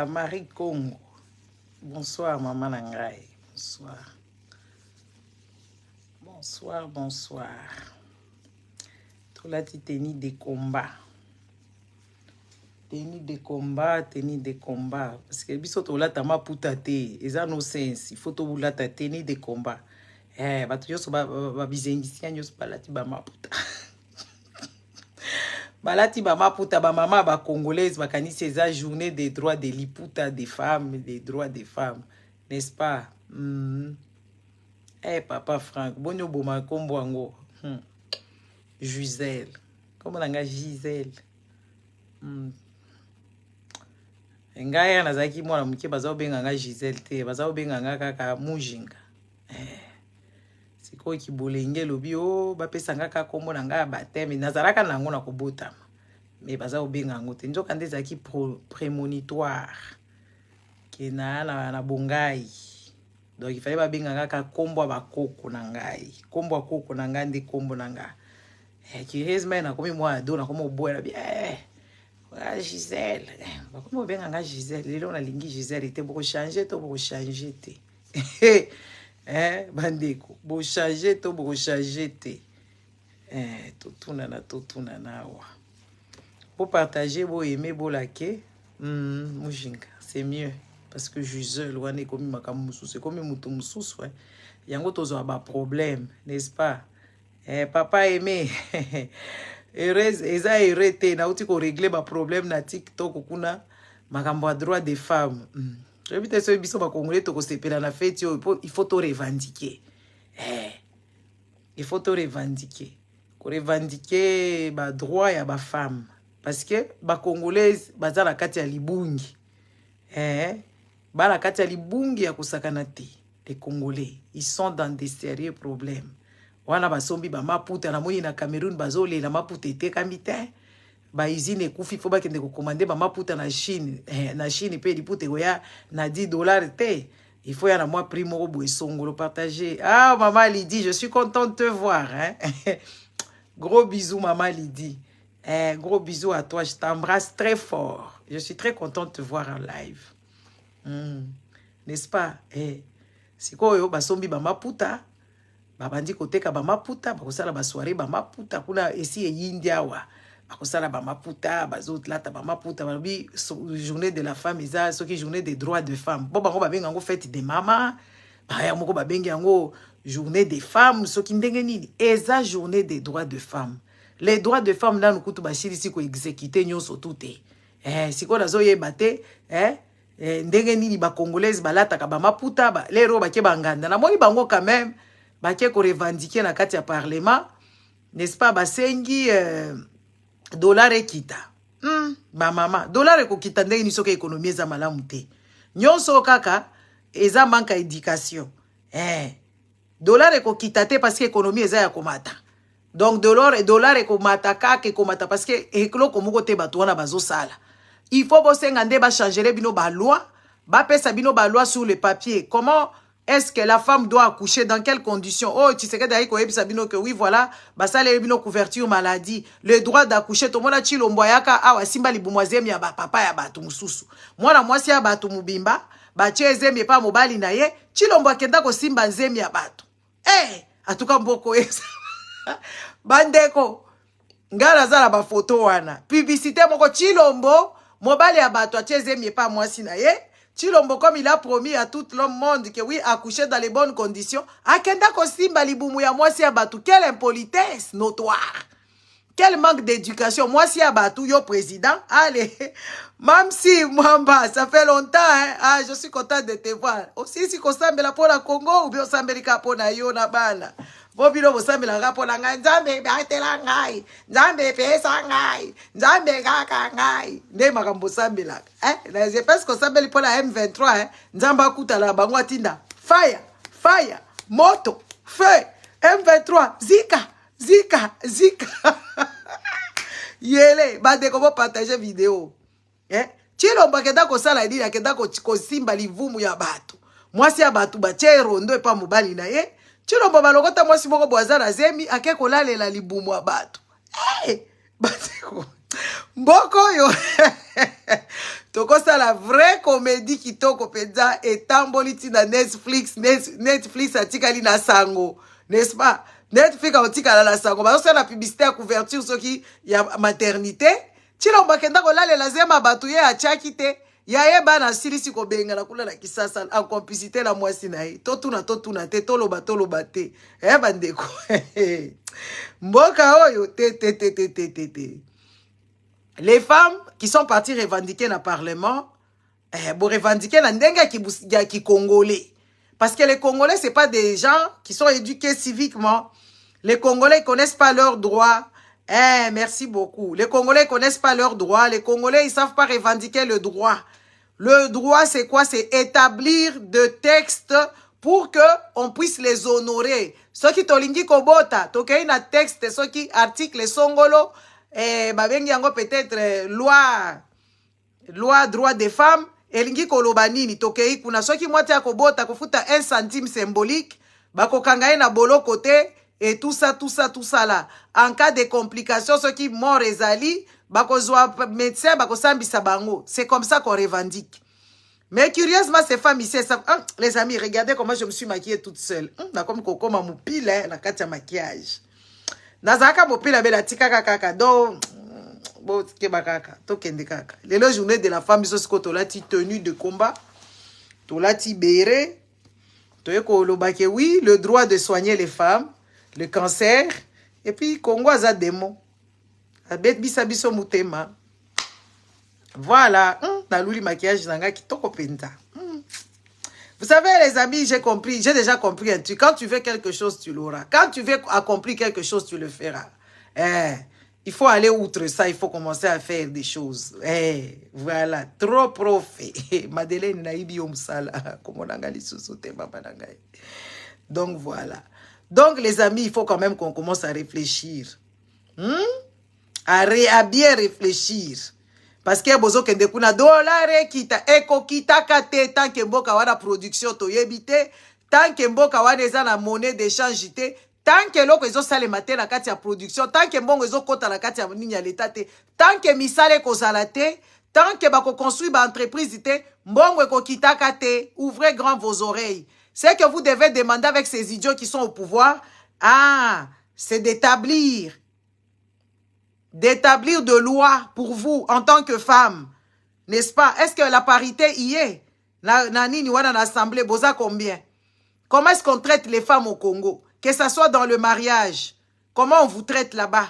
bonsoir, Marie Congo. Bonsoir, Maman Nangai. Bonsoir. Bonsoir, bonsoir. Tout là, tu tennis des combats. Tennis des combats, tennis des combats. Parce que biso to la tama putate. Eza no sens. Il faut to la ta tennis des combats. Bah tu yoso ba bizengisi yoso balati ba maputa. Balati ba maputa ba mama ba congolaise ba kanisi eza journée des droits de liputa des femmes, des droits des femmes. N'est-ce pas? Papa Franck, bonyo boma kombo ango. Gisèle. Comment on a Gisèle? Ngaya nazaki mwana muke baza obenga nga Gisèle te, baza obenga nga kaka mujinga. Siko kibolenge lobi o bapesa nga kaka kombo na nga bateme nazalaka nango na kobotama. Mais baza obenga ngo te nzoka nde zaki prémonitoire. Na bongai. Donc il fallait ba benga kaka kombo ba koko na ngai. Kombo koko na nga ndi kombo na nga. Curieusement na komi moi ado na komo boela bi Gisèle. Ba komo benga nga Gisèle. Lelo na lingi Gisèle était beaucoup changer to beaucoup changer te. Bandeko, bo changer to beaucoup changer te. Totuna na wa. Pour partager, pour aimer, pour liker, mujinga, c'est mieux. Parce que Gisèle, wane komi makamusu, c'est comme mutumsusu, ouais. Yango tozo aba problème, n'est-ce pas? Papa aimé, heureuse, eza hérité, na uti ko régler ba problème na TikTok kuna makambo a droit des femmes. Je vais te dire biso ba congolais to ko sepela na fête il faut to revendiquer. Il faut te revendiquer. Ko revendiquer ba droit ya ba femme. Parce que ba congolaise baza na kati ya libungi. Ba na kati ya libungi ya kusakana te. Les Congolais, ils sont dans des sérieux problèmes. Wana basombi ba maputa na moni na Cameroun bazole na maputa ete kamite. Ba izine kufi fo ba kende ko commander ba maputa na Chine. Na Chine pe lipute goya na $10 te. Il faut y en avoir prix moko boye songolo partager. Ah maman Lydie, je suis contente de te voir Gros bisous maman Lydie. Gros bisous à toi, je t'embrasse très fort. Je suis très contente de te voir en live. N'est-ce pas? Sikoyo basombi ba maputa. Babandi koteka ba maputa, bakosala ba soirée ba maputa kuna esi India wa. Bakosala ba maputa, bazot lata ba maputa, babi journée de la femme eza soki journée des droits de femmes. Bon bango babenga ngo fête des mamas. Ba ya moko babenga ngo journée des femmes, soki ndenge nini eza journée des droits de femmes. Les droits de femmes là nous kutu bashiri siko exécuter nyonso touté. Siko nazo yeba te, ndenge nini ba congolaise balata ka ba maputa ba lero ba ke banganda. Na moni bango quand même ba ke ko revendiquer na kati ya parlement, n'est-ce pas ba sengi dollar ekita. Ba mama, dollar eko kita ndenge ni soka économie za malamu te. Nyonso kaka eza manka éducation. Dollar eko kita te parce que économie eza ya komata. Donc dollar eko mata kaka eko mata parce que eklo komoko te bato wana bazo sala. Il faut bosenga nde ba changer bino ba loi, ba pesa bino ba loi sur le papier. Comment est-ce que la femme doit accoucher, dans quelles conditions? Oh, tu sais que d'ailleurs que oui voilà, bah ça les bino couverture maladie, le droit d'accoucher. Tout le monde a chilo mboyaka awa simba libumwazem ya ba papa ya batu mususu. Mwana mwasi ya batu mubimba, ba cheze mie pa mobali na ye, chilo mbwa kenda ko simba nzemi ya batu. Atuka mboko esa. Bandeko ngala zala ba photo wana publicité moko chilombo mobali ya bato acheze mie pa mwasi na ye chilombo comme il a promis à tout le monde que oui accoucher dans les bonnes conditions akenda ko simba libumu ya mwasi ya bato. Quelle impolitesse notoire, quel manque d'éducation. Mwasi ya bato yo président. Allez même si mwamba ça fait longtemps je suis content de te voir aussi. Si kosambela pour la Congo ou bien osambelika pour na yo na bana bobilo bosambela rapo na ngai nzambe batela ngai nzambe pesa ngai nzambe kaka ngai nde makambo sambela na je pense que sambeli pour la M23 nzamba akutala bango atinda fire moto feu M23 zika yele bande ko partager vidéo chilomba kenda ko sala idi akenda ko simba livumu ya bato mwasi ya bato ba chero ndo epa mobali na ye chilomba balokota mwasi moko boazara zemi ake kolalela libumu ya bato bateko mboko yo Toko ça la vraie comédie qui toko peza et tamboliti na Netflix atikali na sango, n'est-ce pas? Netflix atikala la sango. Ba ça la publicité à couverture ce qui ya maternité. Chila mbakenda ko lale lazima batuye achakite. Yaye bana silisi ko benga na kula na kisasa en complicité la mwasi na ye. Totuna te toloba te. Bandeko. Mboka oyo te. Les femmes qui sont parties revendiquer dans le Parlement, pour revendiquer la ndenga qui congolais. Parce que les Congolais, ce pas des gens qui sont éduqués civiquement. Les Congolais ne connaissent pas leurs droits. Merci beaucoup. Les Congolais ne connaissent pas leurs droits. Les Congolais, ils ne savent pas revendiquer le droit. Le droit, c'est quoi? C'est établir des textes pour que on puisse les honorer. Ceux qui tolingi kobota, tokei na texte, ceux qui article songolo, babengi yango peut-être loi droit des femmes, elingi kolobanini, tokei kuna ceux qui mwati ya kobota, kofuta 1 centime symbolique, bako kangaye na bolo côté, et tout ça là. En cas de complications, ceux qui mort ezali, bako zwa médecin, bako sambisa bango. C'est comme ça qu'on revendique. Mais curieusement, ces femmes ici, les amis, regardez comment je me suis maquillée toute seule. Comme Coco m'a moupile, la carte maquillage. Nazaka moupile, la tika kaka. Donc, bon, kaka, tokende kaka. Les journées de la femme, ils sont tolati tenue de combat, tolati béré, toyeko lobake, oui, le droit de soigner les femmes, le cancer, et puis Congo a démon. Abet bisabiso mutema. Voilà, nalouli maquillage nanga kitoko penta. Vous savez les amis, j'ai déjà compris un truc. Quand tu veux quelque chose, tu l'auras. Quand tu veux accomplir quelque chose, tu le feras. Il faut aller outre ça, il faut commencer à faire des choses. Voilà, trop profé. Madeleine naibi omsala, comme on a gali sosote baba nangai. Donc voilà. Donc les amis, il faut quand même qu'on commence à réfléchir. À bien réfléchir. Parce que bozo kende kuna dolare kita eko kita kate tant que mboka wana production to yebite tant que mboka wana eza na monnaie d'échange te tant que loko ezo sale matin na kati ya production tant que mbongo ezo kota na kati ya nini ya leta te tant que misale kozala te tant que bako construire ba entreprise te mbongo eko kita kate. Ouvrez grand vos oreilles. C'est que vous devez demander avec ces idiots qui sont au pouvoir, c'est d'établir de lois pour vous en tant que femme, n'est-ce pas? Est-ce que la parité y est? Nani ni wana na assemblée boza combien? Comment est-ce qu'on traite les femmes au Congo? Que ça soit dans le mariage, comment on vous traite là-bas?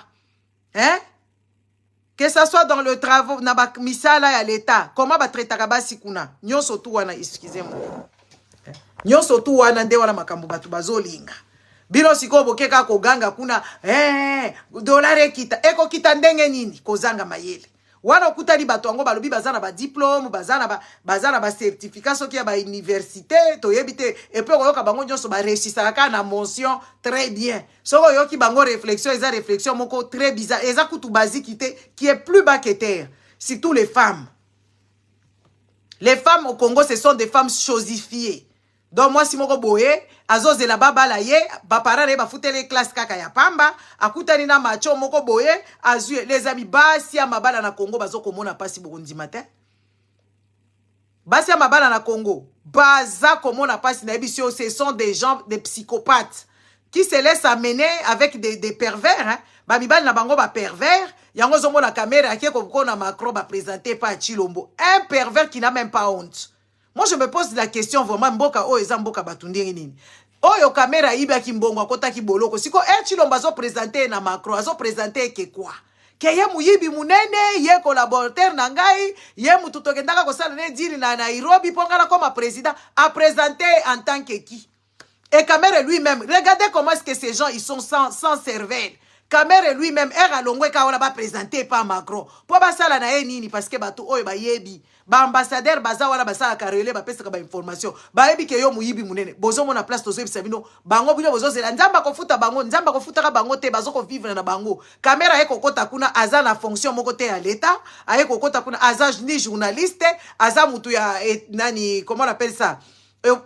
Que ça soit dans le travail, na ba misala ya l'État, comment ba traite basi kuna? Nyonso tu wana, excusez-moi. Nyonso tu wana nde wana makambo batu bazolinga. Bino siko bokeka koganga kuna dolare kita eko kita ndenge nini kozanga mayele wana okutali bato yango balobi bazana ba diplôme bazana ba certificat soki ya ba université toyebite et puis oyoka bango nyonso ba réussir ka na mention très bien soko yoki bango réflexion moko très bizarre eza kutu basique qui est plus bas que terre. Surtout les femmes au Congo, ce sont des femmes chosifiées. Donc moi si moko boye azoze la baba la ye ba parare ba futele classe kaka ya pamba akutani na macho moko boye azue les amis basi ya mabala na Congo bazo komona pasi bokondi matin basi ya mabala na Congo baza komona pasi na ebisio. Ce sont des gens des psychopathes qui se laissent amener avec des pervers ba mibali na bango ba pervers yango zomo la caméra qui ko na Macron ba présenter pas Chilombo un pervers qui n'a même pas honte. Moi, je me pose la question vraiment, mboka o eza mboka batundiri nini. Oyo kamera iba ki mbongo akota ki boloko. Siko Chilombo azo présenter na Macron, azo présenter ke quoi? Ke ye muyibi munene, ye collaborateur na ngai, ye mutu tokendaka kosala ne diri na Nairobi pongala comme président, a présenté en tant que qui? Et Kamere lui-même, regardez comment est-ce que ces gens, ils sont sans cervelle. Kamere lui-même, alongwe ka ba présenté par Macron. Po ba sala na ye nini parce que batu oyo ba yebi. Ba ambassadeur baza wala basala karele ba pesa ka ba information. Ba yebi ke yo muyibi munene. Bozo mona place to sebisa bino. Bango bino bozo zela nzamba ko futa bango, nzamba ko futa ka bango te bazo ko vivre na bango. Kamera ye kokota kuna aza na fonction moko te ya l'état, aye kokota kuna aza ni journaliste, aza mutu ya nani, comment on appelle ça?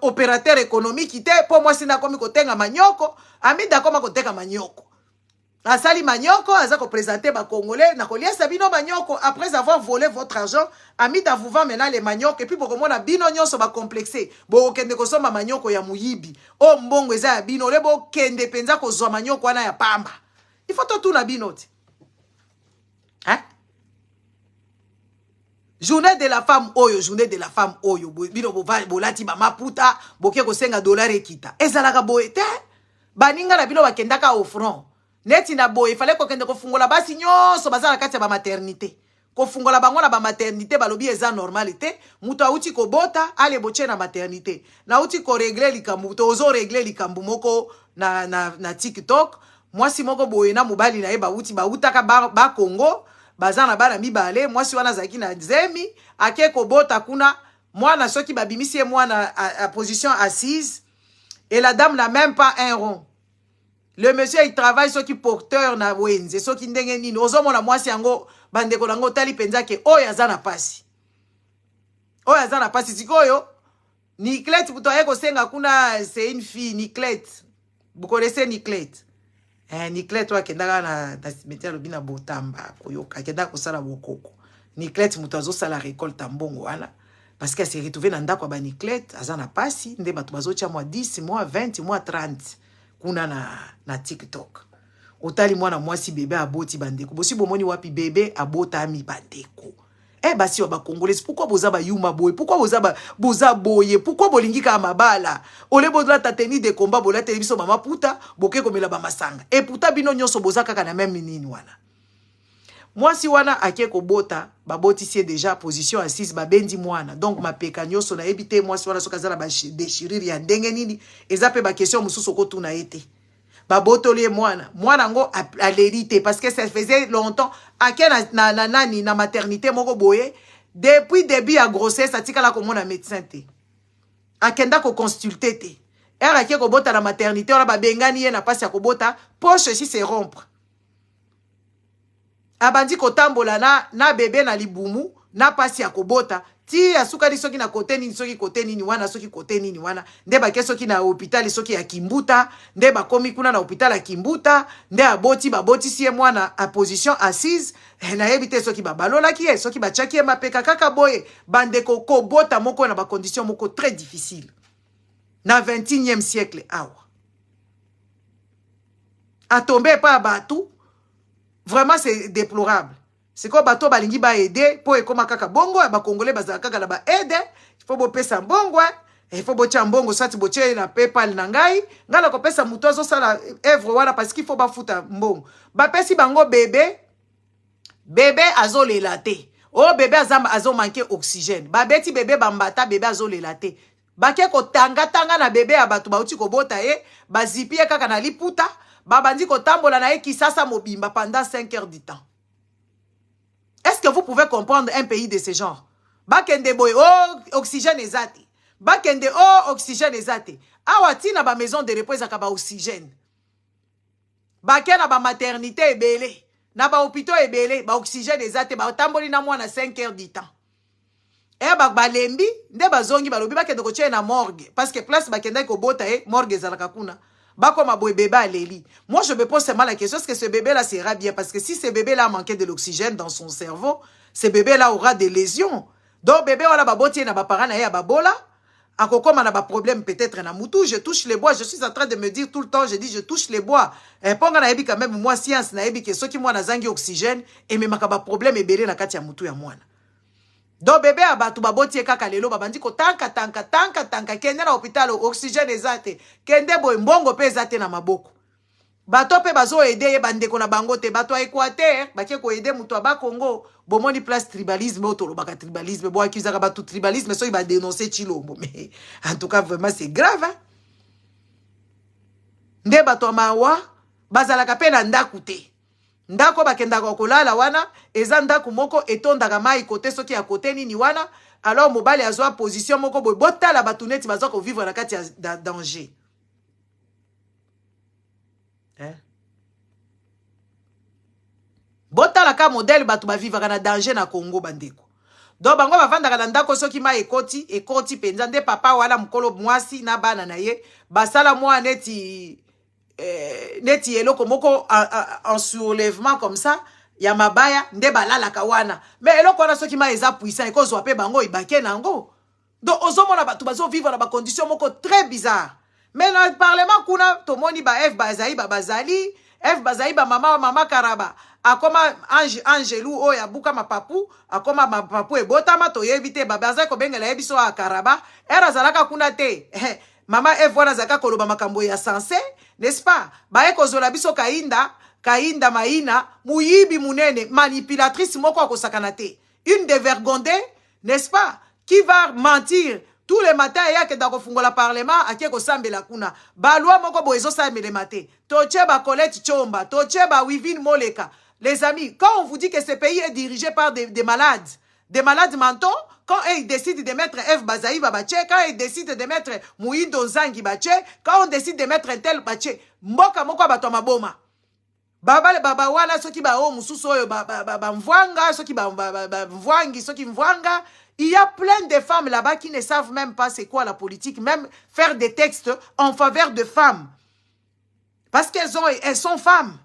Opérateur économique ite. Pour moi sina komi kotenga manyoko, ami da koma kotenga manyoko. Asali Manioko, Azako présenté ba Congolais, Nakolia Sabino Manioko, après avoir volé votre argent, ami d'avouvan maintenant les Manioko, et puis pour comment la bino nyonso ba complexé, bo kende ko soma Manioko ya muyibi, o mbongo eza ya bino, lebo kende penza ko zwa Manioko wana ya pamba. Il faut tout na bino. Hein? Journée de la femme oyo, journée de la femme oyo, bino bolati ba maputa, boke ko senga dollar ekita. Ezalaka boete, baninga na bino bakendaka au front. Neti na boye, il fallait ko kende ko fungola basi nyonso bazala kati ya ba maternité. Ko fungola bango na ba maternité balobi eza normalité, muto auti ko bota ale boche na maternité. Na uti ko régler likambu, to ozo régler likambu moko na TikTok. Moi si moko boye na mobali na ye ba utaka ba Congo. Bazana bana mibale, moi si wana zaki na zemi, ake ko bota kuna, moi na soki babimisi et moi na à position assise, et la dame n'a même pas un rond. Le monsieur il travaille soki porteur na wenze, soki ndenge nini, ozo mona moi si yango bandeko nango tali penza ke oyo azana pasi. Oyo azana pasi sikoyo, Niclette butoye ko senga kuna c'est une fille Niclette. Vous connaissez Niclette? Niclette wa kendaka na cimetière lobina botamba koyoka kendaka kosala bokoko. Niclette muto azosala récolte mbongo wana parce qu'elle s'est retrouvée na ndako ba Niclette azana pasi nde bato bazotia moi 10 mois 20 mois 30 kuna na TikTok. Otali mwana mwasi bébé aboti bandeko. Bosi bomoni wapi bébé abota ami bandeko. Basi wa ba Congolais, pourquoi boza ba yuma boye? Pourquoi boza boye? Pourquoi bolingika mabala? Ole bodla tateni de combat bola télévision mama puta, boke komela ba masanga. Et puta bino nyonso boza kaka na même minini wana. Moi si wana ake ko bota, ba botisie déjà position assise ba bendi mwana. Donc ma peka nyonso na ebité moi si wana soka zala ba déchirure ya ndenge nini, ezape ba question mususu ko tuna ete. Babotoli mwana ngo à l'hérité parce que ça faisait longtemps ake na maternité moko boye depuis début à grossesse atika la comme na médecin te akenda ko consulter te era ake ko bota na maternité ona ba bengani ye na pasi ya ko bota poche si se rompre abandi ko tambola na bébé na libumu na pasi ya ko bota ti asukali soki na kote nini soki kote nini wana soki kote nini wana nde ba soki na hôpital soki ya Kimbuta nde ba komi kuna na hôpital ya Kimbuta nde baboti si mwana a position assise na yebite soki balola ki soki ba chaki mapeka kaka boye bandeko ko bota moko na ba condition moko très difficile na 21e siècle awa a tomber pas batou vraiment c'est déplorable. C'est quoi bateau balingi ba aider pour ekoma kaka bongo ba congolais bazala kaka la ba aider il faut bo pesa bongo il faut bo tia mbongo sati bo tia na PayPal na ngai ngala ko pesa muto zo sala œuvre wana parce qu'il faut ba futa mbongo ba pesi bango bébé azo lelate oh bébé azamba azo manquer oxygène ba beti bébé bambata bébé azo lelate ba ke ko tanga na bébé abatu ba uti ko bota ba zipie kaka na liputa ba bandi ko tambola na kisasa mobimba pendant 5 heures du temps. Est-ce que vous pouvez comprendre un pays de ce genre? Bakende boy, oh, oxygène ezate. Bakende, oh, oxygène ezate. Awati na ba maison de repos ezaka ba oxygène. Bakende na ba maternité ebele. Na ba hôpitaux ebele, ba oxygène ezate. Ba tamboli na mwana 5 heures du temps. Ba lembi, nde ba zongi balobi bakende ko tche na morgue. Parce que place bakende ko bota morgue ezalaka kuna. Bakoma boy bébé aleli. Moi je me pose seulement la question, est-ce que ce bébé là sera bien? Parce que si ce bébé là a manqué de l'oxygène dans son cerveau, ce bébé là aura des lésions. Donc bébé wala baboti na ba parents na ya babola, akokoma na ba problème peut-être na mutu, je touche les bois, je suis en train de me dire tout le temps, je dis je touche les bois. Ponga na yebi quand même moi science na yebi que soki moi na zangi oxygène et me makaba problème ebele na kati ya mutu ya mwana. Donc bébé abatu baboti kaka lelo babandi ko tanka kende na hôpital oxygène ezate kende boy mbongo pe ezate na maboko bato pe bazo aider bandeko na bango te bato Équateur bakie ko aider muto ba Congo bomoni place tribalisme otolo baka tribalisme bo akizaka bato tribalisme so iba dénoncer Chilombo mais en tout cas vraiment c'est grave hein? Nde bato mawa bazalaka pe na ndaku te ndako bakendaka kolala wana eza ndako moko etondaka mai kote soki ya kote nini wana alors mobali azwa position moko boy botala batuneti bazwa ko vivre na kati ya danger hein botala ka modèle batu ba vivre na danger na Congo bandeko donc bango bavandaka na ndako soki mai ekoti penza nde papa wala mukolo mwasi na bana na ye basala mwa neti neti eloko moko en soulèvement comme ça ya mabaya nde balalaka wana mais eloko wana soki ma eza puissant ekozwa pe bango ibake nango donc ozomona bato bazovivre na bacondition moko très bizarre mais na parlement kuna tomoni ba F bazali bazali F bazali ba mama Karaba akoma Angelou oyo abuka mapapu akoma mapapu ebotama toyebi te bazali kobengela yebiso a Karaba era zalaka kuna te mama F wana zaka koloba makambo ya sensé n'est-ce pas baye kozola biso kainda maina muyibi munene manipulatrice moko akosakana te une dévergondée n'est-ce pas qui va mentir tous les matins ya ke dako fungola parlement akie ko sambela kuna balwa moko boezo sambele maté toche ba Colette Chomba toche ba Wivine Moleka. Les amis, quand on vous dit que ce pays est dirigé par des malades mentaux, quand ils décident de mettre F Bazaï Babache, quand ils décident de mettre Mouindo Zangi Bache, quand on décide de mettre un tel Bache, Mboka Moko Batoma Boma. Baba le baba wana soki ba o mususu oyo ba mvwanga soki ba mvwangi soki mvwanga. Il y a plein de femmes là-bas qui ne savent même pas c'est quoi la politique, même faire des textes en faveur de femmes. Parce elles sont femmes.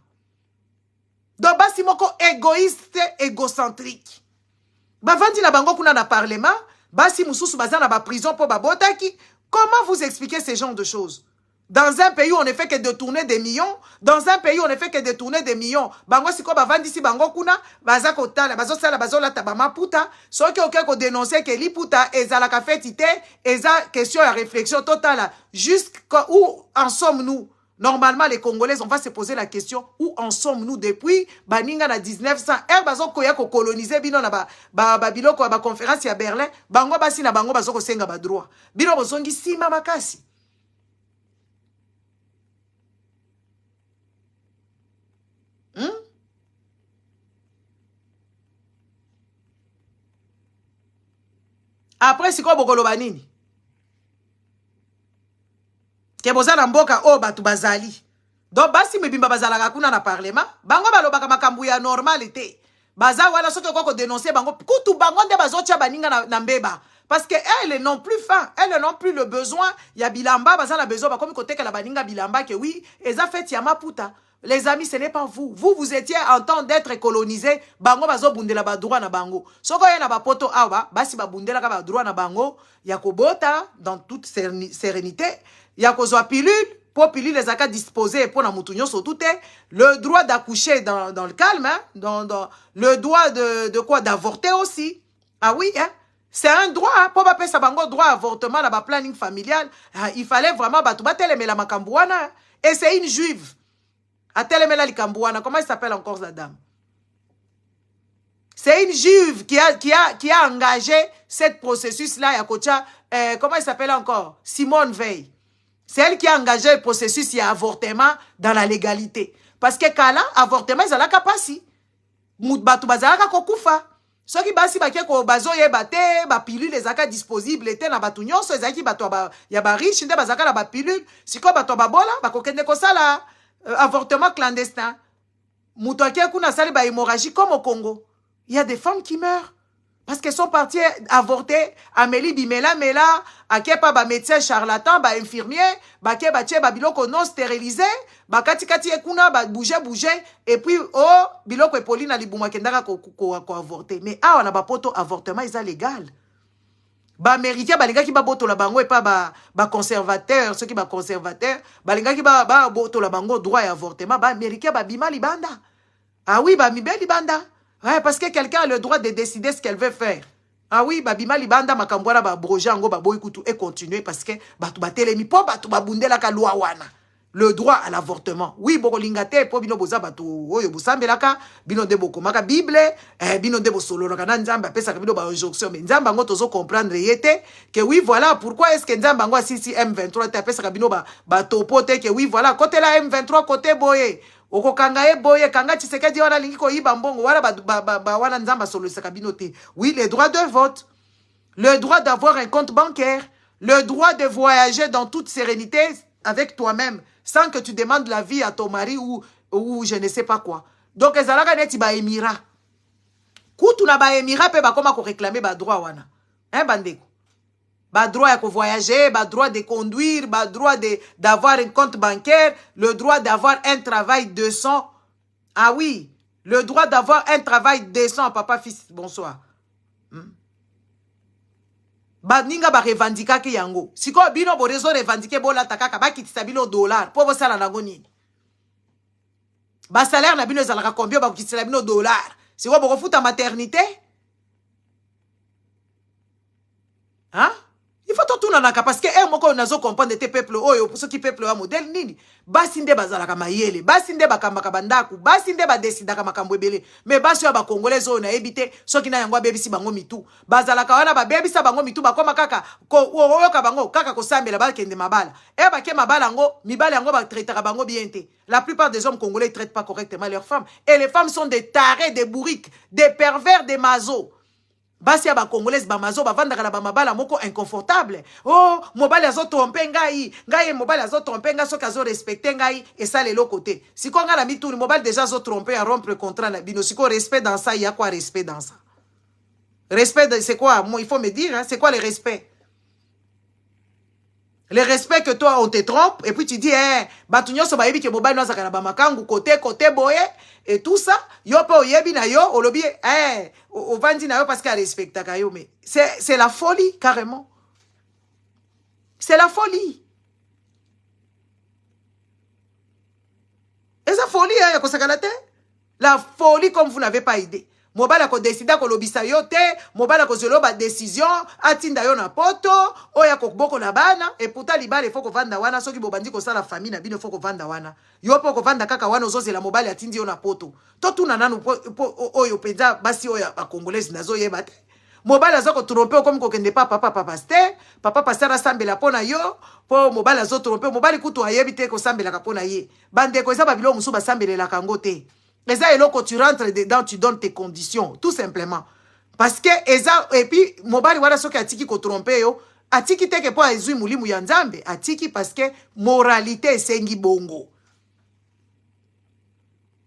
Donc, basi moko égoïste, égocentrique. Bavandi na bango kuna na parlement, basi mususu bazana ba prison pour babotaki. Comment vous expliquez ce genre de choses? Dans un pays où on ne fait que de tourner des millions, dans un pays où on ne fait que de tourner des millions, bango siko bavandi si bango kuna, bazako tala, bazo sala bazola tabama puta, soki oké ko dénoncer que li puta ezala ka fetite, eza question à réflexion totale. Où en sommes-nous? Normalement, les Congolais, on va se poser la question, où en sommes-nous depuis Baninga na 1900? Bazo koya ko coloniser bino na biloko ba conférence à Berlin, bango basi na bango bazo ko senga ba droit. Bino bozongi sima makasi. Après, c'est quoi bokolo banini? Ke bozala mboka o batu bazali. Donc basi mebimba bazalaka kuna na parlement, bango balobaka makambu ya normalité. Baza wala soki ko dénoncer bango, kutu bango nde bazotia baninga na mbeba. Parce que elles n'ont plus faim, elles n'ont plus le besoin. Ya bilamba bazala besoin comme côté que la baninga bilamba que oui, eza fait ya maputa. Les amis, ce n'est pas vous. Vous étiez en temps d'être colonisé. Bango bazo bundela ba droit na bango. Soko ya na ba poto awa, basi ba bundela ka ba droit na bango, yakobota dans toute sérénité. Yakozwa pilule, pour pilule les aka disposer pour na mutunyo surtout le droit d'accoucher dans le calme, hein, le droit de quoi d'avorter aussi. Ah oui, hein. C'est un droit, hein, pour pas sa bango droit à avortement dans ba planning familial. Il fallait vraiment battre la makambouana. Et c'est une juive. Atelemela Likambouana, comment il s'appelle encore la dame? C'est une juive qui a engagé ce processus-là. Comment il s'appelle encore? Simone Veil. C'est elle qui a engagé le processus de avortement dans la légalité. Parce que Kala, avortement, ils ont la capacité. Moutbatou bazalaka kokufa. Ce qui basi baké ko bazo yebate, ba pilule les aka disponible était na batu nyonso ezaki bato ba ya ba riche nde bazaka na ba pilule. Siko bato ba bola, ba kokende ko sala avortement clandestin. Moutouaké kuna sali ba hémorragie comme au Congo. Il y a des femmes qui meurent. Parce qu'elles sont parties avorter. Amélie Bimela Mela, akepa ba médecin charlatan, ba infirmier, ba ke ba tche ba biloko non stérilisé, ba kati ekuna, ba bouger. Et puis, oh, biloko e Pauline Alibuma kendaka ko avorter. Mais ah, on a ba poto avortement, ils sont légal. Ba américain, ba linga ki ba boto la bango et pas ba conservateur, ceux qui ba conservateur, ba linga ki ba boto la bango droit à avortement, ba américain, ba bima libanda. Ah oui, ba mibe libanda. Ouais, parce que quelqu'un a le droit de décider ce qu'elle veut faire. Ah oui, babima libanda makambwana ba brojango ba boykutu et continuer parce que batu batelemi po batu babundela ka loi wana. Le droit à l'avortement. Oui, bokolingate po bino boza batu oyo busambelaka bino de bokomaka Bible, bino de bosololaka na nzamba pesa ka bino ba injonction mais nzamba ngo tozo comprendre yete que oui voilà pourquoi est-ce que nzamba ngo sisi M23 ta pesa ka bino ba topote que oui voilà côté la M23 côté boye. Oko kanga e boye kanga Tshisekedi wana lingi ko yiba mbongo wala ba wana nzamba solo sakabinote. Oui, le droit de vote, le droit d'avoir un compte bancaire, le droit de voyager dans toute sérénité avec toi-même sans que tu demandes la vie à ton mari ou je ne sais pas quoi. Donc ezalaka neti ba émirat. Kutu na ba émirat pe ba koma ko réclamer ba droit wana. Hein bandeko. Ba droit de voyager, ba droit de conduire, ba droit d'avoir un compte bancaire, le droit d'avoir un travail décent. Ah oui, le droit d'avoir un travail décent, papa, fils, bonsoir. Ba ninga ba revendika ki yango. Siko bino bo rezo revendike bo la takaka ba kitisa bino dollar. Po bo sala nango nini. Ba salaire na bino ezalaka combien ba kitisa bino dollar. Siko bo kofuta maternité? Hein? Il faut tout nanaka parce que moko nazo comprendre te peuple oyo pour ceux qui peuple wa modèle nini basinde bazalaka mayele basinde bakambaka bandaku basinde badesidaka makambo ebele mais basi ya ba congolais oyo na ebité soki na yango abebisi bango mitu bazalaka wana babebisa bango mitu bakoma kaka oyoka bango kaka kosambela bakende mabala bake mabala yango mibala yango ba traitera bango bien te. La plupart des hommes congolais ne traitent pas correctement leurs femmes et les femmes sont des tarés, des bourriques, des pervers, des mazos. Basi ya ba congolaise ba mazo ba vandaka na ba mabala moko inconfortable. Oh, mobali azo tromper ngai mobali azo tromper ngai soki azo respecter ngai et ça les l'autre côté. Si ko nga na mituni mobali déjà azo tromper à rompre contrat na bino siko respect dans ça, il y a quoi respect dans ça? Respect c'est quoi? Moi il faut me dire hein, c'est quoi le respect? Le respect que toi, on te trompe, et puis tu dis, batunyo so bayebi ke mobile no zakana ba makangu côté boye, et tout ça, yo po yebi na yo, olobi, o vandi na yo parce qu'il respecte ka yo, mais c'est la folie, carrément. C'est la folie. Et ça folie, hein, yako sakalate? La folie comme vous n'avez pas idée. Mobala ko décida ko lobisa yo te, mobala ko zelo ba décision, atinda yo na poto, oya ko boko na bana, et pourtant libale faut ko vanda wana soki bobandi ko sala famille na bino faut ko vanda wana. Yo po ko vanda kaka wana ozozela mobali atindi yo na poto. To tuna nanu oyo penza basi oya ba congolaise nazo yeba te. Mobali azo ko tromper comme ko kende papa pasteur asambela pona yo, po mobali azo tromper, mobali kutu ayebi te ko sambela ka pona ye. Bande ko eza ba bilo musu ba sambelela kango te. Eza eloko tu rentres dedans, tu donnes tes conditions, tout simplement. Parce que eza et puis mobali wala soki atiki ko tromper yo, atiki te ke po ezui mulimu ya nzambe, atiki parce que moralité esengi bongo.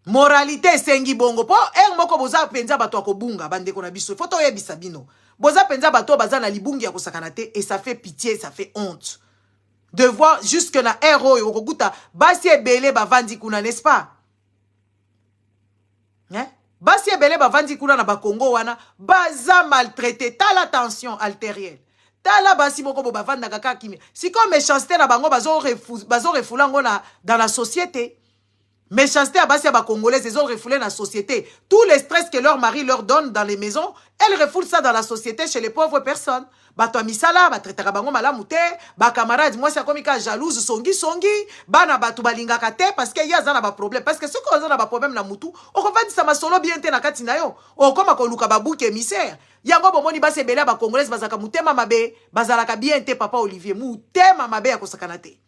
Moralité esengi bongo. Po moko boza penza bato akobunga bande ko na biso. Faut to yebisa bino. Boza penza bato baza na libungi ya kosakana te et ça fait pitié, ça fait honte. De voir jusque na héros yo kokuta basi ebele bavandi kuna, n'est-ce pas? Basi ebele bavandi kuna na bakongo wana baza maltraité, ta la tension artérielle, ta la basi moko bo bavanda kaka kimi. Si comme méchanceté na bango bazo refoula ngona dans la société. Méchanceté à basi ba congolais, ils ont refoulé dans la société. Tout le stress que leur mari leur donne dans les maisons, elles refoulent ça dans la société chez les pauvres personnes. Bato misala, ba traitera bango malamu te, ba camarade moi c'est comme ka jalouse songi, bana batu balinga kate parce que yaza na ba problème parce que ceux qui ont na ba problème na mutu, o ko vandi sa masolo bien te na kati na yo. O koma ko luka ba bouke émissaire. Yango bomoni ba se bela ba congolais bazaka mutema mabe, bazalaka bien te papa Olivier, mutema mabe ya kosakana te.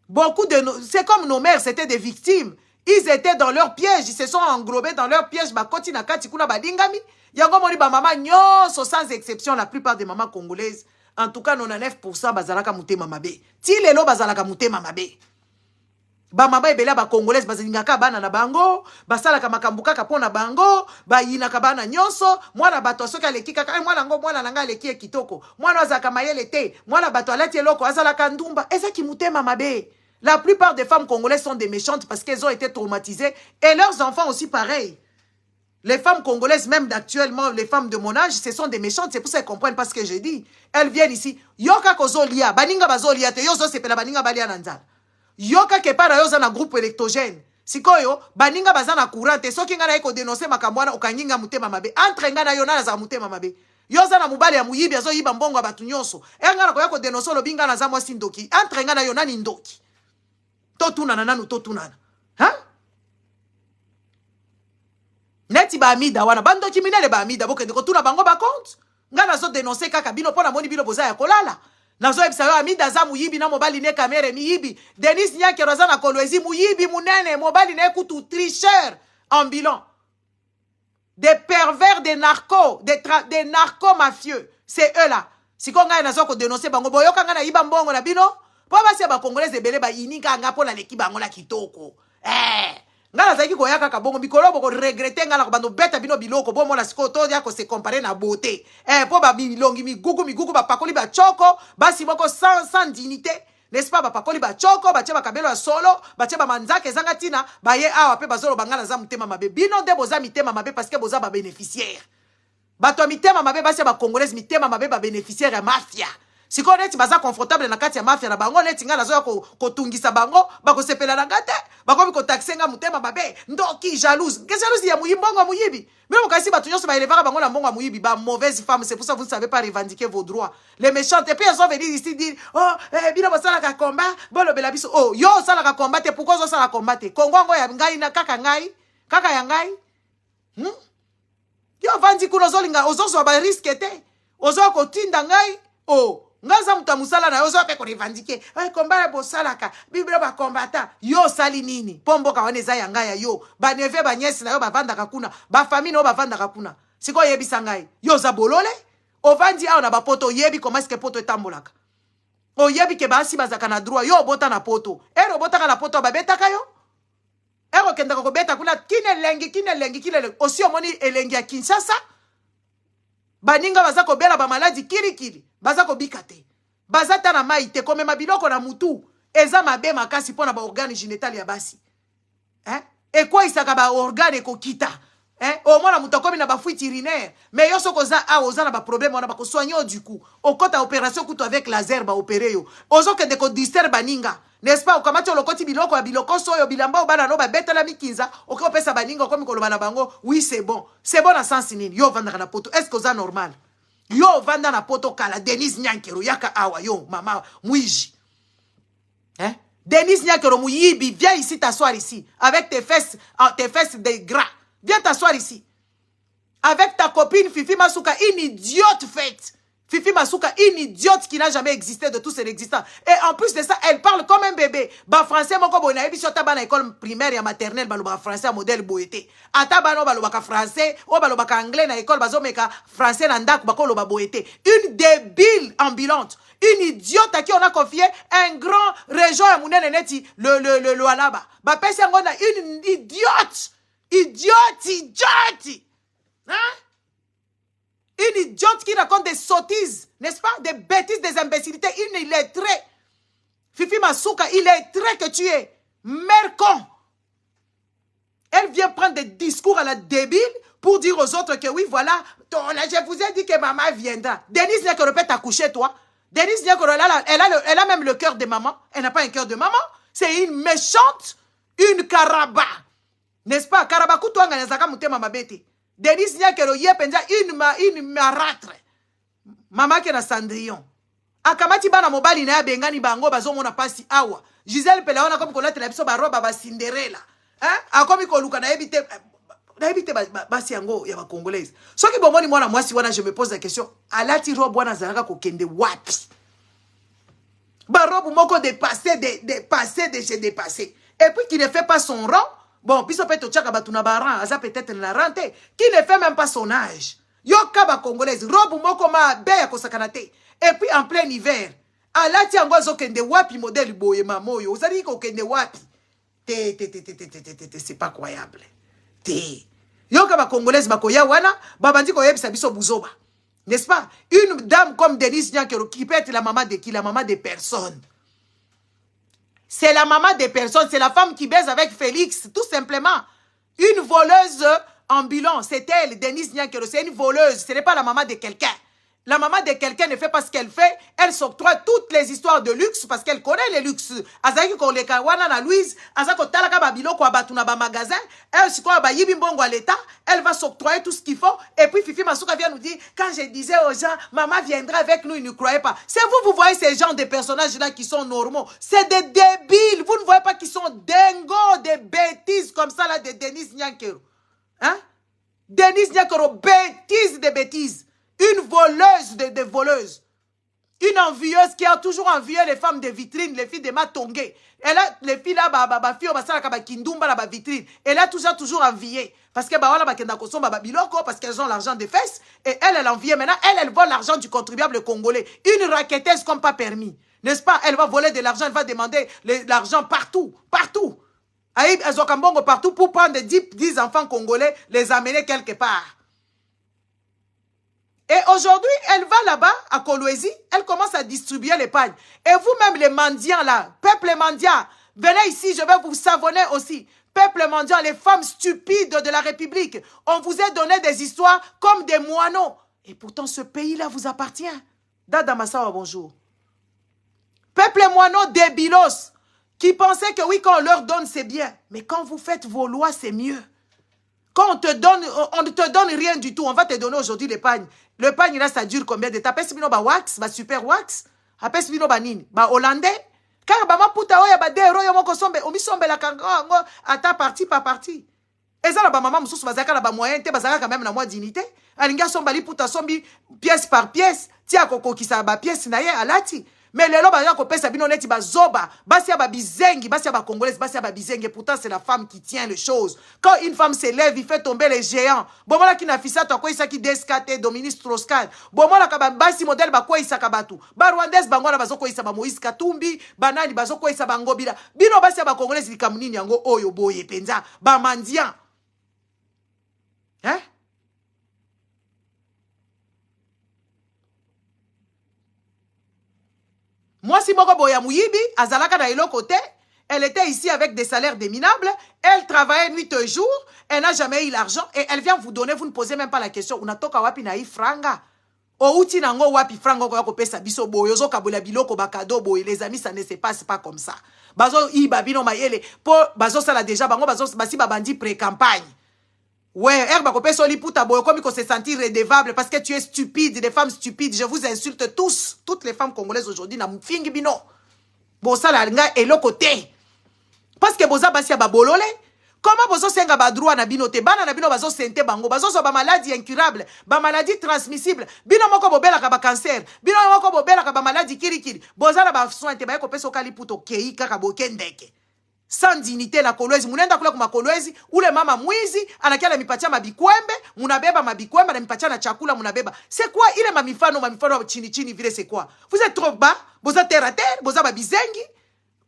Beaucoup de nos... C'est comme nos mères, c'était des victimes. Ils étaient dans leur piège. Ils se sont englobés dans leur piège. Bakoti na kati kuna badingami. Yango moni ba mama nyonso sans exception. La plupart des mamans congolaises, en tout cas 99% bazalaka mutema mabe. Ti lelo bazalaka mutema mabe. Ba mama ebela ba congolaise bazalingaka bana na bango. Basalaka makambuka kapona bango. Ba yinaka bana nyonso. Mwana bato soki aleki kaka. Mwana ngo mwana nanga aleki kitoko. Mwana azaka mayele te. Mwana bato alati eloko azalaka ndumba. Eza ki mutema mabe. La plupart des femmes congolaises sont des méchantes parce qu'elles ont été traumatisées. Et leurs enfants aussi pareil. Les femmes congolaises, même d'actuellement, les femmes de mon âge, ce sont des méchantes. C'est pour ça qu'elles comprennent pas ce que je dis. Elles viennent ici. Yoka kozolia. Baninga bazolia te. Yozo sepela baninga balia nanzala. Yoka kepara yoza na groupe électrogène. Sikoyo, baninga bazana courante. Soki nga na eko dénoncer makamwana okanginga mutema mabe. Entre nga na yo na za mutema mabe. Yoza na mubali ya muyibi azo yiba mbongo abatu nyonso. Nga na koyako dénoncer lo binga na za mwa sindoki. Entre nga na yo nani ndoki. Totunana nanu totunana. Hein? Neti ba amida wana. Bando kiminele ba amida. Boke ndeko tuna bango ba compte. Nga nazo denoncer kaka bino pona moni bino boza ya kolala. Nazo ebisa yo amida za muyibi na mobali ne kamere miyibi. Denis Nyake roza na kolwezi muyibi munene. Mobali ne kutu tricheur ambulant. Des pervers, des narcos, des narco-mafieux. C'est eux là. Si kon nga nazo ko denoncer bango. Boyoka nga na yiba mbongo na bino. Po basi ba congolais ebele ba inika nga pona leki bango la kitoko. Ngala zaki ko yaka kabongo mikolo boko regretter ngala ko bando beta bino biloko bo mona siko to ya ko se comparer na beauté. Po ba milongi migugu ba pakoli ba choko, ba si moko sans dignité. N'est-ce pas ba pakoli ba choko, ba cheba kabelo ya solo, ba cheba manzake zanga tina, ba ye awa pe bazolo bangala za mutema mabe. Bino de boza mitema mabe parce que boza ba bénéficiaire. Bato mitema mabe basi ba congolaise mitema mabe ba bénéficiaire ya mafia. Si ko neti baza confortable na kati ya mafia na bango neti nga nazo ko tungisa bango ba ko sepela na ngate ba ko ko taxer nga mutema mabe ndoki jalouse que jalouse ya muyimbongo muyibi même kasi bato nyonso ba élevera bango na mbongo muyibi ba mauvaise femme. C'est pour ça que vous ne savez pas revendiquer vos droits. Les méchantes et puis elles sont venues ici dire oh bino basala ka combat bolo bela biso oh yo sala ka combat te pourquoi zo sala combat te kongo ya ngai na kaka ya ngai yo vandi kuno zolinga ozozo ba risque te ozo ko tinda ngai oh ngaza muta musala na yozo pe ko revendiquer combat bo salaka biblo ba combattant yo sali nini pombo ka waneza ya ngai ya yo ba neve ba nyesi na yo ba vanda kakuna ba famille no ba vanda kakuna siko yebisa ngai yo za bolole o vandi a na ba poto yebi comment est-ce que poto etambolaka o yebi ke ba si bazaka na droit yo bota na poto ero bota na poto ba beta kayo ero kenda ko beta kuna kinelenge osi omoni elengi ya Kinshasa baninga baza ko bela ba maladi kirikiri baza ko bikate baza ta na maite komema biloko na mutu eza mabe makasi pona ba organe génital ya basi e kwa isaka ba organe ko kita au moins la mutu komi na ba fuite urinaire mais yo soko za a oza na ba problème wana ba ko soigner du coup au kota opération kutu avec laser ba opérer yo ozo ke de ko disturb baninga n'est-ce pas okamati olokoti biloko ya biloko soyo bilamba obana no ba betela mikinza okopesa baninga komi koloba na bango oui c'est bon na sens nini yo vanda na poto est-ce que ça normal yo vanda na poto kala Denise Nyankero yaka awa yo mama muiji Denise Nyankero muyibi viens ici t'asseoir ici avec tes fesses de gras viens t'asseoir ici avec ta copine Fifi Masuka une idiote faite. Fifi Masuka, une idiote qui n'a jamais existé de tous ses existants. Et en plus de ça, elle parle comme un bébé. Ba français, mon kobo, na ebi sota ba na école primaire et maternelle, ba lo ba français à modèle boété. Ata ba no ba lo ba ka français, o ba lo ba ka anglais na école, ba zo meka français na ndak ba ko lo ba boété. Une débile ambulante. Une idiote à qui on a confié un grand région à Mounene Neti, le Alaba. Ba pese ngona une idiote. Idiote. Hein? Une idiote qui raconte des sottises, n'est-ce pas? Des bêtises, des imbécilités. Une illettrée. Fifi Masuka, illettrée que tu es. Mercon. Elle vient prendre des discours à la débile pour dire aux autres que oui, voilà, je vous ai dit que maman viendra. Denise Nyakero peut t'accoucher, toi. Denise Nyakero, elle a même le cœur de maman. Elle n'a pas un cœur de maman. C'est une méchante, une caraba. N'est-ce pas? Karabakou, toi, ngazaka mutema mabete. Denise Nyakero ye penza une marâtre. Mama ke na Cendrillon. Akamati bana mobali na ya bengani bango bazo mona pasi awa. Gisèle Pelaona comme ko latela biso ba roba ba Cinderella. Akomi ko luka na ebite basi yango ya ba congolaise. Soki bomoni mwana mwasi wana je me pose la question, alati robe wana zalaka ko kende wapi? Ba robe moko dépassé de chez dépassé. Et puis qui ne fait pas son rang. Bon, puis ça peut être tchaka batuna baran, ça peut-être la rente, qui ne fait même pas son âge. Yo kaba congolaise, robe moko ma beya ko sakanate. Et puis en plein hiver, alati yango zo kende wapi modèle boye mamoyo, ozali ko kende wapi. C'est pas croyable. Yo kaba congolaise bakoya wana, babandi ko yebisa biso buzoba. N'est-ce pas? Une dame comme Denise Nyakero qui peut être la maman de qui? La maman des personnes. C'est la maman des personnes, c'est la femme qui baise avec Félix, tout simplement. Une voleuse ambulante, c'est elle, Denise Nyakero, c'est une voleuse, ce n'est pas la maman de quelqu'un. La maman de quelqu'un ne fait pas ce qu'elle fait, elle s'octroie toutes les histoires de luxe parce qu'elle connaît les luxes. Azaki ko le kawana na Louise, azako talaka babilo ko abatuna ba magasin, elle se croit ba yibimbongo à l'état, elle va s'octroyer tout ce qu'il faut et puis Fifi Masuka vient nous dire quand je disais aux gens maman viendra avec nous, ils ne croyaient pas. C'est vous voyez ces gens de personnages là qui sont normaux, c'est des débiles, vous ne voyez pas qu'ils sont dingos, des bêtises comme ça là de Denise Nyakero. Hein? Denise Nyakero, bêtises. Une voleuse de voleuses. Une envieuse qui a toujours envié les femmes de vitrine, les filles de Matongé. Elle a les filles là, vitrine. Elle a toujours envié. Parce que parce qu'elles ont l'argent des fesses. Et elle envie. Maintenant, elle vole l'argent du contribuable congolais. Une raqueteuse comme pas permis. N'est-ce pas? Elle va voler de l'argent, elle va demander l'argent partout. Aïe, Azokambongo partout pour prendre 10 enfants congolais, les amener quelque part. Et aujourd'hui, elle va là-bas, à Kolwezi, elle commence à distribuer les pagnes. Et vous-même, les mendiants là, peuple mendiant, venez ici, je vais vous savonner aussi. Peuple mendiant, les femmes stupides de la République, on vous a donné des histoires comme des moineaux. Et pourtant, ce pays-là vous appartient. Dada Massawa, bonjour. Peuple moineau débilos, qui pensaient que oui, quand on leur donne, c'est bien. Mais quand vous faites vos lois, c'est mieux. Quand on ne te donne rien du tout, on va te donner aujourd'hui le pagne. Le pagne, là, ça dure combien de temps? Apes bino ba wax, ba super wax. Apes bino ba nini? Ba hollandais. Car ba ma puta oya ba de royo moko sombe, omi sombe la kango, ata parti par parti. Et ça, la ba maman moussous bazaka la ba moyen, te bazaka quand même na moi dignité. Alinga somba li puta sombi pièce par pièce. Tia koko ki sa ba pièce na ye alati. Mais les lois, ko pesa bino neti ba zoba, basia ba bizengi, basia ba congolaise, basia ba bizengi. Pourtant, c'est la femme qui tient les choses. Quand une femme s'élève, il fait tomber les géants. Bomola ki na fisa to quoi ça qui descate, Dominique Strauss-Kahn. Bomola ka ba basi modèle ba quoi isa kabatu. Ba rwandaise bangola bazoko isa ba Moïse Katumbi, banani bazoko isa ba ngobila. Bino basia ba congolaise likamnini yango oyo boye penza, ba mandian. Hein? Moi, si Moko Boya Mouyibi, Azalaka na ilo côté, elle était ici avec des salaires déminables, elle travaillait nuit et jour, elle n'a jamais eu l'argent, et elle vient vous donner, vous ne posez même pas la question, unatoka wapi na franga. Outi nango wapi franga ko yako pesa biso boyo zo kabola biloko bakado boy, les amis, ça ne se passe pas comme ça. Bazo iba bino mayele, po bazo sala déjà bango bazo basi babandi pré-campagne. Ouais, herba ko pesa oli puta boyo comme qu'on se sentir redevable parce que tu es stupide, des femmes stupides, je vous insulte tous, toutes les femmes congolaises aujourd'hui na mfingi bino. Bo sala nga eloko te. Parce que boza basi ba bolole. Comment bozo senga ba droit na bino te bana na bino bazo sente bango bazo so ba maladie incurable, ba maladie transmissible. Bino moko bobela ka ba cancer, bino moko bobela ka ba maladie kirikiri. Boza na ba soin te ba ko pesa kali puto kei kaka bokendeke. Sans dignité la Kolwezi, munenda kule kuma Kolwezi, ule mama mwizi, anakia mipatia mabikwembe, munabeba mabikwembe, na mipatia na chakula munabeba. C'est quoi? Il est mamifano chini chini vile c'est quoi? Vous êtes trop bas, boza terre à terre, boza babizengi.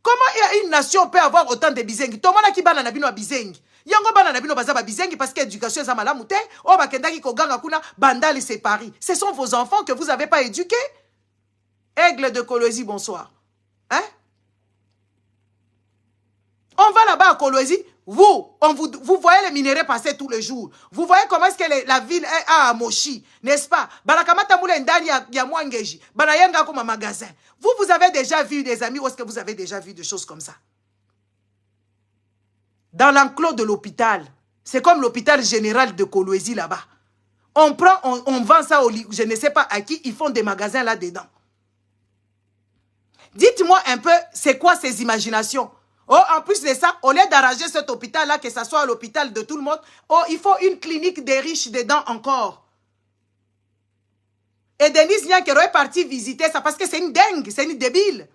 Comment une nation peut avoir autant de bizengi? Tomona ki bana na bino bizengi. Yango bana na bino baza bizengi parce que éducation za malamu te, o bakendaki koganga kuna bandali c'est Paris. Ce sont vos enfants que vous avez pas éduqués. Aigle de Kolwezi, bonsoir. Hein? On va là-bas à Kolwezi, vous voyez les minéraux passer tous les jours. Vous voyez comment est-ce que la ville est à Moshi, n'est-ce pas? Banakamata moule ndani ya Mwangeji, banayenga comme un magasin. Vous avez déjà vu des amis, ou est-ce que vous avez déjà vu des choses comme ça? Dans l'enclos de l'hôpital, c'est comme l'hôpital général de Kolwezi là-bas. On prend, on vend ça au lit, je ne sais pas à qui, ils font des magasins là-dedans. Dites-moi un peu, c'est quoi ces imaginations? Oh, en plus de ça, au lieu d'arranger cet hôpital-là, que ce soit l'hôpital de tout le monde, oh, il faut une clinique des riches dedans encore. Et Denise Niankero est partie visiter ça parce que c'est une dingue, c'est une débile.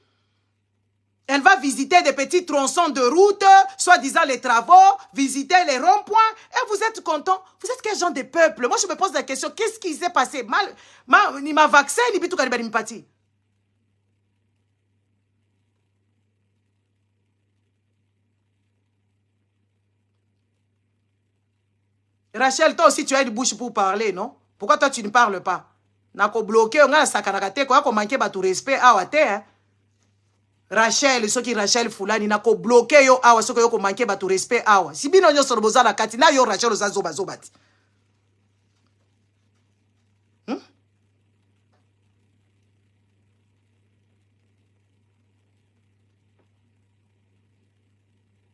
Elle va visiter des petits tronçons de route, soi-disant les travaux, visiter les ronds-points, et vous êtes content. Vous êtes quel genre de peuple? Moi, je me pose la question, qu'est-ce qui s'est passé? Ni ma vaccin, ni bitou karibani mpati. Rachel, toi aussi, tu as une bouche pour parler, non? Pourquoi toi, tu ne parles pas? Nako bloqué, on a sakanakate, quoi qu'on manque ba tout respect, ah ouais, hein? Rachel, ceux qui Rachel Fulani, nako bloqué yo, ah ouais, ceux qui yo manque ba tout respect, ah ouais. Si bino yo sorboza la katina, yo Rachel oza zoba zobati.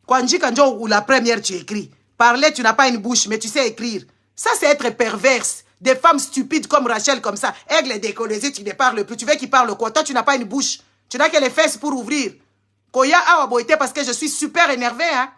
Quand Njo ou la première, tu écris. Parler, tu n'as pas une bouche, mais tu sais écrire. Ça, c'est être perverse. Des femmes stupides comme Rachel, comme ça. Aigle décolonisé, tu ne parles plus. Tu veux qu'il parle quoi? Toi, tu n'as pas une bouche. Tu n'as que les fesses pour ouvrir. Koya awa boité parce que je suis super énervé, hein.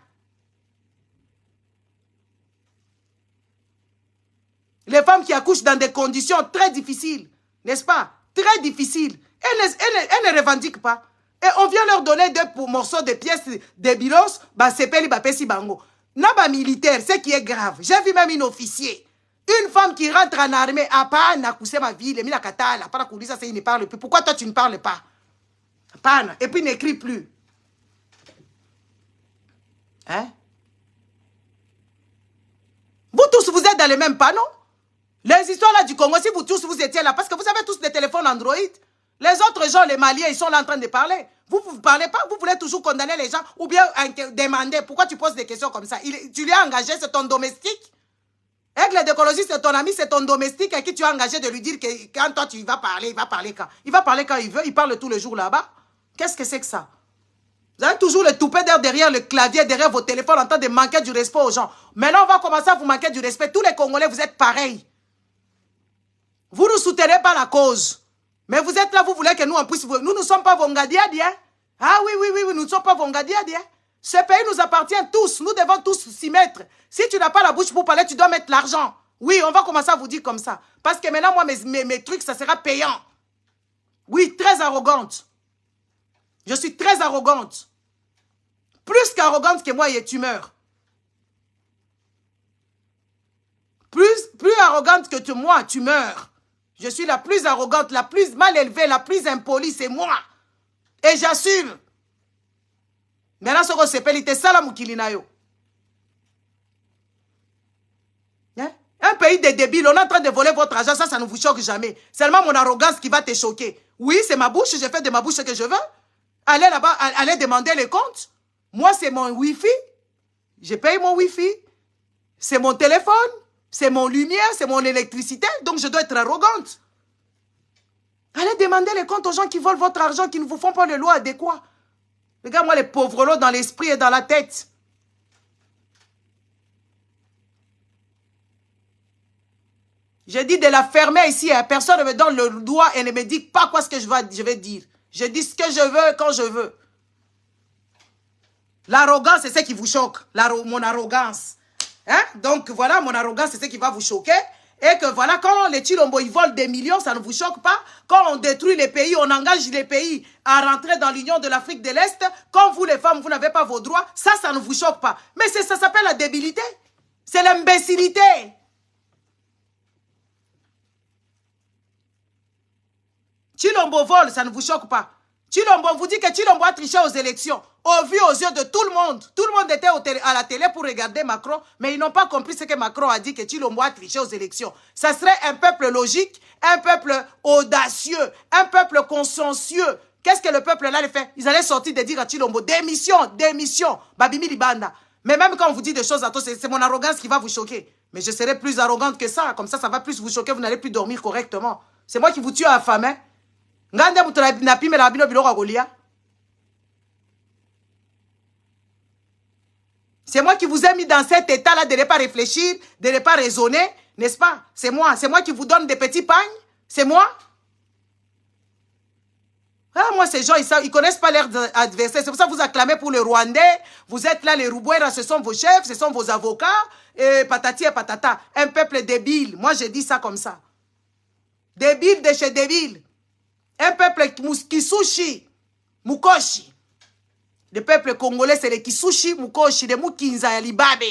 Les femmes qui accouchent dans des conditions très difficiles, n'est-ce pas? Très difficiles. Elles ne revendiquent pas. Et on vient leur donner 2 morceaux de pièces de bilos, bah c'est peli, bah pesi bango. Naba militaire, ce qui est grave. J'ai vu même une officier. Une femme qui rentre en armée, à pas na coussé ma vie, les mina katala, pas la ça, il ne parle plus. Pourquoi toi tu ne parles pas? Pana. Et puis n'écris plus. Hein? Vous tous, vous êtes dans les mêmes panneaux. Les histoires là du Congo, si vous tous, vous étiez là, parce que vous avez tous des téléphones Android. Les autres gens, les Maliens, ils sont là en train de parler. Vous ne parlez pas, vous voulez toujours condamner les gens ou bien demander pourquoi tu poses des questions comme ça. Tu l'as engagé, c'est ton domestique. Aigle d'écologie, c'est ton ami, c'est ton domestique à qui tu as engagé de lui dire que quand toi tu vas parler, il va parler quand? Il va parler quand il veut, il parle tous les jours là-bas. Qu'est-ce que c'est que ça? Vous avez toujours le toupet derrière le clavier, derrière vos téléphones en train de manquer du respect aux gens. Maintenant, on va commencer à vous manquer du respect. Tous les Congolais, vous êtes pareils. Vous ne soutenez pas la cause. Mais vous êtes là, vous voulez que nous, en puisse... Nous ne sommes pas Vongadiadi, hein? Ah oui, nous ne sommes pas Vongadiadi, hein? Ce pays nous appartient tous. Nous devons tous s'y mettre. Si tu n'as pas la bouche pour parler, tu dois mettre l'argent. Oui, on va commencer à vous dire comme ça. Parce que maintenant, moi, mes trucs, ça sera payant. Oui, très arrogante. Je suis très arrogante. Plus qu'arrogante que moi, et tu meurs. Plus arrogante que moi, tu meurs. Je suis la plus arrogante, la plus mal élevée, la plus impolie, c'est moi. Et j'assume. Maintenant, ce qu'on s'appelle, il était ça la moukilinayo. Hein? Un pays de débiles, on est en train de voler votre argent, ça ne vous choque jamais. Seulement mon arrogance qui va te choquer. Oui, c'est ma bouche, je fais de ma bouche ce que je veux. Allez là-bas, allez demander les comptes. Moi, c'est mon Wi-Fi. Je paye mon Wi-Fi. C'est mon téléphone. C'est mon lumière, c'est mon électricité. Donc, je dois être arrogante. Allez demander les comptes aux gens qui volent votre argent, qui ne vous font pas les lois adéquats. Regarde-moi les pauvres lots dans l'esprit et dans la tête. J'ai dit de la fermer ici. Personne ne me donne le doigt et ne me dit pas quoi ce que je vais dire. Je dis ce que je veux quand je veux. L'arrogance, c'est ce qui vous choque. Mon arrogance. Hein? Donc voilà, mon arrogance, c'est ce qui va vous choquer. Et que voilà, quand les Chilombo, ils volent des millions, ça ne vous choque pas. Quand on détruit les pays, on engage les pays à rentrer dans l'Union de l'Afrique de l'Est. Quand vous, les femmes, vous n'avez pas vos droits, ça ne vous choque pas. Mais ça s'appelle la débilité. C'est l'imbécilité. Chilombo vole, ça ne vous choque pas. Chilombo vous dit que Chilombo a triché aux élections. Au vu aux yeux de tout le monde. Tout le monde était à la télé pour regarder Macron, mais ils n'ont pas compris ce que Macron a dit, que Chilombo a triché aux élections. Ça serait un peuple logique, un peuple audacieux, un peuple consciencieux. Qu'est-ce que le peuple là fait? Ils allaient sortir de dire à Chilombo, démission, Babimi Libanda. Mais même quand on vous dit des choses à toi, c'est mon arrogance qui va vous choquer. Mais je serai plus arrogante que ça. Comme ça va plus vous choquer, vous n'allez plus dormir correctement. C'est moi qui vous tue à la femme, hein? C'est moi qui vous ai mis dans cet état-là de ne pas réfléchir, de ne pas raisonner, n'est-ce pas? C'est moi qui vous donne des petits pagnes, c'est moi. Ah, moi, ces gens, ils connaissent pas leurs adversaires. C'est pour ça que vous acclamez pour les Rwandais. Vous êtes là, les Roubouera, ce sont vos chefs, ce sont vos avocats, et patati et patata. Un peuple débile. Moi, je dis ça comme ça. Débile de chez débile. Un peuple Kisushi, Mukoshi. Le peuple congolais, c'est les Kisushi, Mukoshi, les Mukinza, Libabe.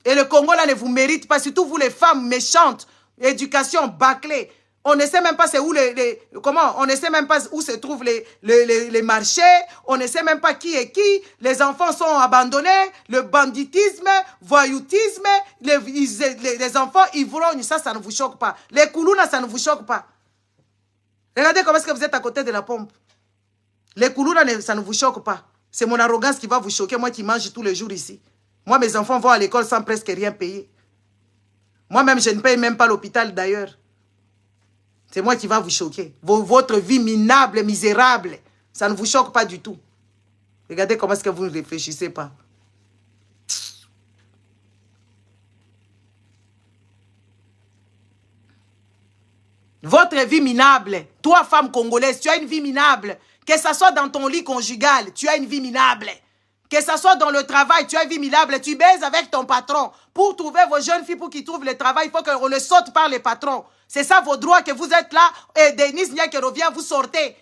Et le Congo, là, ne vous mérite pas, surtout vous, les femmes méchantes, éducation bâclée. On ne sait même pas c'est où on ne sait même pas où se trouvent les marchés, on ne sait même pas qui est qui, les enfants sont abandonnés, le banditisme, voyoutisme, les enfants ivrognes, ça ne vous choque pas. Les Koulouna, ça ne vous choque pas. Regardez comment est-ce que vous êtes à côté de la pompe. Les Koulouna, ça ne vous choque pas. C'est mon arrogance qui va vous choquer, moi qui mange tous les jours ici. Moi, mes enfants vont à l'école sans presque rien payer. Moi-même, je ne paye même pas l'hôpital d'ailleurs. C'est moi qui va vous choquer. Votre vie minable, misérable, ça ne vous choque pas du tout. Regardez comment est-ce que vous ne réfléchissez pas. Votre vie minable, toi femme congolaise, tu as une vie minable. Que ce soit dans ton lit conjugal, tu as une vie minable. Que ce soit dans le travail, tu as une vie minable. Tu baises avec ton patron. Pour trouver vos jeunes filles, pour qu'ils trouvent le travail, il faut qu'on le saute par les patrons. C'est ça vos droits que vous êtes là. Et Denise Nia qui revient, vous sortez.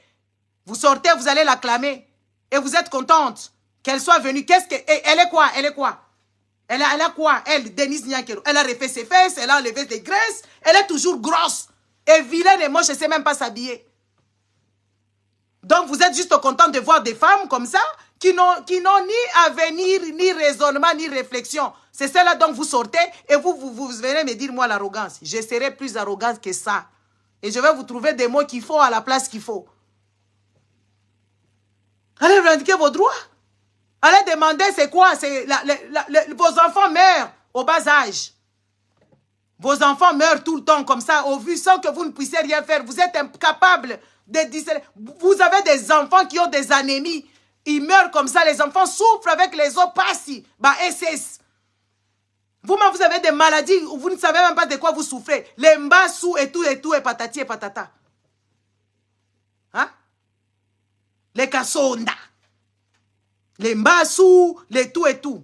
Vous sortez, vous allez l'acclamer. Et vous êtes contente qu'elle soit venue. Elle est quoi? Elle est quoi? Elle a quoi? Elle, Denise Nia qui elle a refait ses fesses, elle a enlevé des graisses. Elle est toujours grosse. Et vilaine et moche, elle ne sait même pas s'habiller. Donc vous êtes juste content de voir des femmes comme ça, qui n'ont ni avenir, ni raisonnement, ni réflexion. C'est cela dont vous sortez et vous venez me dire, moi, l'arrogance. Je serai plus arrogante que ça. Et je vais vous trouver des mots qu'il faut à la place qu'il faut. Allez revendiquer vos droits. Allez demander c'est quoi. Vos enfants meurent au bas âge. Vos enfants meurent tout le temps comme ça, au vu, sans que vous ne puissiez rien faire. Vous êtes incapable de discerner. Vous avez des enfants qui ont des anémies. Ils meurent comme ça. Les enfants souffrent avec les os passis. Bah, SS. Vous-même, vous avez des maladies. Vous ne savez même pas de quoi vous souffrez. Les mbassous et tout, et patati et patata. Hein? Les kassonda. Les mbassous, les tout et tout.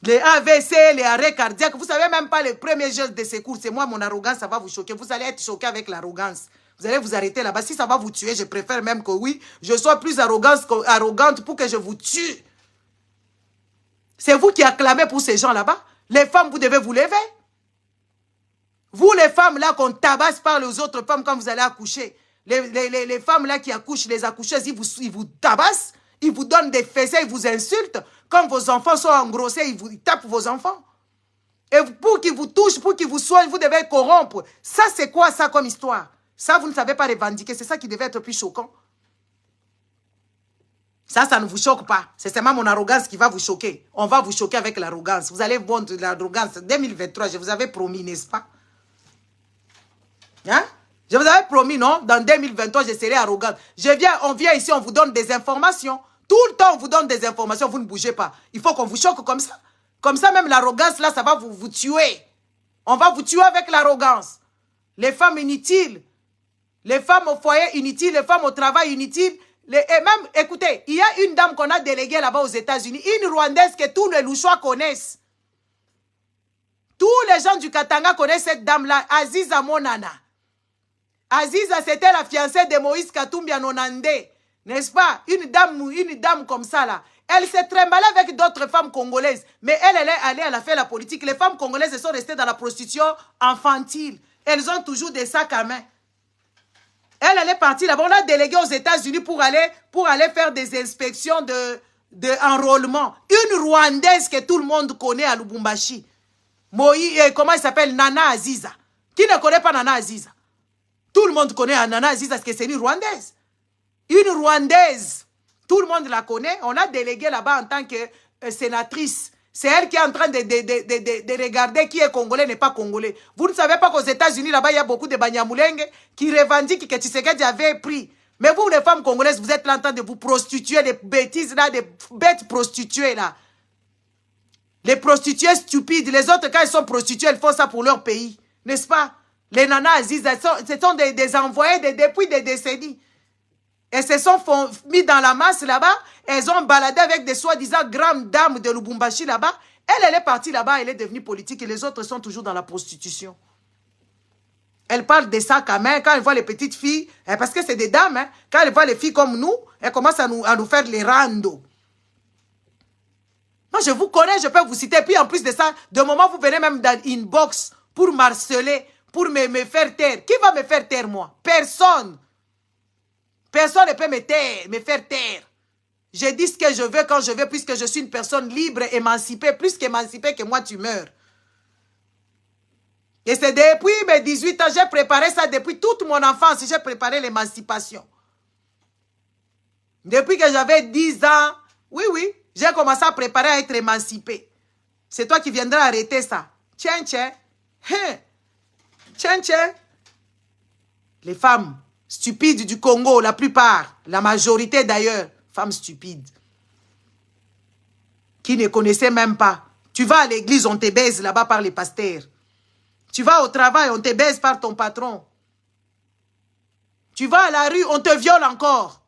Les AVC, les arrêts cardiaques, vous ne savez même pas les premiers gestes de secours. C'est moi, mon arrogance, ça va vous choquer. Vous allez être choqué avec l'arrogance. Vous allez vous arrêter là-bas. Si ça va vous tuer, je préfère même que oui, je sois plus arrogante pour que je vous tue. C'est vous qui acclamez pour ces gens là-bas. Les femmes, vous devez vous lever. Vous, les femmes là qu'on tabasse par les autres femmes quand vous allez accoucher. Les femmes là qui accouchent, les accoucheuses, ils vous tabassent. Ils vous donnent des fessées, ils vous insultent. Quand vos enfants sont engrossés, ils tapent vos enfants. Et pour qu'ils vous touchent, pour qu'ils vous soignent, vous devez corrompre. Ça, c'est quoi ça comme histoire? Ça, vous ne savez pas revendiquer. C'est ça qui devait être plus choquant. Ça ne vous choque pas. C'est seulement mon arrogance qui va vous choquer. On va vous choquer avec l'arrogance. Vous allez voir de l'arrogance. 2023, je vous avais promis, n'est-ce pas? Hein? Je vous avais promis, non? Dans 2023, je serai arrogante. On vient ici, on vous donne des informations. Tout le temps, on vous donne des informations, vous ne bougez pas. Il faut qu'on vous choque comme ça. Comme ça, même l'arrogance, là, ça va vous tuer. On va vous tuer avec l'arrogance. Les femmes inutiles, les femmes au foyer inutiles, les femmes au travail inutiles. Et même, écoutez, il y a une dame qu'on a déléguée là-bas aux États-Unis, une Rwandaise que tous les Louchois connaissent. Tous les gens du Katanga connaissent cette dame-là, Aziza Monana. Aziza, c'était la fiancée de Moïse Katumbi à Nonandé. N'est-ce pas? Une dame comme ça, là. Elle s'est trimballée avec d'autres femmes congolaises. Mais elle est allée, elle a fait la politique. Les femmes congolaises sont restées dans la prostitution infantile. Elles ont toujours des sacs à main. Elle est partie là-bas. On l'a déléguée aux États-Unis pour aller faire des inspections d'enrôlement. Une Rwandaise que tout le monde connaît à Lubumbashi. Comment elle s'appelle? Nana Aziza. Qui ne connaît pas Nana Aziza? Tout le monde connaît Nana Aziza parce que c'est une Rwandaise. Une Rwandaise. Tout le monde la connaît. On l'a déléguée là-bas en tant que sénatrice. C'est elle qui est en train de regarder qui est congolais, n'est pas congolais. Vous ne savez pas qu'aux États-Unis, là-bas, il y a beaucoup de Banyamulenge qui revendiquent que Tshisekedi avait pris. Mais vous, les femmes congolaises, vous êtes là en train de vous prostituer, des bêtises là, des bêtes prostituées là. Les prostituées stupides. Les autres, quand elles sont prostituées, elles font ça pour leur pays. N'est-ce pas? Les nanas Aziz, ce sont des envoyés depuis des décennies. Elles se sont mis dans la masse là-bas. Elles ont baladé avec des soi-disant grandes dames de Lubumbashi là-bas. Elle est partie là-bas, elle est devenue politique et les autres sont toujours dans la prostitution. Elle parle de ça quand même. Quand elle voit les petites filles, parce que c'est des dames, hein, quand elle voit les filles comme nous, elle commence à nous faire les randos. Moi, je vous connais, je peux vous citer. Puis en plus de ça, de moment, vous venez même dans inbox pour m'harceler, pour me faire taire. Qui va me faire taire, moi? Personne. Personne ne peut me faire taire. Je dis ce que je veux quand je veux, puisque je suis une personne libre, émancipée, plus qu'émancipée que moi, tu meurs. Et c'est depuis mes 18 ans, j'ai préparé ça depuis toute mon enfance, j'ai préparé l'émancipation. Depuis que j'avais 10 ans, oui, j'ai commencé à préparer à être émancipée. C'est toi qui viendras arrêter ça. Tiens. Tiens. Les femmes stupides du Congo, la plupart, la majorité d'ailleurs, femmes stupides, qui ne connaissaient même pas. Tu vas à l'église, on te baise là-bas par les pasteurs. Tu vas au travail, on te baise par ton patron. Tu vas à la rue, on te viole encore.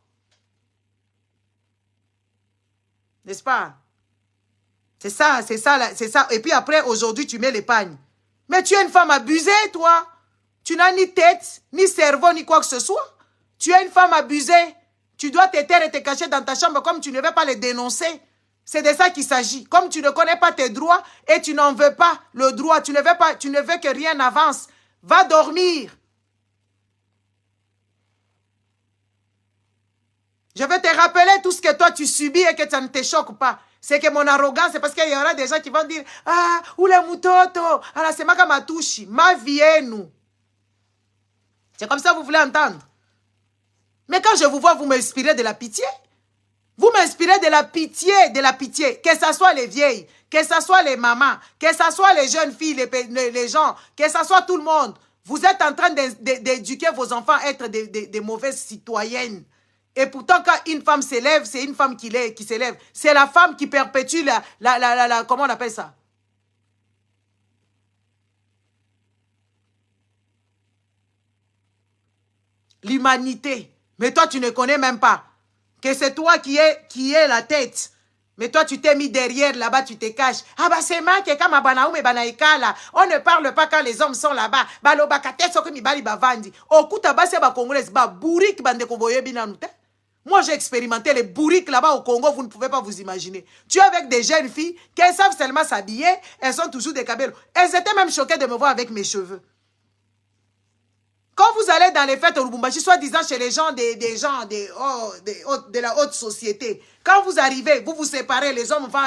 N'est-ce pas? C'est ça. Et puis après, aujourd'hui, tu mets l'épargne. Mais tu es une femme abusée, toi. Tu n'as ni tête, ni cerveau, ni quoi que ce soit. Tu es une femme abusée. Tu dois te taire et te cacher dans ta chambre comme tu ne veux pas les dénoncer. C'est de ça qu'il s'agit. Comme tu ne connais pas tes droits et tu n'en veux pas le droit, tu ne veux que rien n'avance. Va dormir. Je vais te rappeler tout ce que toi tu subis et que ça ne te choque pas. C'est que mon arrogance, c'est parce qu'il y aura des gens qui vont dire « Ah, ou les moutoto, alors c'est ma matouchi, ma vie est nous. » C'est comme ça que vous voulez entendre. Mais quand je vous vois, vous m'inspirez de la pitié. Vous m'inspirez de la pitié, de la pitié. Que ce soit les vieilles, que ce soit les mamans, que ce soit les jeunes filles, les gens, que ce soit tout le monde. Vous êtes en train d'éduquer vos enfants à être des mauvaises citoyennes. Et pourtant, quand une femme s'élève, c'est une femme qui s'élève. C'est la femme qui perpétue comment on appelle ça? L'humanité. Mais toi, tu ne connais même pas que c'est toi qui est la tête. Mais toi, tu t'es mis derrière, là-bas, tu te caches. Ah bah c'est moi qui est comme Abanaoum et Banaïkala. On ne parle pas quand les hommes sont là-bas. Bah lo bakate so que mi bali bavandi. Okuta ba c'est ba congolais ba bourrique bande ko boye binanoute. Moi, j'ai expérimenté les bourriques là-bas au Congo, vous ne pouvez pas vous imaginer. Tu es avec des jeunes filles qui savent seulement s'habiller, elles sont toujours des cabelos. Elles étaient même choquées de me voir avec mes cheveux. Quand vous allez dans les fêtes au Lubumbashi, soi-disant chez les gens de la haute société, quand vous arrivez, vous vous séparez, les hommes vont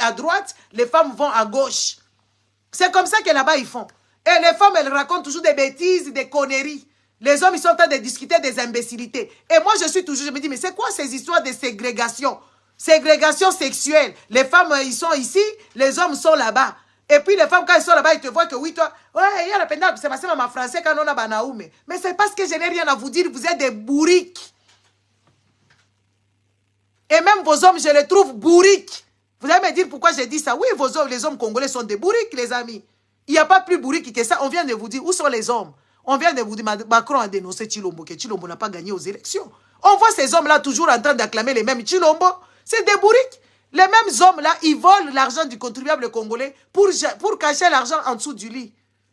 à droite, les femmes vont à gauche. C'est comme ça que là-bas ils font. Et les femmes, elles racontent toujours des bêtises, des conneries. Les hommes, ils sont en train de discuter des imbécilités. Et moi, je me dis, mais c'est quoi ces histoires de ségrégation? Ségrégation sexuelle. Les femmes, ils sont ici, les hommes sont là-bas. Et puis les femmes, quand elles sont là-bas, ils te voient que oui, toi, ouais, il y a la peine, c'est passé ma français quand on a Banaoum. Mais c'est parce que je n'ai rien à vous dire, vous êtes des bourriques. Et même vos hommes, je les trouve bourriques. Vous allez me dire pourquoi j'ai dit ça. Oui, vos hommes, les hommes congolais sont des bourriques, les amis. Il n'y a pas plus bourriques que ça. On vient de vous dire, où sont les hommes? On vient de vous dire, Macron a dénoncé Chilombo, que Chilombo n'a pas gagné aux élections. On voit ces hommes-là toujours en train d'acclamer les mêmes Chilombo. C'est des bourriques. Les mêmes hommes-là, ils volent l'argent du contribuable congolais pour cacher l'argent en dessous du lit.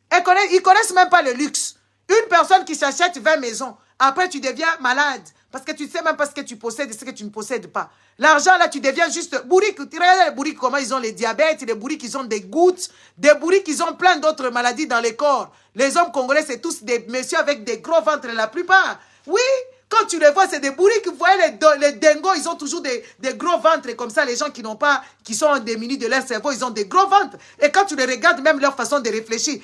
Ils connaissent même pas le luxe. Une personne qui s'achète 20 maisons, après tu deviens malade. Parce que tu ne sais même pas ce que tu possèdes et ce que tu ne possèdes pas. L'argent, là, tu deviens juste bourrique. Regardez les bourriques, comment ils ont les diabètes, les bourriques, ils ont des gouttes, des bourriques, ils ont plein d'autres maladies dans les corps. Les hommes congolais, c'est tous des messieurs avec des gros ventres, la plupart. Oui, quand tu les vois, c'est des bourriques. Vous voyez, les dingos, ils ont toujours des gros ventres. Et comme ça, les gens qui sont démunis de leur cerveau, ils ont des gros ventres. Et quand tu les regardes, même leur façon de réfléchir.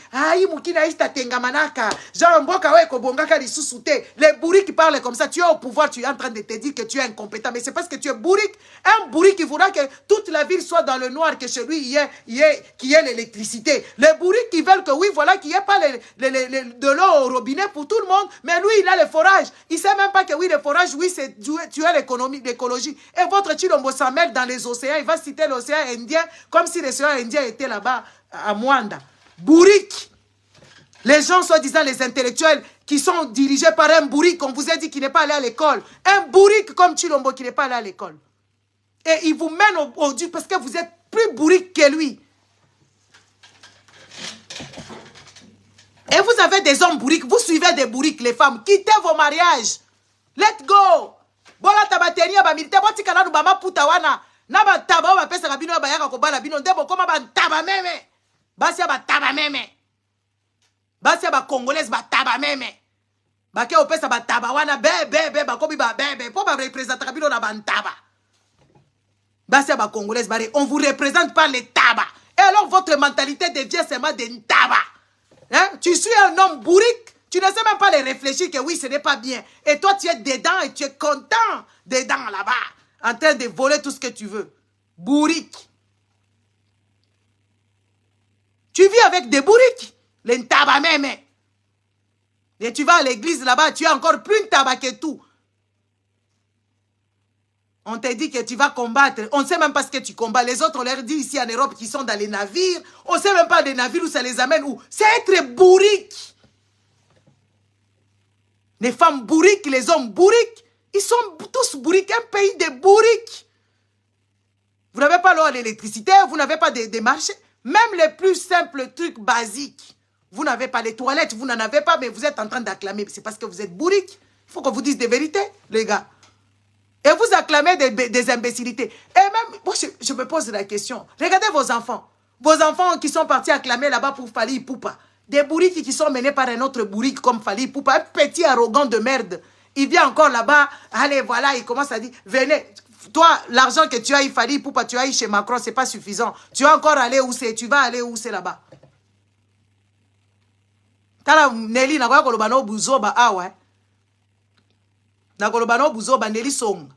Les bourriques parlent comme ça. Tu es au pouvoir, tu es en train de te dire que tu es incompétent. Mais c'est parce que tu es bourrique. Un bourrique qui voudra que toute la ville soit dans le noir, que chez lui, il y ait l'électricité. Les bourriques qui veulent que, oui, voilà, qu'il n'y ait pas de l'eau au robinet pour tout le monde. Mais lui, il a les forages. Il ne sait même pas que oui, les forages, oui, c'est tuer l'écologie. Et votre Chilombo s'en mêle dans les océans. Il va citer l'océan Indien comme si l'océan Indien était là-bas à Mwanda. Bourrique. Les gens, soi-disant les intellectuels, qui sont dirigés par un bourrique, on vous a dit qu'il n'est pas allé à l'école. Un bourrique comme Chilombo qui n'est pas allé à l'école. Et il vous mène au Dieu parce que vous êtes plus bourrique que lui. Et vous avez des hommes bourriques, vous suivez des bourriques, les femmes. Quittez vos mariages. Let's go. Bola tabateni ba milite boti kana nu ba maputa wana. Na ba taba ba pesa kabino ba yaka ko bala bino ndebo koma ba taba meme. Basi ba taba meme. Basi ba congolaise ba taba meme. Ba ke opesa ba taba wana be ba kobi ba be po ba représenter kabino na ba taba. Basi ba congolaise ba on vous représente pas les tabac. Et alors votre mentalité devient seulement des tabac. Hein? Tu suis un homme bourrique. Tu ne sais même pas les réfléchir que oui, ce n'est pas bien. Et toi, tu es dedans et tu es content dedans là-bas. En train de voler tout ce que tu veux. Bourrique. Tu vis avec des bourriques. Les tabac même. Et tu vas à l'église là-bas, tu es encore plus tabac que tout. On te dit que tu vas combattre. On ne sait même pas ce que tu combats. Les autres, on leur dit ici en Europe qu'ils sont dans les navires. On ne sait même pas des navires où ça les amène où. C'est être bourrique. Les femmes bourriques, les hommes bourriques, ils sont tous bourriques, un pays de bourriques. Vous n'avez pas l'eau à l'électricité, vous n'avez pas de marchés. Même les plus simples trucs basiques. Vous n'avez pas les toilettes, vous n'en avez pas, mais vous êtes en train d'acclamer. C'est parce que vous êtes bourriques. Il faut qu'on vous dise des vérités, les gars. Et vous acclamez des imbécilités. Et même, moi, je me pose la question. Regardez vos enfants. Vos enfants qui sont partis acclamer là-bas pour Fali Poupa. Des bourriques qui sont menés par un autre bourrique comme Fali Poupa. Un petit arrogant de merde. Il vient encore là-bas. Allez, voilà, il commence à dire, venez. Toi, l'argent que tu as, il fallait pour pas tu ailles chez Macron, c'est pas suffisant. Tu vas encore aller où c'est? Tu vas aller où c'est là-bas? Tala Nelly, na kwa kolobano buzoba, ah ouais. Na kolobano buzoba, Nelly song.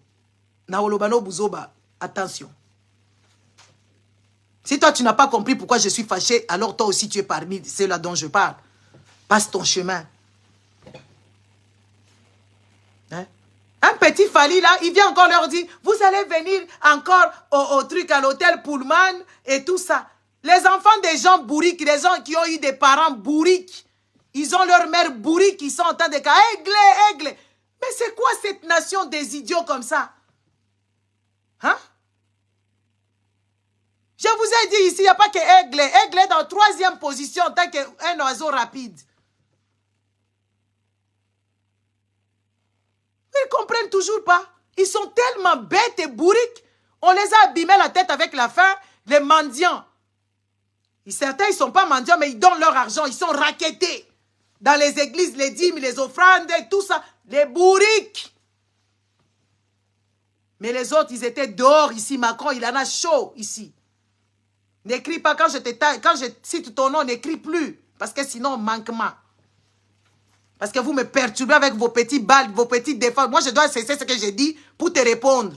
Na kolobano buzoba, attention. Si toi, tu n'as pas compris pourquoi je suis fâché, alors toi aussi, tu es parmi ceux-là dont je parle. Passe ton chemin. Hein? Un petit Fali, là, il vient encore leur dire, vous allez venir encore au truc, à l'hôtel Pullman et tout ça. Les enfants des gens bourriques, les gens qui ont eu des parents bourriques, ils ont leur mère bourrique, ils sont en train de dire, aigle. Mais c'est quoi cette nation des idiots comme ça? Hein? Je vous ai dit ici, il n'y a pas que Aigle. Aigle est en 3e position en tant qu'un oiseau rapide. Ils ne comprennent toujours pas. Ils sont tellement bêtes et bourriques. On les a abîmés la tête avec la faim. Les mendiants. Certains, ils ne sont pas mendiants, mais ils donnent leur argent. Ils sont rackettés. Dans les églises, les dîmes, les offrandes, tout ça. Les bourriques. Mais les autres, ils étaient dehors ici. Macron, il en a chaud ici. N'écris pas quand je cite ton nom, n'écris plus. Parce que sinon, manquement. Parce que vous me perturbez avec vos petits balles, vos petites défenses. Moi, je dois cesser ce que j'ai dit pour te répondre.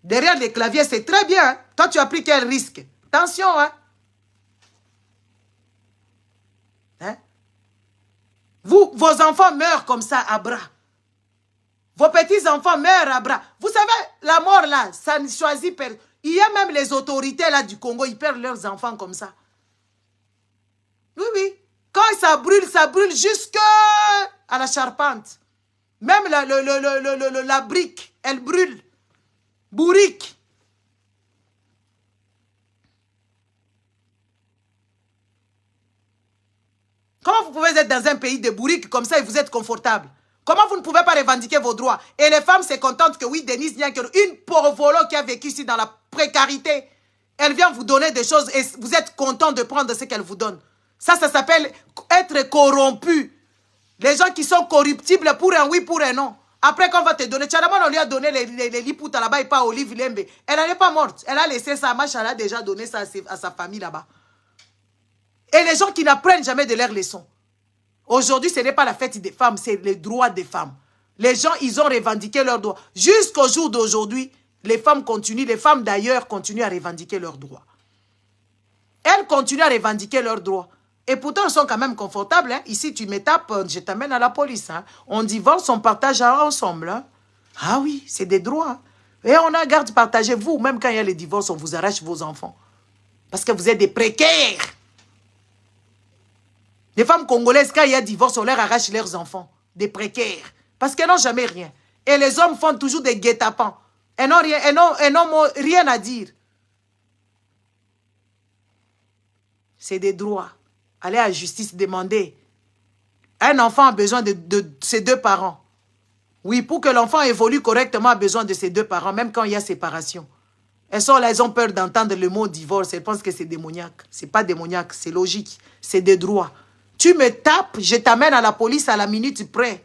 Derrière les claviers, c'est très bien. Hein? Toi, tu as pris quel risque? Attention, hein? Hein? Vos enfants meurent comme ça à bras. Vos petits-enfants meurent à bras. Vous savez, la mort là, ça ne choisit personne. Il y a même les autorités là du Congo, ils perdent leurs enfants comme ça. Oui, oui. Quand ça brûle jusqu'à la charpente. Même la brique, elle brûle. Bourrique. Comment vous pouvez être dans un pays de bourriques comme ça et vous êtes confortable? Comment vous ne pouvez pas revendiquer vos droits? Et les femmes se contentent que oui, Denise Niankero, une pauvre volo qui a vécu ici dans la précarité, elle vient vous donner des choses et vous êtes content de prendre ce qu'elle vous donne. Ça s'appelle être corrompu. Les gens qui sont corruptibles pour un oui, pour un non. Après, quand on va te donner, Tchadamon, on lui a donné les lipoutas là-bas et pas Olive Lembe. Elle n'est pas morte. Elle a laissé sa mâche, elle a déjà donné ça à sa famille là-bas. Et les gens qui n'apprennent jamais de leurs leçons. Aujourd'hui, ce n'est pas la fête des femmes, c'est les droits des femmes. Les gens, ils ont revendiqué leurs droits. Jusqu'au jour d'aujourd'hui, les femmes continuent, les femmes d'ailleurs continuent à revendiquer leurs droits. Elles continuent à revendiquer leurs droits. Et pourtant, elles sont quand même confortables. Hein. Ici, tu me tapes, je t'amène à la police. Hein. On divorce, on partage ensemble. Hein. Ah oui, c'est des droits. Et on a garde partagé. Vous, même quand il y a les divorces, on vous arrache vos enfants. Parce que vous êtes des précaires. Les femmes congolaises, quand il y a divorce, on leur arrache leurs enfants. Des précaires. Parce qu'elles n'ont jamais rien. Et les hommes font toujours des guet-apens. Elles n'ont rien à dire. C'est des droits. Allez à la justice, demander. Un enfant a besoin de ses deux parents. Oui, pour que l'enfant évolue correctement, a besoin de ses deux parents, même quand il y a séparation. Elles sont là, elles ont peur d'entendre le mot divorce. Elles pensent que c'est démoniaque. Ce n'est pas démoniaque, c'est logique. C'est des droits. Tu me tapes, je t'amène à la police à la minute près.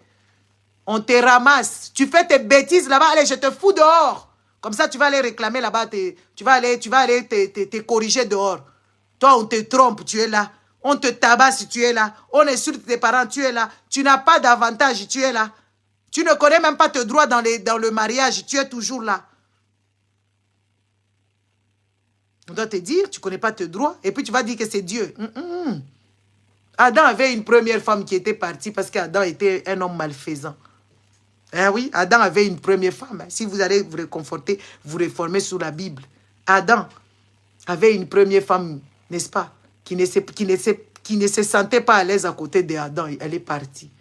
On te ramasse. Tu fais tes bêtises là-bas, allez, je te fous dehors. Comme ça, tu vas aller réclamer là-bas, tu vas aller te corriger dehors. Toi, on te trompe, tu es là. On te tabasse, tu es là. On insulte tes parents, tu es là. Tu n'as pas d'avantage, tu es là. Tu ne connais même pas tes droits dans le mariage, tu es toujours là. On doit te dire, tu ne connais pas tes droits, et puis tu vas dire que c'est Dieu. Adam avait une première femme qui était partie parce qu'Adam était un homme malfaisant. Eh oui, Adam avait une première femme. Si vous allez vous réconforter, vous réformer sous la Bible. Adam avait une première femme, n'est-ce pas, qui ne se sentait pas à l'aise à côté d'Adam. Elle est partie.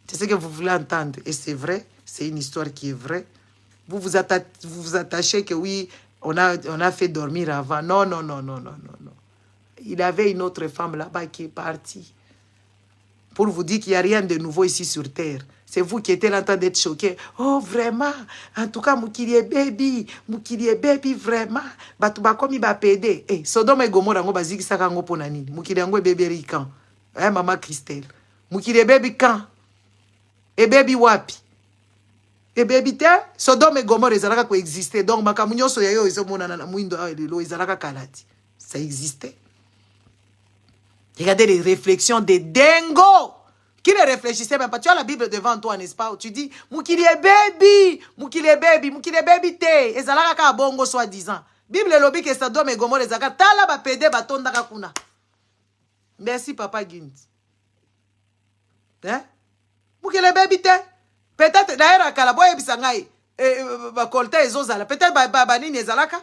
C'est ce que vous voulez entendre. Et c'est vrai, c'est une histoire qui est vraie. Vous vous attachez que oui, on a fait dormir avant. Non, non, non, non, non, non, non. Il avait une autre femme là-bas qui est partie. pour vous dire qu'il n'y a rien de nouveau ici sur terre. C'est vous qui êtes là en train d'être choqués. Oh, vraiment? En tout cas, Moukilie baby, vraiment. Batuba comme il va péder. Eh, Sodome et Gomorrah, on va dire que ça va pour nani. Moukilie bébé rican. Eh, maman Christelle. Moukilie baby quand? Et baby wapi? Et baby te? Sodome et Gomorrah, ils ont existé. Donc, makamunyo soyayo, ils ont mon anana mouindo, ils ont kalati. Ça existait. Regardez les réflexions des dingos. Qui ne réfléchissait même pas? Tu as la Bible devant toi, n'est-ce pas? Où tu dis, Moukilie baby, te. Et ça là, ka bongo soi-disant. Bible lobby que ça doit me gomo les aga. Tala ba pede ba tonda kakuna. Merci, Papa Gint. Hein? Moukilie baby te. Peut-être, d'ailleurs, à Kalaboye bisangai, ba kolte ezozala. Peut-être ba nini ezalaka.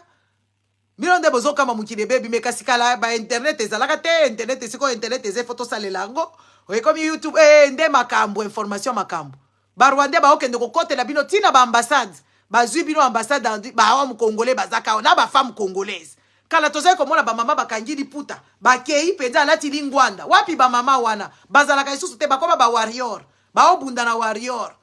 Milon de bozo kama Moukilie baby, mais kasikala ba internet ezalaka te. Internet eziko internet eze photo sale lango. Oui, comme YouTube, nde makambo, information makambo. Ba Rwanda ba okende kokote la bino tina ba ambassade. Ba zui bino ambassade ba homme congolais bazaka na ba femme congolaise. Kala toza komona ba mama bakangili puta. Ba kei penda lati lingwanda. Wapi ba mama wana? Bazalaka isusu te bakoma ba warrior. Ba obunda na warrior.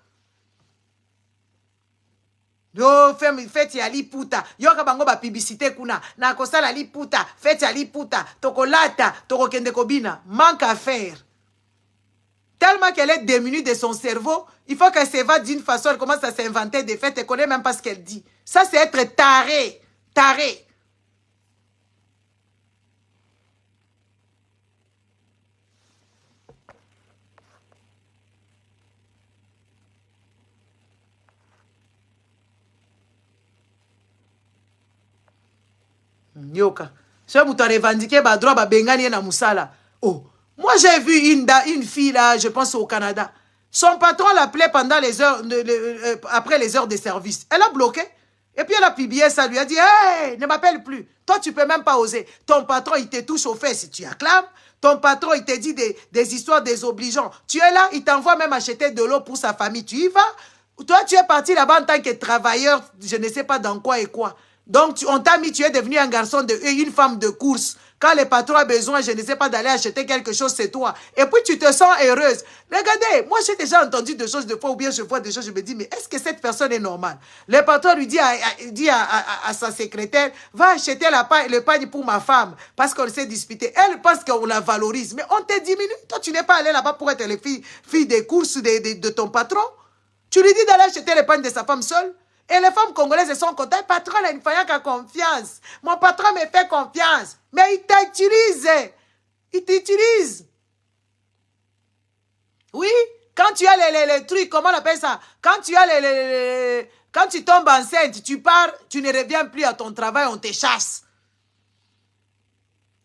Yo feti ya liputa. Yo ka bango ba publicité kuna. Na kosala liputa, feti ya liputa, tokolata, tokokende kobina. Manque à faire. Tellement qu'elle est démunie de son cerveau, il faut qu'elle s'évade d'une façon, elle commence à s'inventer des faits, elle ne connaît même pas ce qu'elle dit. Ça, c'est être taré. Taré. Yoka. Si vous avez revendiqué le droit de Bengani na Moussala. Oh. Moi, j'ai vu une fille là, je pense au Canada. Son patron l'appelait pendant les heures, après les heures de service. Elle a bloqué. Et puis elle a publié ça, lui a dit, hey, ne m'appelle plus. Toi, tu peux même pas oser. Ton patron, il te touche aux fesses si tu acclames. Ton patron, il te dit des histoires désobligeantes. Tu es là, il t'envoie même acheter de l'eau pour sa famille. Tu y vas. Toi, tu es parti là-bas en tant que travailleur, je ne sais pas dans quoi et quoi. Donc, on t'a mis, tu es devenu un garçon et une femme de course. Quand le patron a besoin, je ne sais pas, d'aller acheter quelque chose, c'est toi. Et puis, tu te sens heureuse. Regardez, moi, j'ai déjà entendu des choses de fois, ou bien je vois des choses, je me dis, mais est-ce que cette personne est normale? Le patron lui dit à sa secrétaire, va acheter le pagne pour ma femme, parce qu'on s'est disputé. Elle pense qu'on la valorise, mais on te diminue. Toi, tu n'es pas allé là-bas pour être fille des courses de ton patron. Tu lui dis d'aller acheter le pagne de sa femme seule. Et les femmes congolaises sont contentes. Le patron a une faillite à confiance. Mon patron me fait confiance. Mais il t'utilise. Il t'utilise. Oui, quand tu as les trucs, comment on appelle ça? Quand tu as quand tu tombes enceinte, tu pars, tu ne reviens plus à ton travail, on te chasse.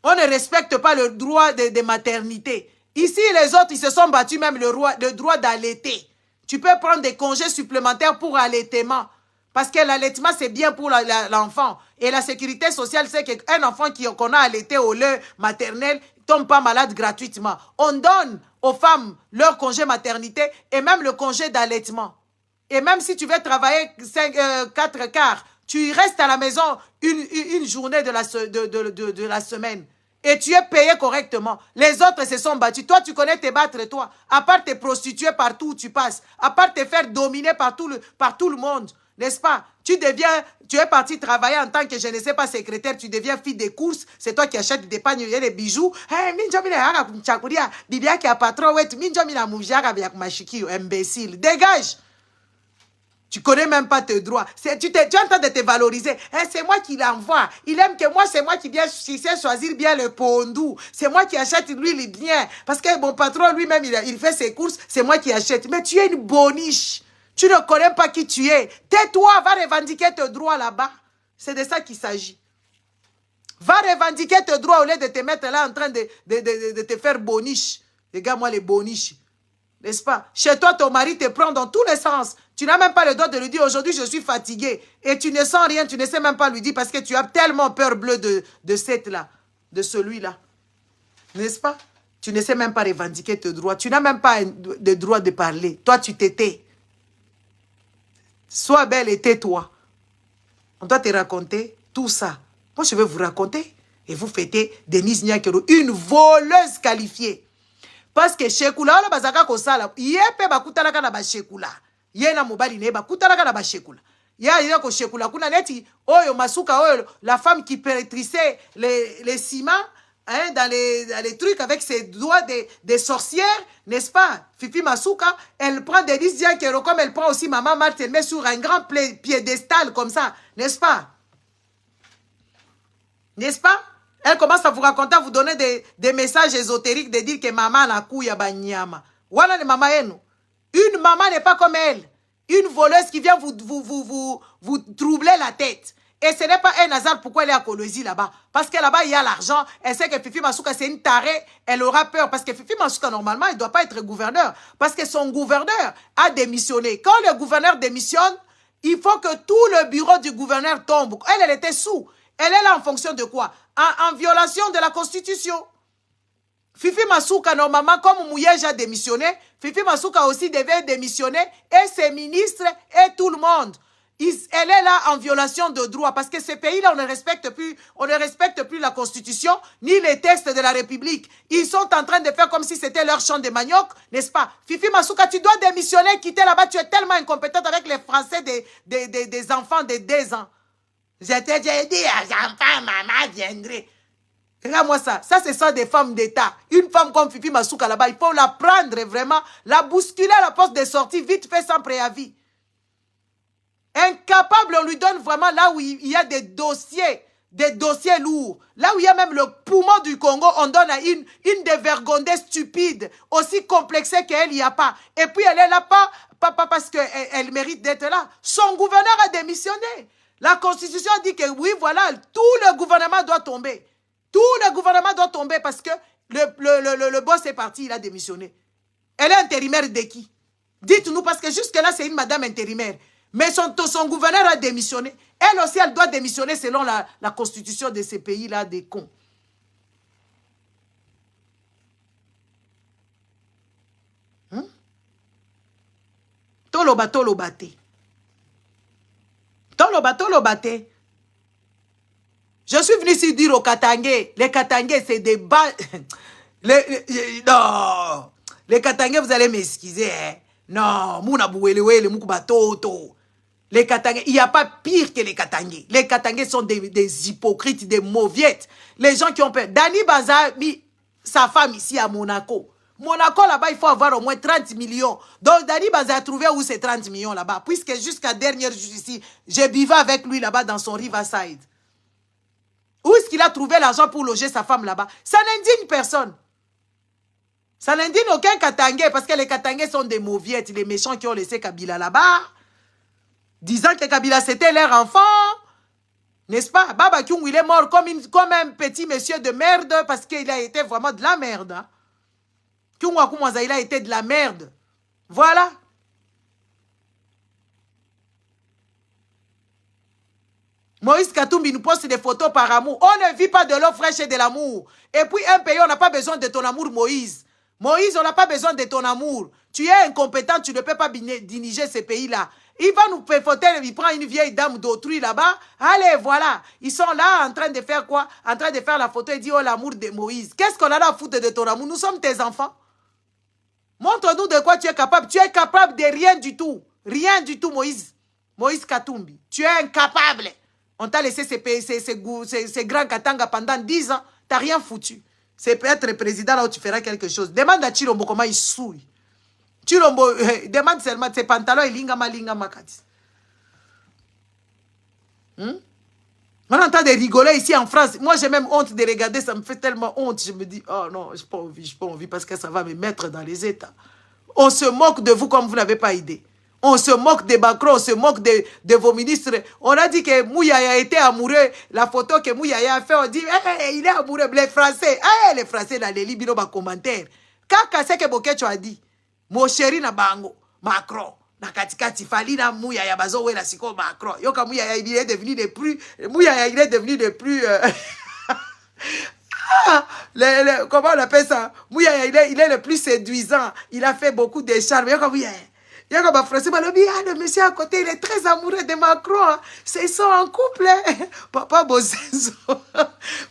On ne respecte pas le droit de maternité. Ici, les autres, ils se sont battus même le droit d'allaiter. Tu peux prendre des congés supplémentaires pour allaitement. Parce que l'allaitement, c'est bien pour l'enfant. Et la sécurité sociale, c'est qu'un enfant qu'on a allaité au lait maternel ne tombe pas malade gratuitement. On donne aux femmes leur congé maternité et même le congé d'allaitement. Et même si tu veux travailler 4 quarts, tu restes à la maison une journée de la semaine. Et tu es payé correctement. Les autres se sont battus. Toi, tu connais te battre, toi. À part te prostituer partout où tu passes. À part te faire dominer par tout le monde. N'est-ce pas? Tu es parti travailler en tant que, je ne sais pas, secrétaire, tu deviens fille des courses, c'est toi qui achètes des pagnes et des bijoux. Imbécile, dégage! Tu connais même pas tes droits. Tu es en train de te valoriser. C'est moi qui l'envoie. Il aime que moi, c'est moi qui sais choisir bien le pondou. C'est moi qui achète lui les biens. Parce que mon patron lui-même, il fait ses courses, c'est moi qui achète. Mais tu es une boniche. Tu ne connais pas qui tu es. Tais-toi, va revendiquer tes droits là-bas. C'est de ça qu'il s'agit. Va revendiquer tes droits au lieu de te mettre là en train de te faire boniche. Regarde-moi les boniches. N'est-ce pas? Chez toi, ton mari te prend dans tous les sens. Tu n'as même pas le droit de lui dire aujourd'hui je suis fatigué. Et tu ne sens rien, tu ne sais même pas lui dire parce que tu as tellement peur bleue de cette-là, de celui-là. N'est-ce pas? Tu ne sais même pas revendiquer tes droits. Tu n'as même pas le droit de parler. Toi, tu t'étais. Sois belle et tais-toi. On doit te raconter tout ça. Moi, je vais vous raconter. Et vous fêtez Denise Nyakero, une voleuse qualifiée. parce que shekula wala bazaka kosala yepe bakutalaka na ba shekula yena mobali ne bakutalaka na ba shekula ya ko shekula kuna neti oyo masuka oyo la femme qui pétrissait les ciments hein, dans les trucs avec ses doigts des sorcières, n'est-ce pas? Fifi Masuka, elle prend des 10 diakero comme elle prend aussi Maman Marthe, elle met sur un grand piédestal comme ça, n'est-ce pas? N'est-ce pas? Elle commence à vous raconter, à vous donner des messages ésotériques, de dire que maman n'a couille à banyama. Voilà les mamans. Une maman n'est pas comme elle. Une voleuse qui vient vous troubler la tête. Et ce n'est pas un hasard pourquoi elle est à Kolwezi là-bas. Parce que là-bas, il y a l'argent. Elle sait que Fifi Masuka, c'est une tarée. Elle aura peur. Parce que Fifi Masuka, normalement, il ne doit pas être gouverneur. Parce que son gouverneur a démissionné. Quand le gouverneur démissionne, il faut que tout le bureau du gouverneur tombe. Elle était sous. Elle est là en fonction de quoi? En violation de la Constitution. Fifi Masuka, normalement, comme Mouyej a démissionné, Fifi Masuka aussi devait démissionner, et ses ministres, et tout le monde. Elle est là en violation de droit, parce que ce pays-là, on ne respecte plus la Constitution, ni les textes de la République. Ils sont en train de faire comme si c'était leur champ de manioc, n'est-ce pas? Fifi Masuka, tu dois démissionner, quitter là-bas, tu es tellement incompétente avec les Français des enfants de 2 ans. J'étais dit aux enfants, maman viendrait. Regarde-moi ça. Ça, c'est ça des femmes d'État. Une femme comme Fifi Masuka là-bas, il faut la prendre vraiment, la bousculer à la porte de sortie, vite fait, sans préavis. Incapable, on lui donne vraiment là où il y a des dossiers lourds. Là où il y a même le poumon du Congo, on donne à une dévergondée stupide, aussi complexée qu'elle, il n'y a pas. Et puis elle est là pas parce qu'elle mérite d'être là. Son gouverneur a démissionné. La Constitution dit que oui, voilà, tout le gouvernement doit tomber. Tout le gouvernement doit tomber parce que le boss est parti, il a démissionné. Elle est intérimaire de qui? Dites-nous, parce que jusque-là, c'est une madame intérimaire. Mais son gouverneur a démissionné. Elle aussi, elle doit démissionner selon la constitution de ces pays-là, des cons. Toloba, tolobate. Tolobate. Je suis venu ici dire aux Katangais, les Katangais, c'est des bas... non, les Katangais, vous allez m'excuser, hein. Non, mouna bouwelewele, moukuba toto. Les Katangais, il n'y a pas pire que les Katangais. Les Katangais sont des hypocrites, des mauviettes. Les gens qui ont peur. Dani Banza a mis sa femme ici à Monaco. Monaco, là-bas, il faut avoir au moins 30 millions. Donc, Dani Banza a trouvé où ces 30 millions là-bas. Puisque jusqu'à dernière jour ici, j'ai buvais avec lui là-bas dans son Riverside. Où est-ce qu'il a trouvé l'argent pour loger sa femme là-bas? Ça n'indigne personne. Ça n'indigne aucun Katangais, parce que les Katangais sont des mauviettes, les méchants qui ont laissé Kabila là-bas, disant que Kabila c'était leur enfant. N'est-ce pas? Baba Kyungu, il est mort comme un petit monsieur de merde, parce qu'il a été vraiment de la merde. Hein? Kyungu Akumwaza, il a été de la merde. Voilà. Moïse Katumbi nous poste des photos par amour. On ne vit pas de l'eau fraîche et de l'amour. Et puis un pays, on n'a pas besoin de ton amour, Moïse. Moïse, on n'a pas besoin de ton amour. Tu es incompétent, tu ne peux pas diriger ces pays-là. Il va nous péfoter, il prend une vieille dame d'autrui là-bas. Allez, voilà. Ils sont là en train de faire quoi? En train de faire la photo et dire, oh, l'amour de Moïse. Qu'est-ce qu'on a à foutre de ton amour? Nous sommes tes enfants. Montre-nous de quoi tu es capable. Tu es capable de rien du tout. Rien du tout, Moïse. Moïse Katumbi. Tu es incapable. On t'a laissé ces grands Katanga pendant 10 ans. Tu n'as rien foutu. C'est peut-être président là où tu feras quelque chose. Demande à Chilombo comment il souille. Chilombo, demande seulement ses pantalons et lingama kati. On est en train de rigoler ici en France. Moi, j'ai même honte de regarder. Ça me fait tellement honte. Je me dis, oh non, je n'ai pas envie parce que ça va me mettre dans les états. On se moque de vous comme vous n'avez pas idée. On se moque des Macron, on se moque de vos ministres. On a dit que Mouyaya était amoureux. La photo que Mouyaya a fait, on dit, il est amoureux. Les Français, les Français dans les libres, dans les commentaires. Kaka, c'est que Bokecho a dit, mon chéri na bango, Macron, na katikati, fali na Mouyaya, bazo, ouais, la siko Macron. Yoka Mouyaya, il est devenu le plus, Mouyaya, il est devenu le plus, comment on appelle ça? Mouyaya, il est le plus séduisant. Il a fait beaucoup de charme. Yoka Mouyaya. Il y a un français, le monsieur à côté, il est très amoureux de Macron. Hein. Ils sont en couple. Hein. Papa Bozenzo.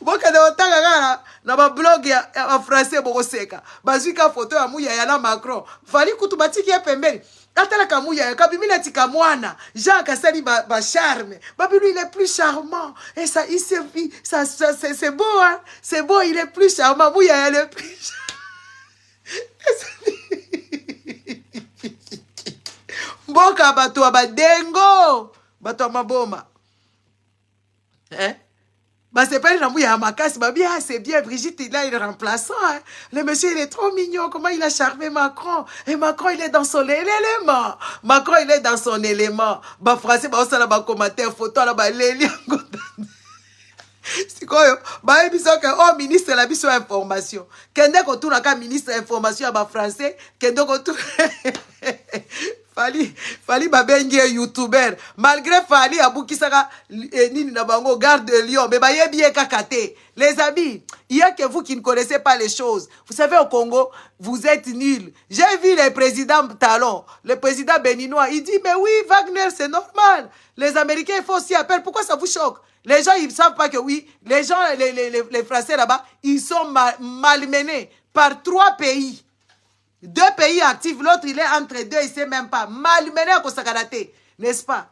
Moi, quand on a dans ma blog, en français, Bogoseka. Bazouika photo à Mouya Yana Macron. Fali Koutoubatiki et Pembeli. Atala Kamouya, Kabimina Tikamwana. Jean Kassali ba charme. Babi lui, il est plus charmant. Et ça, c'est beau, hein. C'est beau, il est plus charmant. Mouya, il est plus charmant. Mboka bato abadengo bato amaboma c'est pas une ya makasi bien c'est bien Brigitte il est remplaçant hein. Le monsieur il est trop mignon comment il a charmé Macron et Macron il est dans son élément Macron il est dans son élément ba français ba osala ba commentaire photo la ba leli sikoyo ba biso que oh ministre la biso information kende ko tuna ka ministre information ba français kende ko tuna Fali babengi youtuber malgré Fali abukisaka nini na bango garde de Lyon mais bayebi kakate les amis il y a que vous qui ne connaissez pas les choses vous savez au Congo vous êtes nuls j'ai vu le président Talon le président béninois il dit mais oui Wagner c'est normal les Américains il faut aussi appel pourquoi ça vous choque les gens ils ne savent pas que oui les gens les Français là-bas ils sont malmenés par 3 pays. 2 pays actifs, l'autre il est entre 2, il ne sait même pas. Malmené à Kosakarate, n'est-ce pas?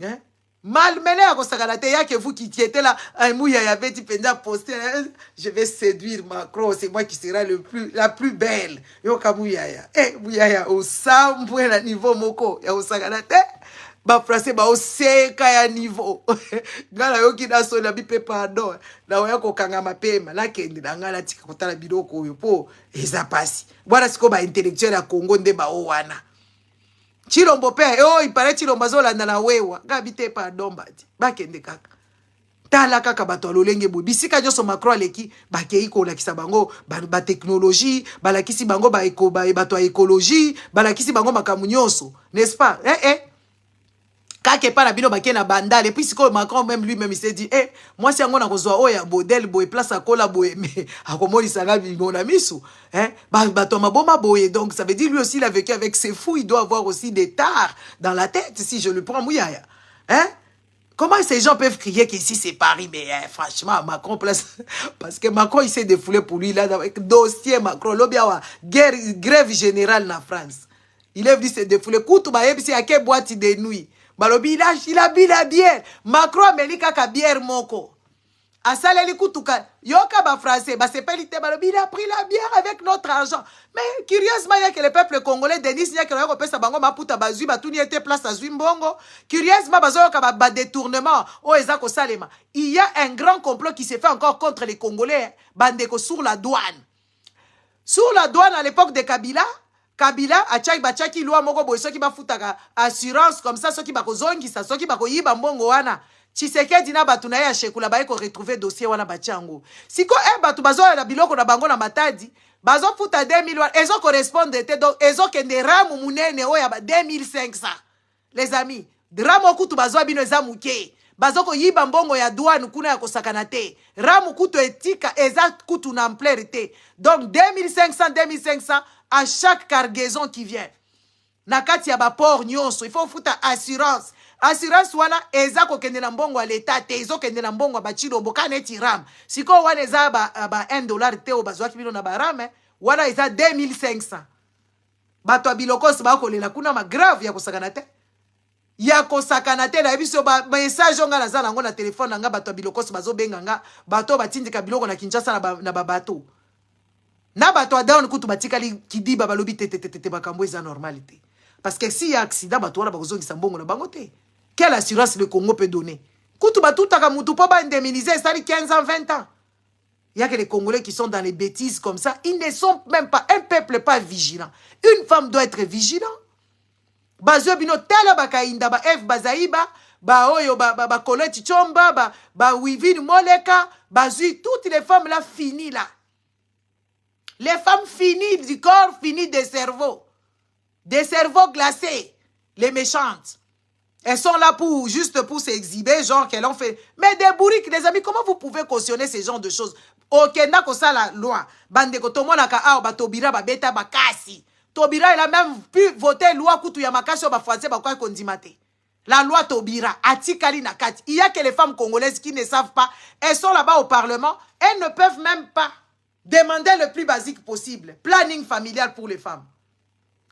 Hein? Malmené à Kosakarate, il y a que vous qui étiez là, il y avait dit posté, je vais séduire Macron, c'est moi qui sera la plus belle. Yoka Mouyaya. Mouyaya, au sambo na niveau moko, ya Kosakarate. Ba français ba oseka ya niveau ngala yoki na so na bipe pardon na oya ko kanga mapema la kendi na ngala tika kotala biloko oyo po eza pasi bwana siko ba intellectuel ya Congo nde ba o wana Chilombo pe il paraît Chilombo zolanda na wewa ngabite pardon bati ba kende kaka tala kaka bato lolenge bo bisika nyoso Macron aleki ba kei ko lakisa bango ba technologie ba lakisi bango ba bato écologie ba lakisi bango makamu nyonso n'est-ce pas Kake pa na bino baké na bandale et puis siko Macron même lui-même il s'est dit moi si ngona kozwa oya bodel boy place à kola boy mais akomoni sanga mon ami sou bato maboma boy donc ça veut dire lui aussi il a vécu avec ses fous il doit avoir aussi des tares dans la tête si je le prends Mouyaya comment ces gens peuvent crier qu'ici c'est Paris mais franchement Macron place parce que Macron il s'est défoulé pour lui là avec dossier Macron lobiawa grève générale na France il est venu se défouler koutou ba yebisi ake boîte de nuit balobi il a bu la bière. Macron amelika ka bière moko. Asaleli kutuka. Yoka ba français. Ba sepelite balobi il a pris la bière avec notre argent. Mais curieusement, il y a que le peuple congolais, Denis, il y a que le peuple bango maputa bazui, batuni était place à Zwimbongo. Curieusement, bazoka ba détournement. Oh, ezako salema. Il y a un grand complot qui s'est fait encore contre les Congolais. Bandeko sur la douane. Sur la douane à l'époque de Kabila. Kabila achaki bachaki loi moko boy soki bafutaka assurance comme ça soki bakozongisa soki bakoyiba mbongo wana Tshisekedi na batu na ya shekula ba ko retrouver dossier wana bachango siko batu bazo na biloko na bango na matadi bazo futa 2000 ezo correspondre te donc ezo kende ramu munene oya 2500 les amis dramo kutu bazo bino eza muke bazo ko yiba mbongo ya douane kuna ya kosakana te ramu kutu etika eza kutu na ampleur te donc 2500 à chaque cargaison qui vient. Nakati ya ba port nyonso, il faut futa assurance. Assurance wana eza ko kende na mbongo à l'état te, ezo kende na mbongo ba Chilombo kaneti ram. Siko wana eza ba $1 te o bazwaki bino na baram, wana eza 2500. Bato bilokos ba ko lela kuna ma grave ya kosakana te. Ya kosakana te na biso ba message nga na za nango na téléphone nga bato bilokos bazo benga nga, bato batindika biloko na Kinshasa na ba bato. Na bato adao nikutu batikali kidiba balobi te bakambo eza normalité. Parce que si y a accident bato wana bakozongisa mbongo na bango te. Quelle assurance le Congo peut donner? Kutu batutaka mutu po ba indemniser ça 15 ans 20 ans. Il y a que les Congolais qui sont dans les bêtises comme ça, ils ne sont même pas un peuple pas vigilant. Une femme doit être vigilant. Bazo bino tala bakainda ba F bazaiba ba oyo ba Colette Chomba ba Wivine Moleka bazui toutes les femmes là finies là. Les femmes finies du corps, finies des cerveaux glacés, les méchantes. Elles sont là juste pour s'exhiber, genre qu'elles ont fait. Mais des bourriques, les amis, comment vous pouvez cautionner ce genre de choses? Ok, n'a que ça la loi. Bande ko tomona ka a batobira ba beta ba kasi. Taubira, il a même pu voter loi Koutou Yamakasi au Bafouazé, Bakwa Kondimate. La loi Taubira, Atikali Nakati. Il y a que les femmes congolaises qui ne savent pas. Elles sont là-bas au Parlement. Elles ne peuvent même pas demander le plus basique possible. Planning familial pour les femmes.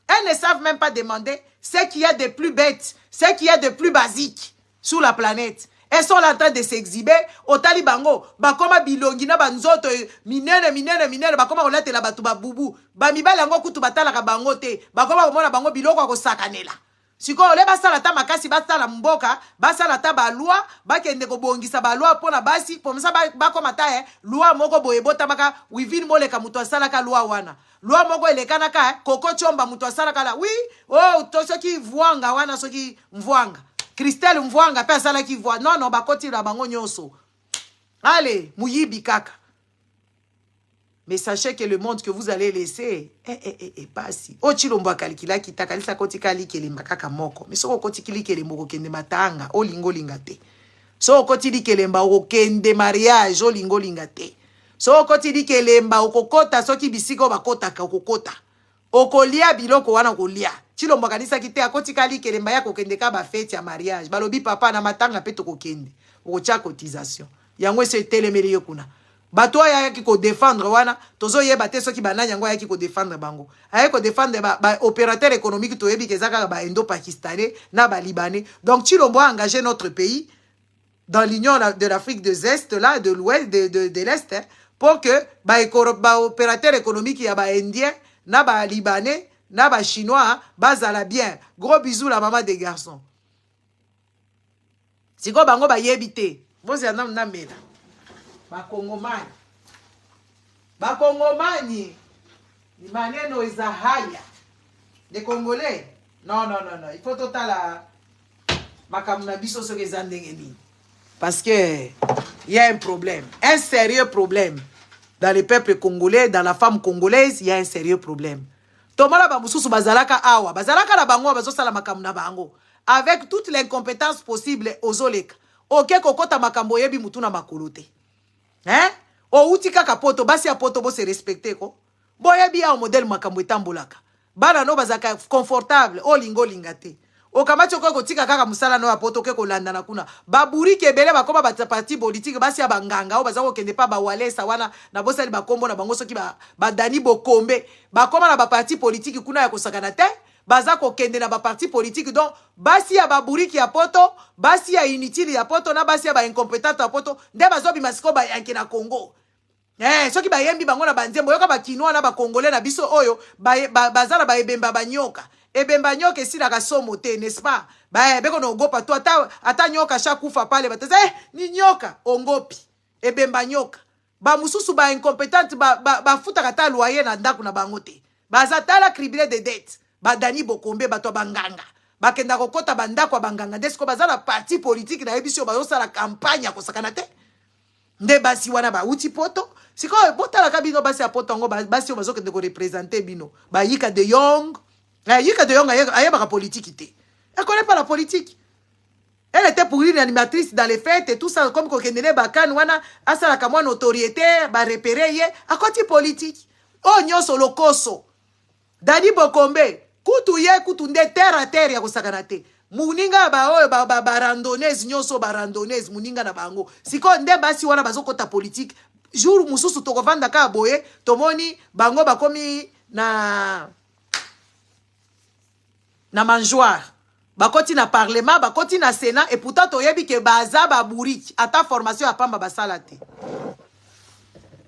Elles ne savent même pas demander ce qu'il y a de plus bête, ce qu'il y a de plus basique sur la planète. Elles sont là en train de s'exhiber au Talibango. Bakoma bilongina banzoto minene bakoma olate la batu babubu. Bamibala ngo kutu batala ka bango te. Bakoma omona bango biloko ko sakanela. Siko ole basala ta makasi basala mboka, basala ta ba loi, bakende ko bongisa ba loi pona basi, pomisa bakoma ta loi moko boyebota maka wivini moleka mutu asala ka loi wana. Loi moko elekana ka koko chomba mutu asala kala. Oui, oh to soki vuanga wana soki mvuanga. Christelle Mvwanga pe asala ki voit. Non, non, bakoti la bango nyonso. Allez, muyibi kaka. Mais sachez que le monde que vous allez laisser, pas si. O chilombo kalikila kitakalisa koti kalikele makaka moko. Mais so koti kilikele moko kende matanga, o lingo lingate. So koti likele mba o kende mariage, o lingo lingate. So koti likele mba o kokota soki bisiko bakota ka kokota. Okolia biloko wana kolia. Chilombo kanisa kite akoti kali kelemba ya kokendeka ba fête ya mariage. Balobi papa na matanga pe to kokende. Okocha cotisation. Yango se telemeli yokuna. Bato ya ki ko défendre wana, tozo yeba te soki bananya yango ya ki ko défendre bango. Aye ko défendre ba opérateur économique to yebi kezaka ba indo-pakistanais na ba libanais. Donc Chilombo a engagé notre pays dans l'Union de l'Afrique de l'Est là, de l'Ouest de l'Est hein, pour que ba opérateur économique ya ba indien na ba libanais na ba chinois bazala bien. Gros bisous la maman des garçons. Siko bango ba yebite. Vous ya nam namela. Ba kongomani. Ba kongomani. Ni maneno eza haya. Les Congolais. Non. Il faut total makamuna biso soke zandengeni. Parce que il y a un problème, un sérieux problème dans le peuple congolais, dans la femme congolaise, il y a un sérieux problème. Tomala ba mususu bazalaka awa, bazalaka la bango bazosala makamuna bango avec toute l'incompétence possible ozoleka. OK kokota makambo yebi mutuna makolote. Hein? O utika kapoto basi apoto bo se respecter ko. Boyebi ya modèle makambo etambolaka. Bana no bazaka confortable o lingo lingate. O kamacho ko tika kaka musala no apoto ke ko landa na kuna. Baburi kebele bakoma batapati politique basi ya banganga o bazako kende pa ba walesa wana na bosali bakombo na bango soki ba Dani Bokombe. Bakoma na ba parti politique kuna ya kosakana te. Bazako kende na ba parti politique donc basi ya baburi ki ya poto, basi ya inutile ya poto na basi ya ba incompétent ya poto, nde bazobi masiko ba yanke na Congo. Soki ba yembi bango na banzembo yoka ba kinwa na ba congolais na biso oyo bazala ba ebemba banyoka. Ebemba nyoka esila ka somo te, n'est-ce pas? Beko no gopa to ata nyoka shakufa pale bataza ni nyoka ongopi. Ebemba nyoka. Ba mususu ba incompétent ba futa kata loyer na ndaku na bango te. Bazatala criblé de dettes. Ba Dani Bokombe bato banganga. Bakenda kokota bandako kwa banganga. Desko bazala parti politique na ebisio bazosa la campagne ko sakana te. Nde basi wana ba uti poto. Siko bota la kabino basi a poto ngo basi bazo kende ko représenter bino. Ba Yika de Jong. Yika de Jong ayeba ka politique te. Elle connaît pas la politique. Elle était pour une animatrice dans les fêtes et tout ça comme ko kendele bakan wana asala ka mwa notoriété ba repérer ye a côté politique. Oh nyoso lokoso. Dani Bokombe kutu ye kutu nde terre à terre ya kosakana te. Muninga ba oyo ba randonnaise nyoso ba randonnaise muninga na bango. Siko nde basi wana bazokota politique. Jour mususu tokovanda ka boye tomoni bango bakomi na manjoire. Bakoti na parlement, bakoti na sénat et pourtant toyebi ke baza ba bouriki ata formation apamba basala te.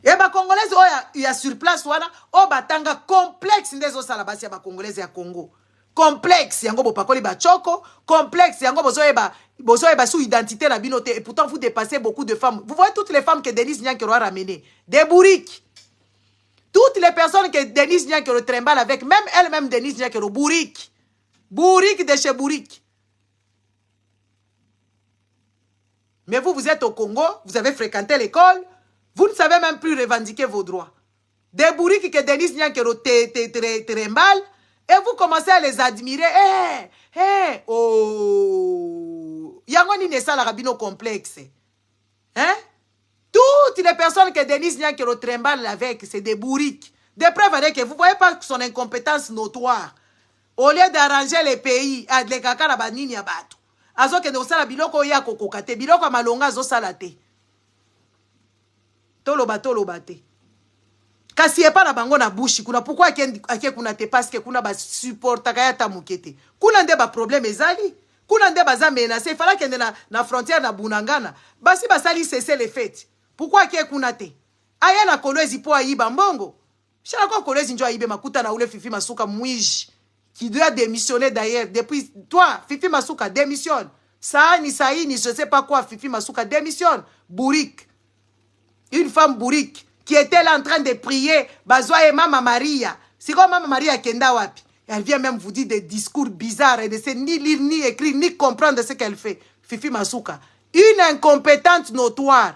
Et ba congolaise il y a sur place wana o batanga complexe ndezo sala basi ya ba congolaise ya Congo. Complexe yango bo pakoli ba choko, complexe yango bozoyeba sous identité na binote et pourtant vous dépassez beaucoup de femmes. Vous voyez toutes les femmes que Denise Nyankero a ramenées, des bourriques. Toutes les personnes que Denise Nyankero trimballe avec, même elle-même Denise Nyankero bourrique. Bourrique de chez bourrique. Mais vous êtes au Congo, vous avez fréquenté l'école, vous ne savez même plus revendiquer vos droits. Des bourriques que Denise Nyankero trimballe, et vous commencez à les admirer. Oh. Yango ni nesa la rabino complexe. Hein? Toutes les personnes que Denise Nyankero trimballe avec, c'est des bourriques. Des preuves avec que vous voyez pas son incompétence notoire. Au lieu d'arranger les pays, les kakara banini ya bato. Azo kende osala biloko ya kokokate, biloko malonga azo salate. Toloba te. Kasi epa na bango na bushi kuna pourquoi ake kuna te parce que kuna ba supporta kaya ta mukete. Kuna nde ba problème ezali. Kuna nde baza menacé, fala kende na frontière na Bunangana. Basi basali cesser les fêtes. Pourquoi ake kuna te? Aya na Kolwezi po ayiba mbongo. Chala kwa Kolwezi njo ayibe makuta na ule Fifi Masuka mouiji. Qui doit démissionner d'ailleurs. Depuis toi, Fifi Masuka démissionne. Saani, je sais pas quoi, Fifi Masuka démissionne. Bourrique. Une femme bourrique qui était là en train de prier. Bazoa et Mama Maria. C'est comme Mama Maria Kenda Wapi. Elle vient même vous dire des discours bizarres et de sait ni lire, ni écrire, ni comprendre ce qu'elle fait. Fifi Masuka. Une incompétente notoire.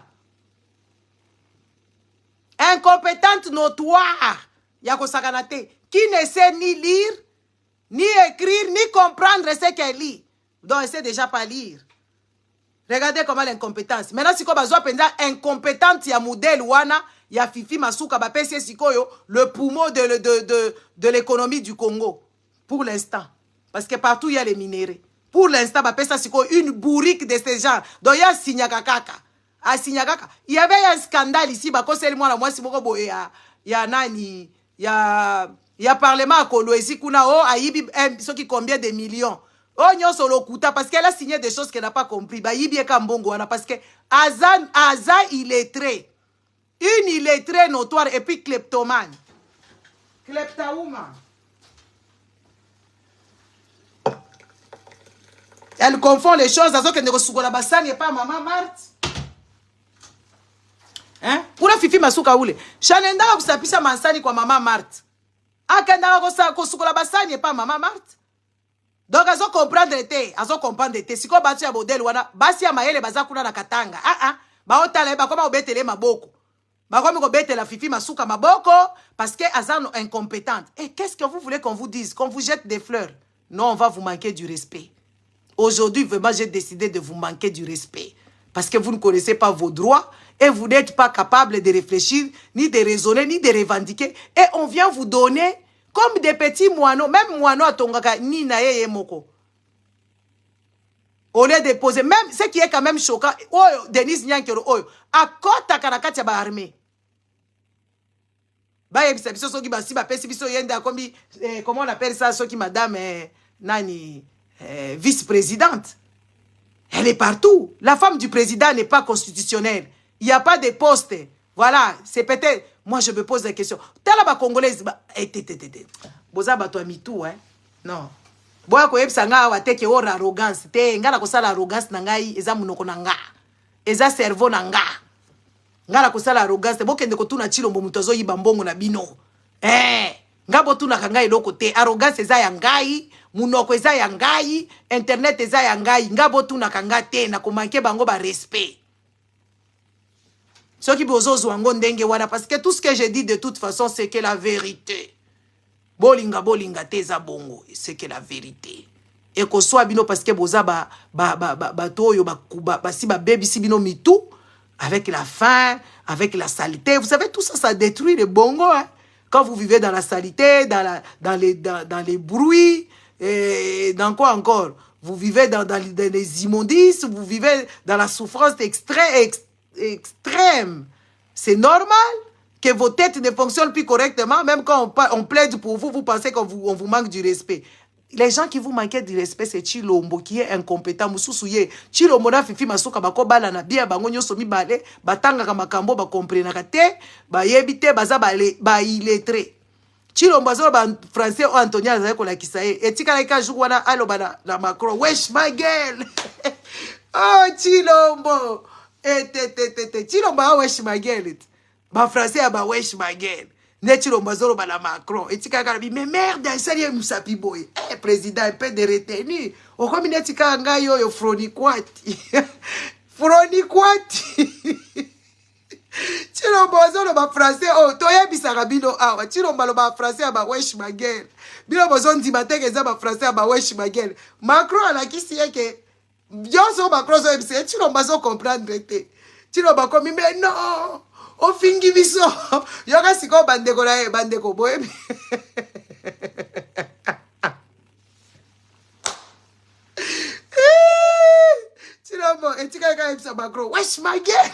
Incompétente notoire. Yako Sakanate. Qui ne sait ni lire, ni écrire, ni comprendre ce qu'elle lit. Donc, elle sait déjà pas lire. Regardez comment l'incompétence. Maintenant, si vous avez incompétente, il y a modèle wana, il y a Fifi Masuka, le poumon de l'économie du Congo. Pour l'instant. Parce que partout, il y a les minéraux. Pour l'instant, une bourrique de ces gens. Donc, il y a Signakakaka. À Signakaka. Il y avait un scandale ici. Il y a nani. Il y a parlement à Kolwezi. Kuna o aibi qui combien de millions. Oh, nyon solo kuta parce qu'elle a signé des choses qu'elle n'a pas compris. Bah, yibi e kambongo parce que Aza illettré. Une illettrée notoire et puis kleptomane. Kleptaouma. Elle confond les choses. Azo kende kosukola basani et pas maman Marthe. Hein? Kuna Fifi Masuka ule. Chanenda kusapisa mansani kwa maman Marthe. Akenda kosukola basani et pas maman Marthe. Donc, azo comprendre te, azo comprendre te. Si ko batu ya modèle wana, basi ya mayele baza kuna na katanga. Ba otala ba koma obetele maboko. Ba koma ko betela Fifi Masuka maboko parce que azano incompétente. Et qu'est-ce que vous voulez qu'on vous dise? Qu'on vous jette des fleurs? Non, on va vous manquer du respect. Aujourd'hui, vraiment, j'ai décidé de vous manquer du respect parce que vous ne connaissez pas vos droits et vous n'êtes pas capable de réfléchir, ni de raisonner, ni de revendiquer. Et on vient vous donner comme des petits moineaux, même moineaux à Tongaka, ni naye moko. Au lieu de poser, même ce qui est quand même choquant, oh, Denise Nyankero, oh, à kota karakati ya ba armée. Ba yebisa biso soki ba si ba pesi biso yenda kombi, comment on appelle ça, soki madame nani vice-présidente. Elle est partout. La femme du président n'est pas constitutionnelle. Il n'y a pas de poste. Voilà, c'est peut-être... Moi, je me pose la question. Tala ba congolaise, boza ba toi mitou, hein? Non. Boya ko yebisa nga wa teke ora arrogance. Te ngala ko sala arrogance na ngai eza munoko na nga. Eza cerveau na nga. Ngala ko sala arrogance. Bokende ko tuna chilombo mutozo yiba mbongo na bino. Ngabo tuna kanga eloko te. Arrogance eza ya ngai, munoko eza ya ngai, internet eza ya ngai. Ngabo tuna kanga te na ko manke bango ba respect. Ceux qui parce que tout ce que je dis de toute façon, c'est que la vérité. Bolinga teza bongo, c'est que la vérité. Et qu'on soit bino parce que boza si baby si bino mitou, avec la faim, avec la saleté. Vous savez, tout ça, ça détruit le bongo. Hein? Quand vous vivez dans la saleté, dans les bruits, et dans quoi encore? Vous vivez dans les immondices, vous vivez dans la souffrance extrême. C'est normal que vos têtes ne fonctionnent plus correctement. Même quand on plaide pour vous, vous pensez qu'on vous manque du respect. Les gens qui vous manquent du respect, c'est Chilombo qui est incompétent. Moussousouye. Chilombo na Fifi Masuka bako bala na bia bango nyoso mi bale batanga ka makambo ba comprendre te ba yebite baza ba illettré. Chilombo azo ba français o Antonia za ko la kisaye. Etika la ka jour wana alo ba na Macron. Wesh my girl. Oh Chilombo. Chilomba wesh my girl. Ba français ba wesh my girl. Ne Chilomba zolo ba la Macron. Etika karabi mais merde, sérieux musapi boy. Président un peu de retenue. O comme netika nga yo fronikwati. Fronikwati. Chilomba zolo ba français oh toye bisaka bino awa. Chilomba lo ba français ba wesh my girl. Bino bozo ndima teke za ba français ba wesh my girl. Macron ala kisi yeke Yo so Macron so ebise Chilomba so comprendre te. Chilomba komi mais non. ofingi biso yoka siko bandeko na ye bandeko boyebi Chilombo etika ka epsa Macron wesh my girl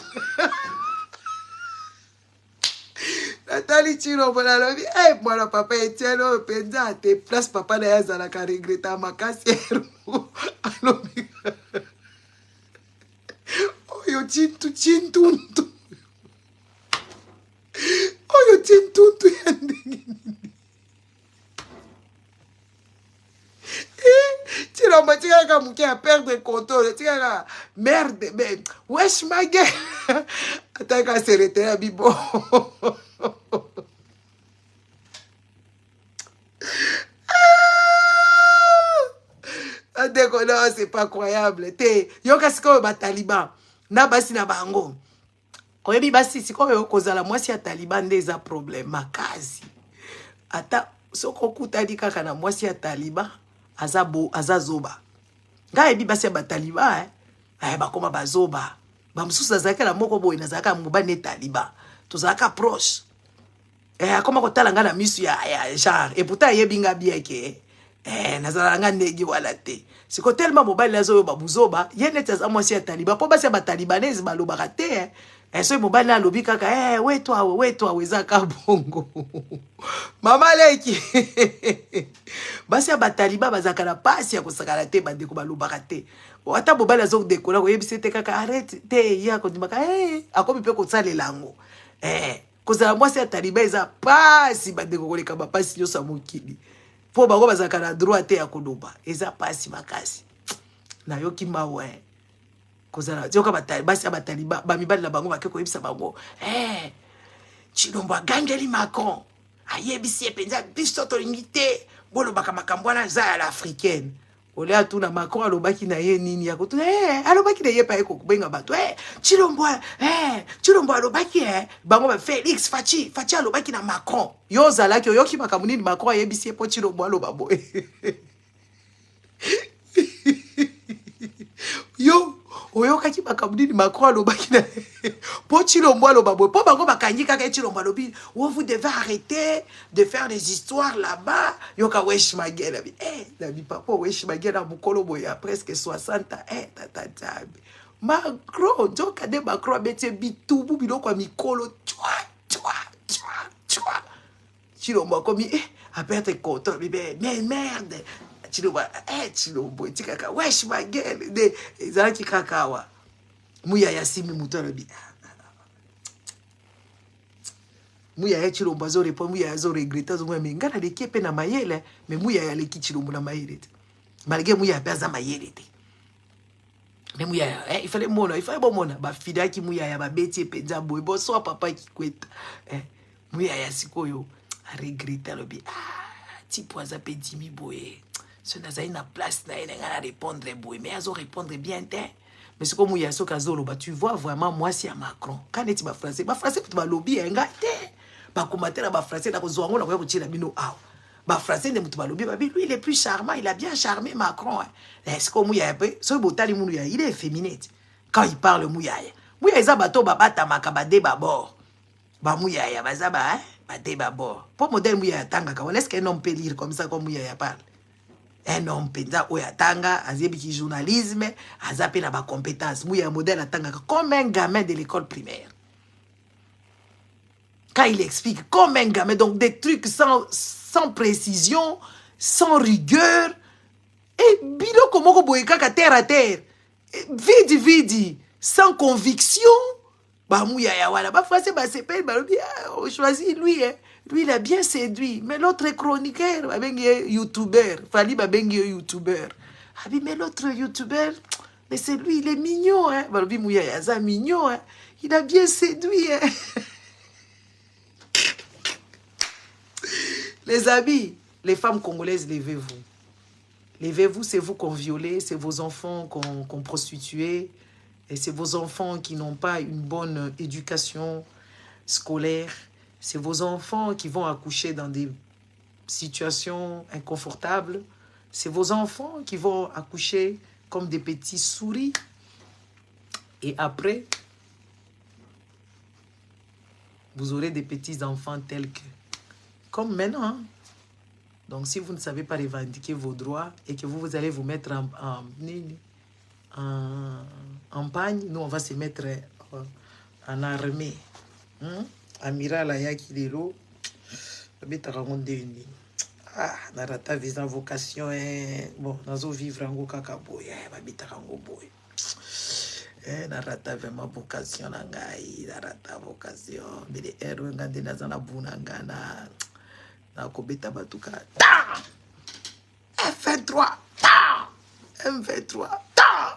Nathalie Chilombo nalobi mwana papa Etienne oyo penza te place papa na ye azalaka regreta makasi alobi oyo chintuntu oyo chintuntu ya ndenge Chilombo tikaka muke a perdre contrôle tikaka merde mais wesh ma gueule ataka se retenir bibo Adeko non c'est pas croyable te yoka sikoyo ba taliban na basi na bango oyebi basi sikoyo kozala mwasi ya taliban nde eza problème makasi ata soko kutani kaka na mwasi ya taliban aza zoba ngai ebi basi ya bataliban bakoma bazoba bamususu azalaka na moko boye nazalaka mobali ne taliban tozalaka proche akoma kotala ngai na misu ya genre et pourtant yebi nga bien ke nazala nga ndenge wala te siko tellement mobali azoyo babuzoba ye neti aza mwasi ya taliban po basi ya batalibanese balobaka te so mobali na alobi kaka wetu eza ka bongo mama leki basi ya bataliba bazaka na pasi ya kosakana te bandeko balobaka te ata mobali azodekola koyebisi te kaka arrête te ya kondimaka akomi mpe kosalela yango kozala mwasi ya taliba eza pasi bandeko koleka bapasi nyonso ya mokili po bango bazalaka na droit te ya koloba eza pasi makasi nayoki mawe kozala joka basi ya bataliba bamibali na bango bake koyebisa bango Chilombo agangeli Macron ayebisi ye penza biso tolingi te bolobaka makambo wana eza ya l'africaine ole atuna Macron alobaki na ye nini ya kotuna alobaki na ye pa ye kobenga bato Chilombo alobaki bango ba Félix Fachi alobaki na Macron yo ozalaki oyoki makambo nini Macron ayebisi ye po Chilombo aloba boye yo oyokaki makambo nini Macron alobaki na po Chilombo aloba boye po bango bakangi kaka Chilombo alobi vous devez arrêter de faire des histoires là-bas yoka wesh ma gueule nabi papa wesh ma gueule na mukolo boye ya presque 60 tatatabe Macron joka de Macron abeti bitubu biloko ya mikolo Chilombo akomi a perdre contrôle mais merde Chilombo tikaka wesh ma gueule de ezalaki kakawa muya ya simi mutolobi muya ya Chilombo azo répondre muya azo regretter zo mais ngana de kepe na mayele mais muya ya leki Chilombo na mayele malgré muya ya za mayele te mais muya il fallait mona ba fidaki muya ya ba beti penza boy boso papa kikweta muya ya sikoyo a regretter lobi tipo aza pedimi boye ce n'a na place na ina répondre boy mais azo répondre bien te mais c'est comme Mouya Soka Zoloba tu vois vraiment moi c'est à Macron quand est ba français tu ba lobby nga te ba commentaire ba français na ko zongo na ko tira bino ba français ne mutu ba lobby ba lui il est plus charmant il a bien charmé Macron c'est comme Mouya pe so botali munu ya il est féminin quand il parle Mouya eza bato ba bata makaba de ba bord ba Mouya ya bazaba ba de ba bord pour modèle Mouya tanga ka est-ce qu'un homme peut lire comme ça comme Mouya parle un homme penza oyatanga azebiki journalisme azape na ba compétence Mouya modèle atanga comme un gamin de l'école primaire quand il explique comme un gamin donc des trucs sans précision sans rigueur et biloko moko boye kaka terre à terre vidi sans conviction ba Mouya ya wala ba français ba sepel ba lobi on choisit lui lui, il a bien séduit. Mais l'autre chroniqueur, youtubeur. Fali babengi youtubeur. Mais l'autre youtubeur, mais c'est lui, il est mignon. Balobi Mouya Yaza mignon. Il a bien séduit. Les amis, les femmes congolaises, levez-vous. Levez-vous, c'est vous qu'on violait, c'est vos enfants qu'on prostituait. Et c'est vos enfants qui n'ont pas une bonne éducation scolaire. C'est vos enfants qui vont accoucher dans des situations inconfortables. C'est vos enfants qui vont accoucher comme des petits souris. Et après, vous aurez des petits-enfants tels que... Comme maintenant. Hein? Donc, si vous ne savez pas revendiquer vos droits et que vous allez vous mettre en pagne, nous, on va se mettre en armée. Amiral Ayaki Lelo, ah, narata visa vocation, bon, nazo vivre en kakaboy, boy. Narata vraiment vocation nangai, narata vocation, mais les héros ngande nazana bunangana, na kobeta batuka, ta, F23, ta, M23, ta.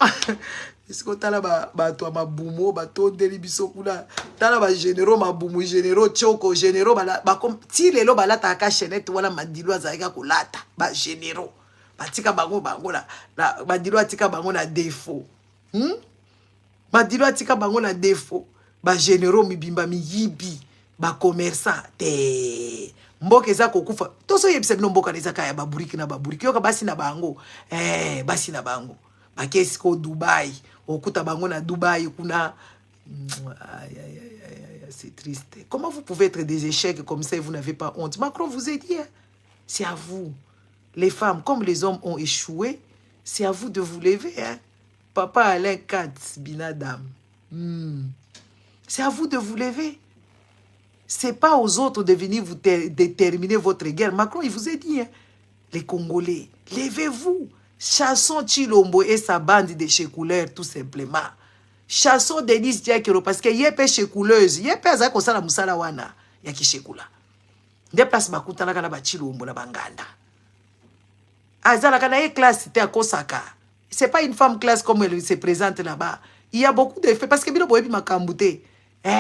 Est-ce tala bato mabumo bato deli biso kuna tala ba généraux mabumu généraux choko généraux ba comme ti lelo balata aka chenette wala madilo azalika kolata ba généraux batika bango la madilo atika bango na défaut madilo atika bango na défaut ba généraux mibimba miyibi ba commerçant te mboka eza kokufa toso yebisa bino mboka eza kaya baburiki na baburiki yoka basi na bango basi na bango bakesi ko Dubaï okuta bango na Dubaï kuna c'est triste. Comment vous pouvez être des échecs comme ça et vous n'avez pas honte? Macron vous a dit, hein? C'est à vous. Les femmes, comme les hommes ont échoué, c'est à vous de vous lever. Hein? Papa Alain Katz, Binadam. C'est à vous de vous lever. C'est pas aux autres de venir vous déterminer votre guerre. Macron, il vous a dit, hein? Les Congolais, levez-vous. Chassons Chilombo et sa bande de chécouleurs, tout simplement. Chassons Denis Diakero, parce que yépe chécouleuse, yépe azako sala musala wana, yaki chékoula. Des places bakuta la ba Chilombo na banganda. Azala kana ye classe c'était à Kosaka. C'est pas une femme classe comme elle se présente là-bas. Il y a beaucoup de faits parce que bino boyebi makambute.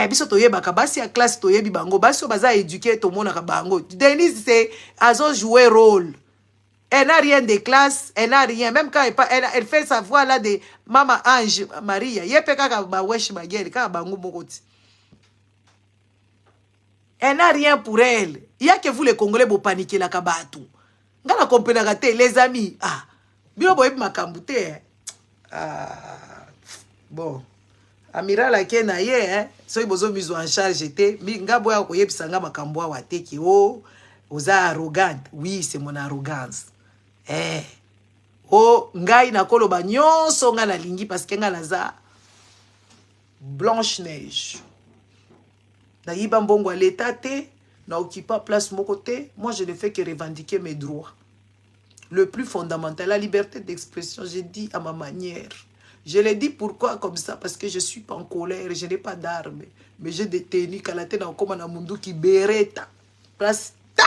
Biso toyeba ka basi ya classe toyebi bango, basi baza éduquer to mona ka bango. Denis c'est azo jouer rôle. Elle n'a rien de classe, elle n'a rien. Même quand elle fait sa voix là de Maman Ange Maria. Elle n'a rien pour elle. Il y a que vous les Congolais vous paniquez la kabatou. Ngala comprenez les amis. Ah, bilo boyebi makambute. Ah, bon. Amiral akena ye hein. So ibozo mizo en charge était. Mi ngabo ya koyebi sanga makambo wa teki o. Oza arrogante. Oui, c'est mon arrogance. Oh, ngai na koloba nyonso nga na lingi parce que nga naza Blanche Neige. Na yiba mbongo à l'état te, na occupa place mon côté, moi je ne fais que revendiquer mes droits. Le plus fondamental, la liberté d'expression, j'ai dit à ma manière. Je l'ai dit pourquoi comme ça, parce que je suis pas en colère, je n'ai pas d'armes, mais j'ai des tenues, kalatena okoma na mundu ki bereta. Place ta!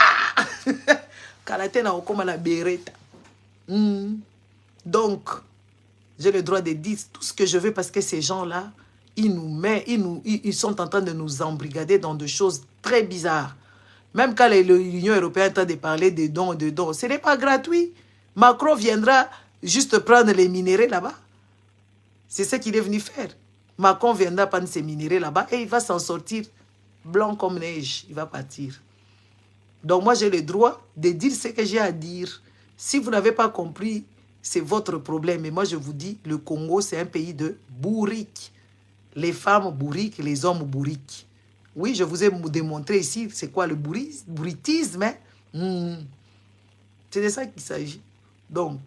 Kalatena okoma na bereta. Donc, j'ai le droit de dire tout ce que je veux parce que ces gens-là, ils sont en train de nous embrigader dans des choses très bizarres. Même quand l'Union européenne est en train de parler de dons, ce n'est pas gratuit. Macron viendra juste prendre les minéraux là-bas. C'est ce qu'il est venu faire. Macron viendra prendre ces minéraux là-bas et il va s'en sortir blanc comme neige. Il va partir. Donc moi, j'ai le droit de dire ce que j'ai à dire. Si vous n'avez pas compris, c'est votre problème. Mais moi, je vous dis, le Congo, c'est un pays de bourriques. Les femmes bourriques, les hommes bourriques. Oui, je vous ai démontré ici, c'est quoi le bourritisme. Hein? C'est de ça qu'il s'agit. Donc,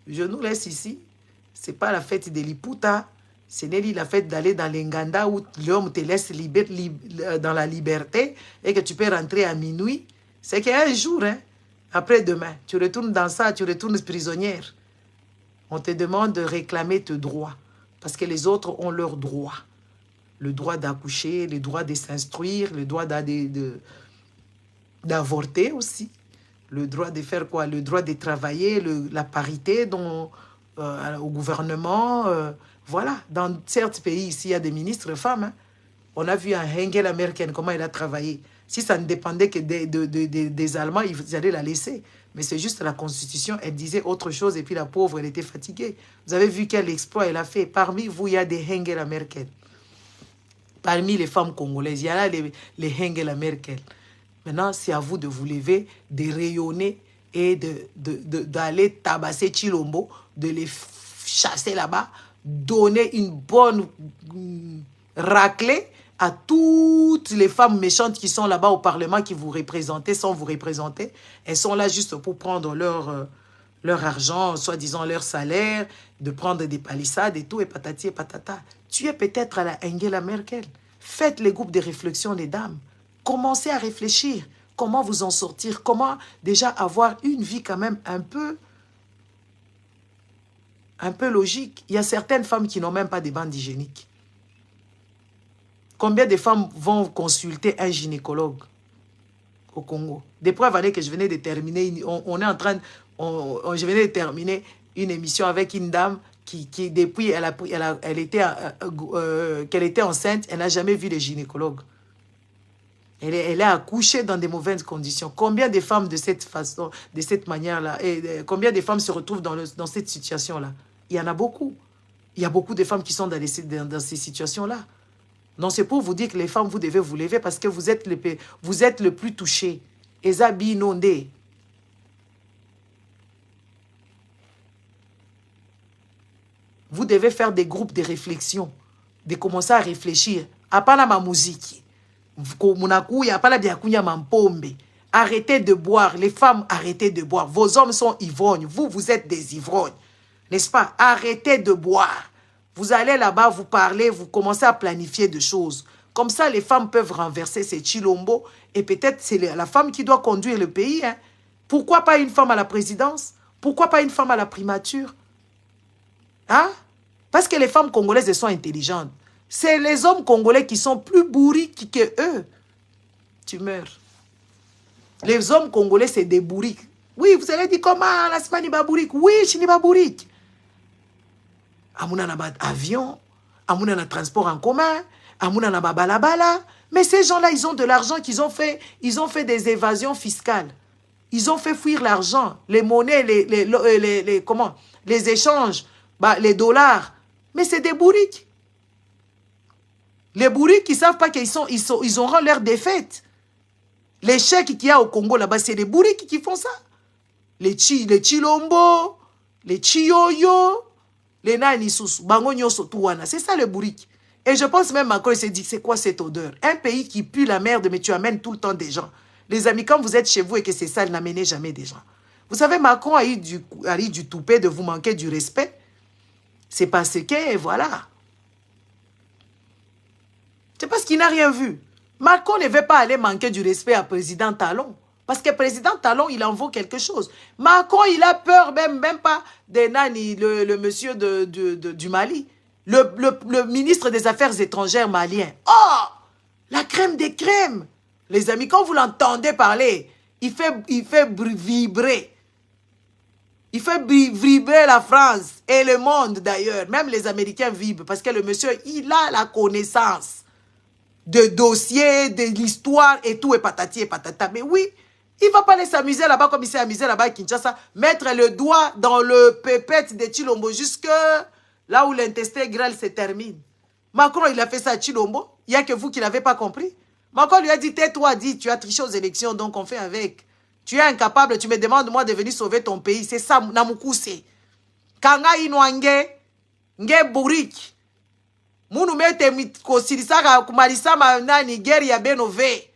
je nous laisse ici. Ce n'est pas la fête de l'Iputa. Ce n'est la fête d'aller dans l'Enganda où l'homme te laisse dans la liberté et que tu peux rentrer à minuit. C'est qu'un jour, hein, après demain, tu retournes dans ça, tu retournes prisonnière. On te demande de réclamer tes droits. Parce que les autres ont leurs droits. Le droit d'accoucher, le droit de s'instruire, le droit d'avorter aussi. Le droit de faire quoi? Le droit de travailler, la parité au gouvernement. Voilà, dans certains pays, ici, il y a des ministres femmes. Hein. On a vu un Angela Merkel, comment elle a travaillé. Si ça ne dépendait que des Allemands, ils allaient la laisser. Mais c'est juste la Constitution, elle disait autre chose et puis la pauvre, elle était fatiguée. Vous avez vu quel exploit elle a fait. Parmi vous, il y a des Angela Merkel. Parmi les femmes congolaises, il y a là les Angela Merkel. Maintenant, c'est à vous de vous lever, de rayonner et d'aller tabasser Chilombo, de les chasser là-bas, donner une bonne raclée à toutes les femmes méchantes qui sont là-bas au Parlement, qui vous représentez, sans vous représenter. Elles sont là juste pour prendre leur argent, soi-disant leur salaire, de prendre des palissades et tout, et patati et patata. Tu es peut-être à la Angela Merkel. Faites les groupes de réflexion, les dames. Commencez à réfléchir. Comment vous en sortir? Comment déjà avoir une vie quand même un peu logique? Il y a certaines femmes qui n'ont même pas des bandes hygiéniques. Combien de femmes vont consulter un gynécologue au Congo? Des preuves années que je venais de terminer, je venais de terminer une émission avec une dame qui depuis qu'elle était enceinte, elle n'a jamais vu de gynécologue. Elle a accouché dans des mauvaises conditions. Combien de femmes de cette façon, de cette manière-là, et combien de femmes se retrouvent dans cette situation-là? Il y en a beaucoup. Il y a beaucoup de femmes qui sont dans ces situations-là. Non, c'est pour vous dire que les femmes, vous devez vous lever parce que vous êtes le plus touché. Ezabi inondé. Vous devez faire des groupes de réflexion, de commencer à réfléchir. Apana ma musique. Arrêtez de boire. Les femmes, arrêtez de boire. Vos hommes sont ivrognes. Vous êtes des ivrognes. N'est-ce pas? Arrêtez de boire. Vous allez là-bas, vous parlez, vous commencez à planifier des choses. Comme ça, les femmes peuvent renverser ces Chilombo. Et peut-être c'est la femme qui doit conduire le pays. Hein. Pourquoi pas une femme à la présidence? Pourquoi pas une femme à la primature? Hein? Parce que les femmes congolaises, elles sont intelligentes. C'est les hommes congolais qui sont plus bourriques que eux. Tu meurs. Les hommes congolais, c'est des bourriques. Oui, vous allez dire comment la semaine n'est bourrique? Oui, je n'ai pas bourrique. Amouna na avion, amouna na transport en commun, amouna na balabala. Mais ces gens-là, ils ont de l'argent qu'ils ont fait. Ils ont fait des évasions fiscales. Ils ont fait fuir l'argent, les monnaies, les échanges, les dollars. Mais c'est des bourriques. Les bourriques qui ne savent pas qu'ils auront leur défaite. Les chèques qu'il y a au Congo là-bas, c'est les bourriques qui font ça. Les Chilombo, les Chiyoyo, les Nanisous, Bangonyo Sotouana. C'est ça le bourrique. Et je pense même encore, il s'est dit, c'est quoi cette odeur? Un pays qui pue la merde, mais tu amènes tout le temps des gens. Les amis, quand vous êtes chez vous et que c'est ça, n'amenez jamais des gens. Vous savez, Macron a eu du toupet de vous manquer du respect. C'est parce que, voilà. C'est parce qu'il n'a rien vu. Macron ne veut pas aller manquer du respect à Président Talon. Parce que Président Talon, il en vaut quelque chose. Macron, il a peur même pas de Nani, le monsieur du Mali. Le ministre des Affaires étrangères malien. Oh! La crème des crèmes. Les amis, quand vous l'entendez parler, il fait vibrer. Il fait vibrer la France et le monde d'ailleurs. Même les Américains vibrent parce que le monsieur, il a la connaissance de dossiers, de l'histoire et tout, et patati et patata. Mais oui, il ne va pas aller s'amuser là-bas comme il s'est amusé là-bas à Kinshasa, mettre le doigt dans le pépette de Chilombo jusque là où l'intestin grêle se termine. Macron, il a fait ça à Chilombo. Il n'y a que vous qui ne l'avez pas compris. Macron lui a dit, tais-toi, dit, tu as triché aux élections, donc on fait avec. Tu es incapable, tu me demandes moi de venir sauver ton pays. C'est ça, Namoukousse. Kanga inouange, nge bourrique. Munu mete kosilisaka kumalisa na Nigeria benove.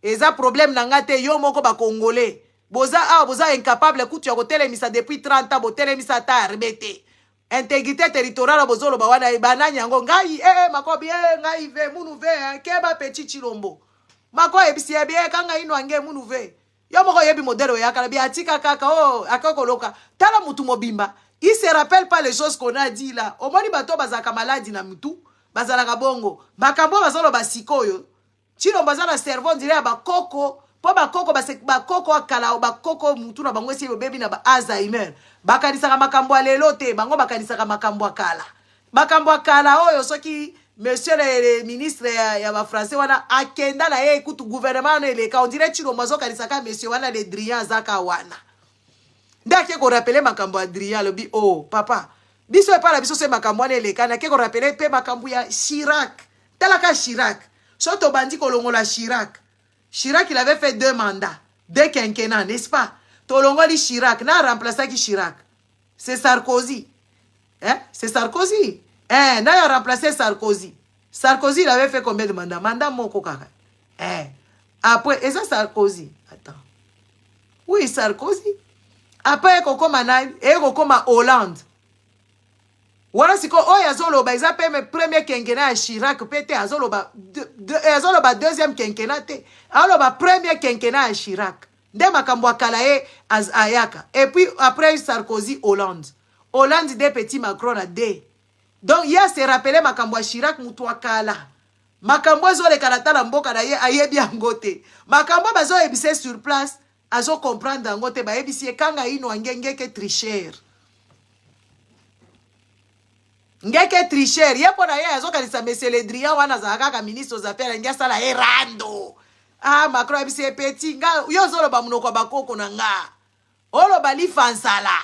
Eza problème nangate yo moko ba congolais. Boza incapable kutu ya kotelemisa depuis 30 ans botelemisa ta rebete. Intégrité territoriale bozolo ba wana bananya ngo ngai makobi ngai ve munu ve keba petit Chilombo. Mako ebisi ebie kanga inwange munu ve. Yo moko yebi modèle ya kala bi atika kaka akokoloka. Tala mutu mobimba. Il se rappelle pas les choses qu'on a dit là. Au moins, bato bazaka maladi na mutu, bazalaka bongo. Makambo bazalo basikoyo. Chilo bazala cerveau dirait ba koko, po ba koko ba koko akala o ba koko mutu na bango esi bebi na ba Alzheimer. Bakanisaka makambo alelo te, bango bakanisaka makambo akala. Makambo akala oyo soki monsieur le ministre ya ba français wana akenda na ye kutu gouvernement na eleka on dirait chilo mazo kanisaka monsieur wana le Drian zaka wana. Dès qu'on rappelait Makambo Adrien, le dit, oh, papa, biso et pas la biso c'est Makambo les cana, qu'on rappelait pe Makambo ya Chirac. Talaka Chirac. Soto bandi kolongo la Chirac. Chirac, il avait fait 2 mandats, 2 quinquennats, n'est-ce pas? Tolongo li Chirac, n'a remplacé qui Chirac. C'est Sarkozy. Hein? C'est Sarkozy. Hein? N'a remplacé Sarkozy. Sarkozy, il avait fait combien de mandats? Mandat moko kaka. Après, et ça Sarkozy. Attends. Oui, Sarkozy. Après, kokoma nani? Et kokoma Hollande. Voilà, c'est quoi? Oh, yazoloba, ils appellent premier quinquennat à Chirac, pété, yazoloba, deuxième quinquennat, yazoloba, premier quinquennat à Chirac. Dès Makambo Kalae, Ayaka. Et puis, après, Sarkozy, Hollande. Hollande, des petits Macron, à D. Donc, il y a se rappelé Makambo Chirac, Moutoua Kala. Makambo, zo le Kalata, Lamboka, aye bien gote. Makambo, bazo ebise sur place, azo comprendre, ngote, ba ebise, kanga ino, angenge, ke tricher. Ngeke tricher, ye pona ye azo kanisa monsieur Le Drian wana zaka ka ministre aux affaires ngia sala erando. Ah Macron bise petit nga yo zolo ba munoko bakoko na nga. Olo bali fansala.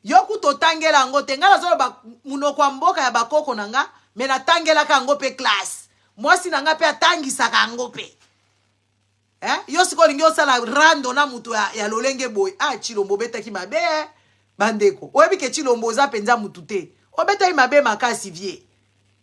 Yo kutotangela ngote nga zolo ba munoko mboka ya bakoko na nga, me na tangela ka ngope classe. Mwasi na nga pe atangisa ka ngope. Yo siko ngio sala rando na mutu ya lolenge boy. Ah Chilombo betaki mabe bandeko. Oyebi ke Chilombo za penza mutu te. Obeta imabe makasi vie.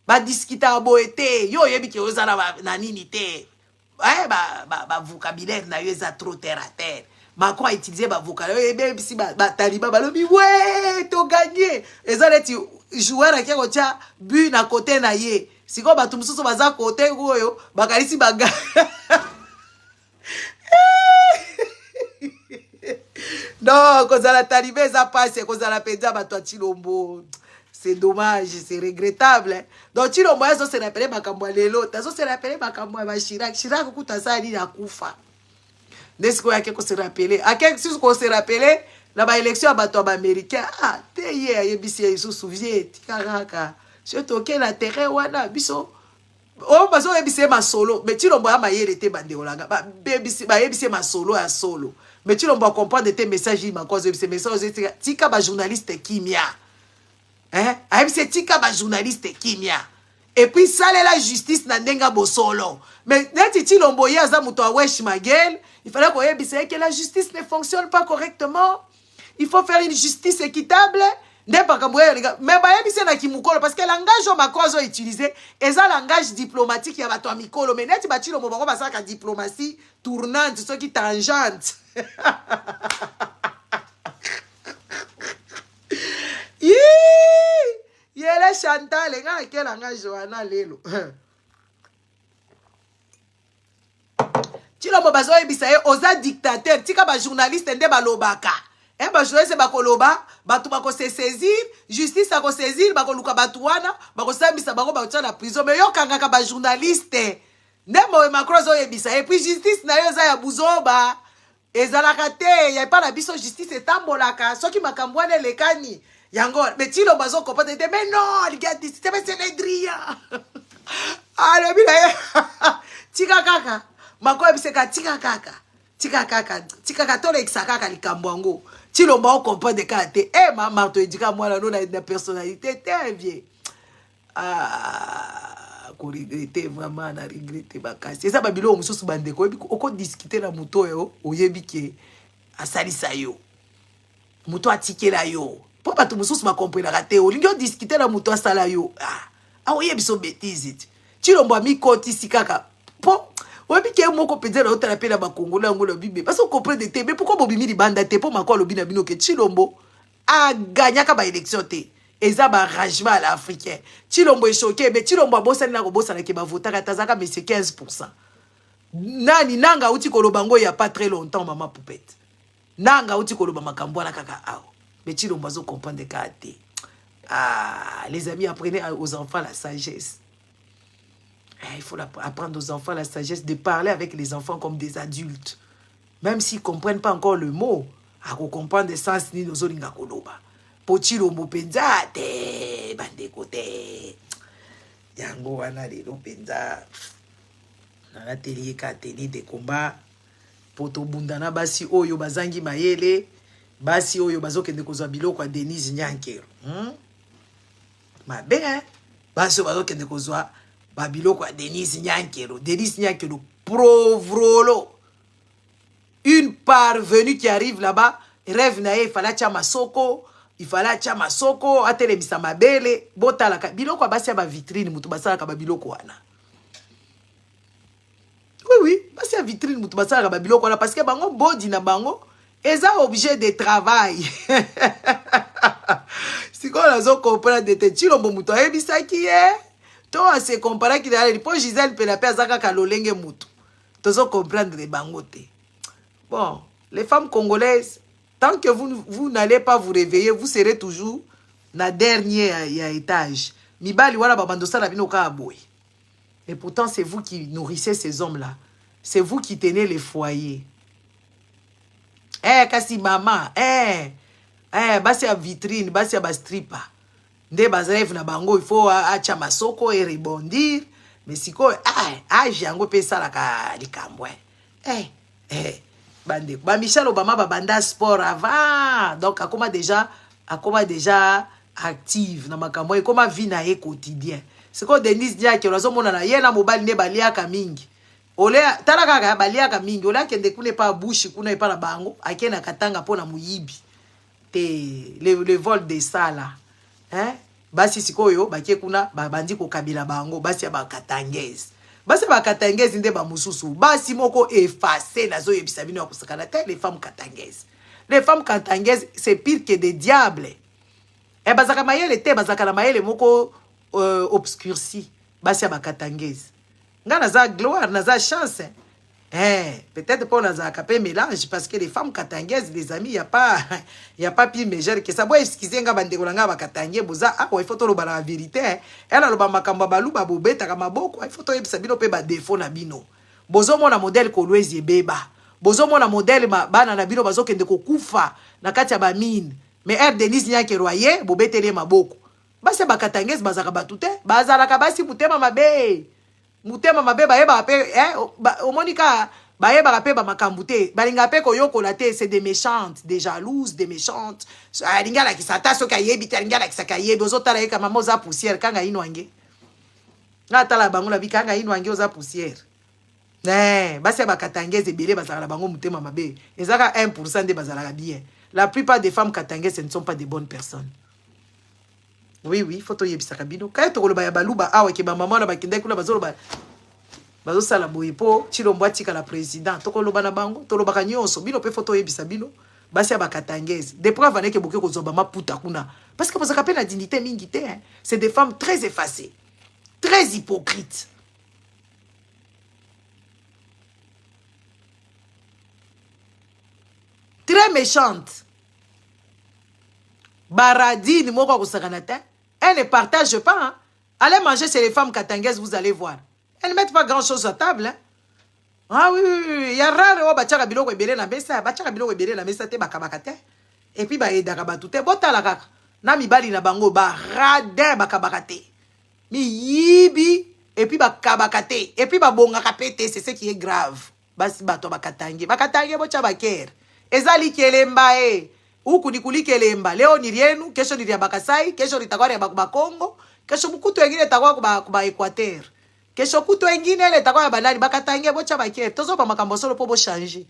Ba discuta boete. Yo yebi ke ozala na nini te. Ba vocabulaire na yo eza trop terre à terre. Macron a utilisé ba vocabulaire. Ebe si ba taliba balobi ouais, to gagné. Eza leti joueur a keko tia bu na côté na ye. Siko ba tumususu baza côté goyo, bakalisi baga. Non, kozala talibé eza passe, kozala penza ba to Chilombo. C'est dommage, c'est regrettable. Hein? Donc, Chilombo, ils se rappellent Makambo Lelo, ils se rappellent Makambo Chirac. Chirac, écoute, ça, il a koufa. N'est-ce qu'on se rappelle? À quel chose qu'on se rappelle? La élection à bateau américain. Ah, t'es hier, il se souvient, Tikaraka. Je toqué la terre, wana, biso. Oh, parce que c'est ma solo. Mais Chilombo a maillé l'été bandé au laga. C'est ma solo à solo. Mais Chilombo comprendre tes messages, il m'a causé ces messages. Tika, ba journaliste Kimia. C'est tika ba journaliste Kimia. Et puis ça la justice na ndenga bosolo. Mais neti Chilombo yaza muto wesh ma gueule, il fallait qu'on ait que la justice ne fonctionne pas correctement. Il faut faire une justice équitable. Mais ba yebise na kimukolo parce que le langage makwazo utilisé est un langage diplomatique ya bato mikolo. Mais neti ba Chilombo ba ça ka diplomatie tournante, ce qui tangente. Yele Chantal, les gars, quel langage Johanna Lelo. Chilombo bazo ebisaye oza dictateur, tika ba journaliste nde ba lobaka. Ba journaliste ba koloba, batu ba ko se saisir, justice a ko saisir, ba ko luka batu wana, ba ko sambisa ba ko ba tia na prison, mais yo kanga ka ba journaliste. Ndemo Macron zo ebisaye, puis justice na yo za ya buzoba. Ezalaka te, ya pa na biso justice etambolaka, soki makambo wana lekani. Yango, mais Chilombo bazo comprendre, mais non, les gars, c'est Le Drian. Ah, le bila, tika kaka, mako ebiseka tika kaka, tole exakaka likambwango. Chilombo comprendre kate, maman to edika moi la non na personnalité, t'es vieux. Ah, ko regretter vraiment na regretter bakasi. C'est ça babilo mususu bandeko, oko discuter na muto yo, oyebi ke asalisa yo. Muto atikela yo. Pour pas tout le monde comprendre la théorie, on discuter la muto sala yo. Ah oui, biso bêtise. Chilombo mi koti sikaka. Po, on bi ke moko peder na otala pe na ba Kongola ngolo bibe. Parce qu'on comprend de te, mais pourquoi bobimi di banda te pour makolo bina bino ke Chilombo a gagné ka ba élection te. Eza ba rangement à l'africain. Chilombo est choqué, mais Chilombo a bossa na ko bossa na ke ba voter katazaka mais c'est 15%. Nani nanga uti kolobango il y a pas très longtemps maman poupette. Nanga uti koloba makambo na kaka ao. Mais Chilombo bazo comprendre kate. Ah, les amis, apprenez aux enfants la sagesse. Il faut apprendre aux enfants la sagesse de parler avec les enfants comme des adultes. Même s'ils ne comprennent pas encore le mot, à comprendre le sens ni nos olinga koloba. Po Chilombo penza te bande kote. Yango wana lelo penza. Na la télé ka télé de combat. Poto bundana basi oyo bazangi mayele. Basi oyo bazokende kozwa biloko ya Denise Nyankero. Mabe, hein? Basi oyo bazokende kozwa biloko ya Denise Nyankero. Denise Nyankero, provrolo. Une parvenue qui arrive là-bas, rêve nae, il fallait tia masoko, atelemisa mabele, botalaka. Biloko ya basi ya ba vitrine, mutu basalaka ba biloko wana. Oui, parce que vitrine mutu basala ba biloko parce que bango body na bango eza objet de travail. Si on a comprendre de te chilombo mutu ayebisaki ye to se comparer ki dali po Gisèle pe la pe azaka kalolenge mutu. Tozo comprendre de bango te. Bon, les femmes congolaises, tant que vous n'allez pas vous réveiller, vous serez toujours na dernier étage. Mibali wala babandosa la bino ka aboy. Et pourtant, c'est vous qui nourrissez ces hommes-là. C'est vous qui tenez les foyers. Kasi maman, basi ya vitrine, basi ya bastripa. Nde bazaref na bango, il faut acha masoko et rebondir. Mais siko, jango pe salaka likambwe. Bande. Ba Michelle Obama banda sport avant. Donc, akoma déjà active na makambo, ekoma vie na ye quotidien. C'est quoi Denise dia ke razo mona na ye na mobile ne baliaka mingi. Ole talaka ka baliaka mingi. Ole akende kune pa bushi kuna epa na bango, akena katanga pona muyibi. Le vol de ça là. Basi sikoyo bakie kuna bandi ko kabila bango, basi ya bakatangezi. Basi bakatangezi nde ba mususu. Basi moko effacé nazo yebisa bino akusakana te les femmes katangezi. Les femmes katangezi c'est pire que des diables. Bazaka mayele te bazaka na mayele moko obscurci basi ya bakatangezi nga naza gloire naza chance peut-être pour naza kapé mélange parce que les femmes katangaises les amis y a pas pire mégère que ça boy excuser nga bandeko nga bakatangie boza il faut to lo la vérité elle lo ba makamba balu ba bobeta ka maboko il faut to yebisa bino pe ba défaut na bino bozo mona modèle kolwezi beba bozo mona modèle bana na bino bazokende kokufa na kati ya ba mine mais R Denise nyake royer bobetele maboko basi bakatangezi bazaka batute bazalaka basi mutema mabe bayeba pe omonika bayeba pe ba makambute balinga pe koyokola te c'est des méchantes des jalouses des méchantes alinga la kisata so kayebi talinga la kisaka yebi ozotala ye kama moza poussière kanga inwange ngata la bango la bikanga inwange oza poussière basi bakatangezi belé bazala bango mutema mabe ezaka 1% de bazala bien. La plupart des femmes katangaises ce ne sont pas des bonnes personnes. Oui, faut yebisa kabino. Kaya to koloba ya baluba awa ke ba maman na bakindai kuna bazoloba. Bazo sala boyepo chilombo atika la président. To koloba na bango, to loba kanyoso. Bino pe photo yebisa bino. Basi ya bakatangaises. Des preuves aneke boke ko zoba maputa kuna. Parce que bazaka pe la dignité mingi te. C'est des femmes très effacées, très hypocrites. Très méchante. Baradine, elle ne partage pas. Hein. Allez manger chez les femmes katangaises, vous allez voir. Elles ne mettent pas grand chose à table. Hein. Ah oui, il y a rare, bachaka biloko ebele na mesa, bachaka biloko ebele na mesa te bakabakate. Et puis ba edaka batute, botala kaka. Na mibali na bango ba radin bakabakate. Mi yibi et puis bakabakate. Et puis ba bonga kapete, c'est ce qui est grave. Basi bato bakatange, bakatange bocha baker. Ezali kelemba huku ni kulikelemba leo ni rienu kesho ni ya Bakasai kesho litakuwa ya Bakongo kesho mkutu wengine itakuwa kwa Equateur kesho kutu wengine ile itakuwa ya Banani bakatangia bocha bakere tozo pa makambo solo po bo changer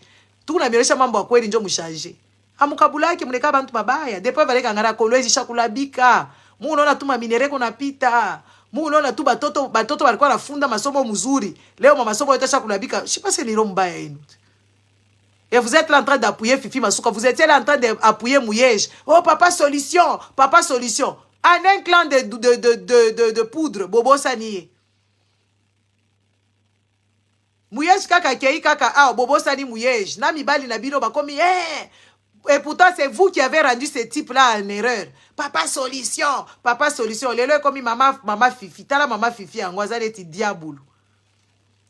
tuna miresha mambo ya kweli njo mushanger amukabula yake mleka bantu babaya depo valeka ngara kolwezi shakulabika mu unaona tu minereko napita mu unaona tu batoto walikuwa nafunda masomo mzuri leo masomo yote shakulabika shipase ni roho mbaya yenu. Et vous êtes là en train d'appuyer Fifi Masuka. Vous étiez là en train d'appuyer Mouyej. Oh, papa solution. Papa solution. En un clan de poudre. Bobo Sani. Mouyej kaka kei kaka. Ah, Bobo Sani Mouyej. Nami bali nabino bakomi. Et pourtant, c'est vous qui avez rendu ce type-là en erreur. Papa solution. Papa solution. Lelo komi mama Fifi. Tala mama Fifi. Angwazale ti diaboulou.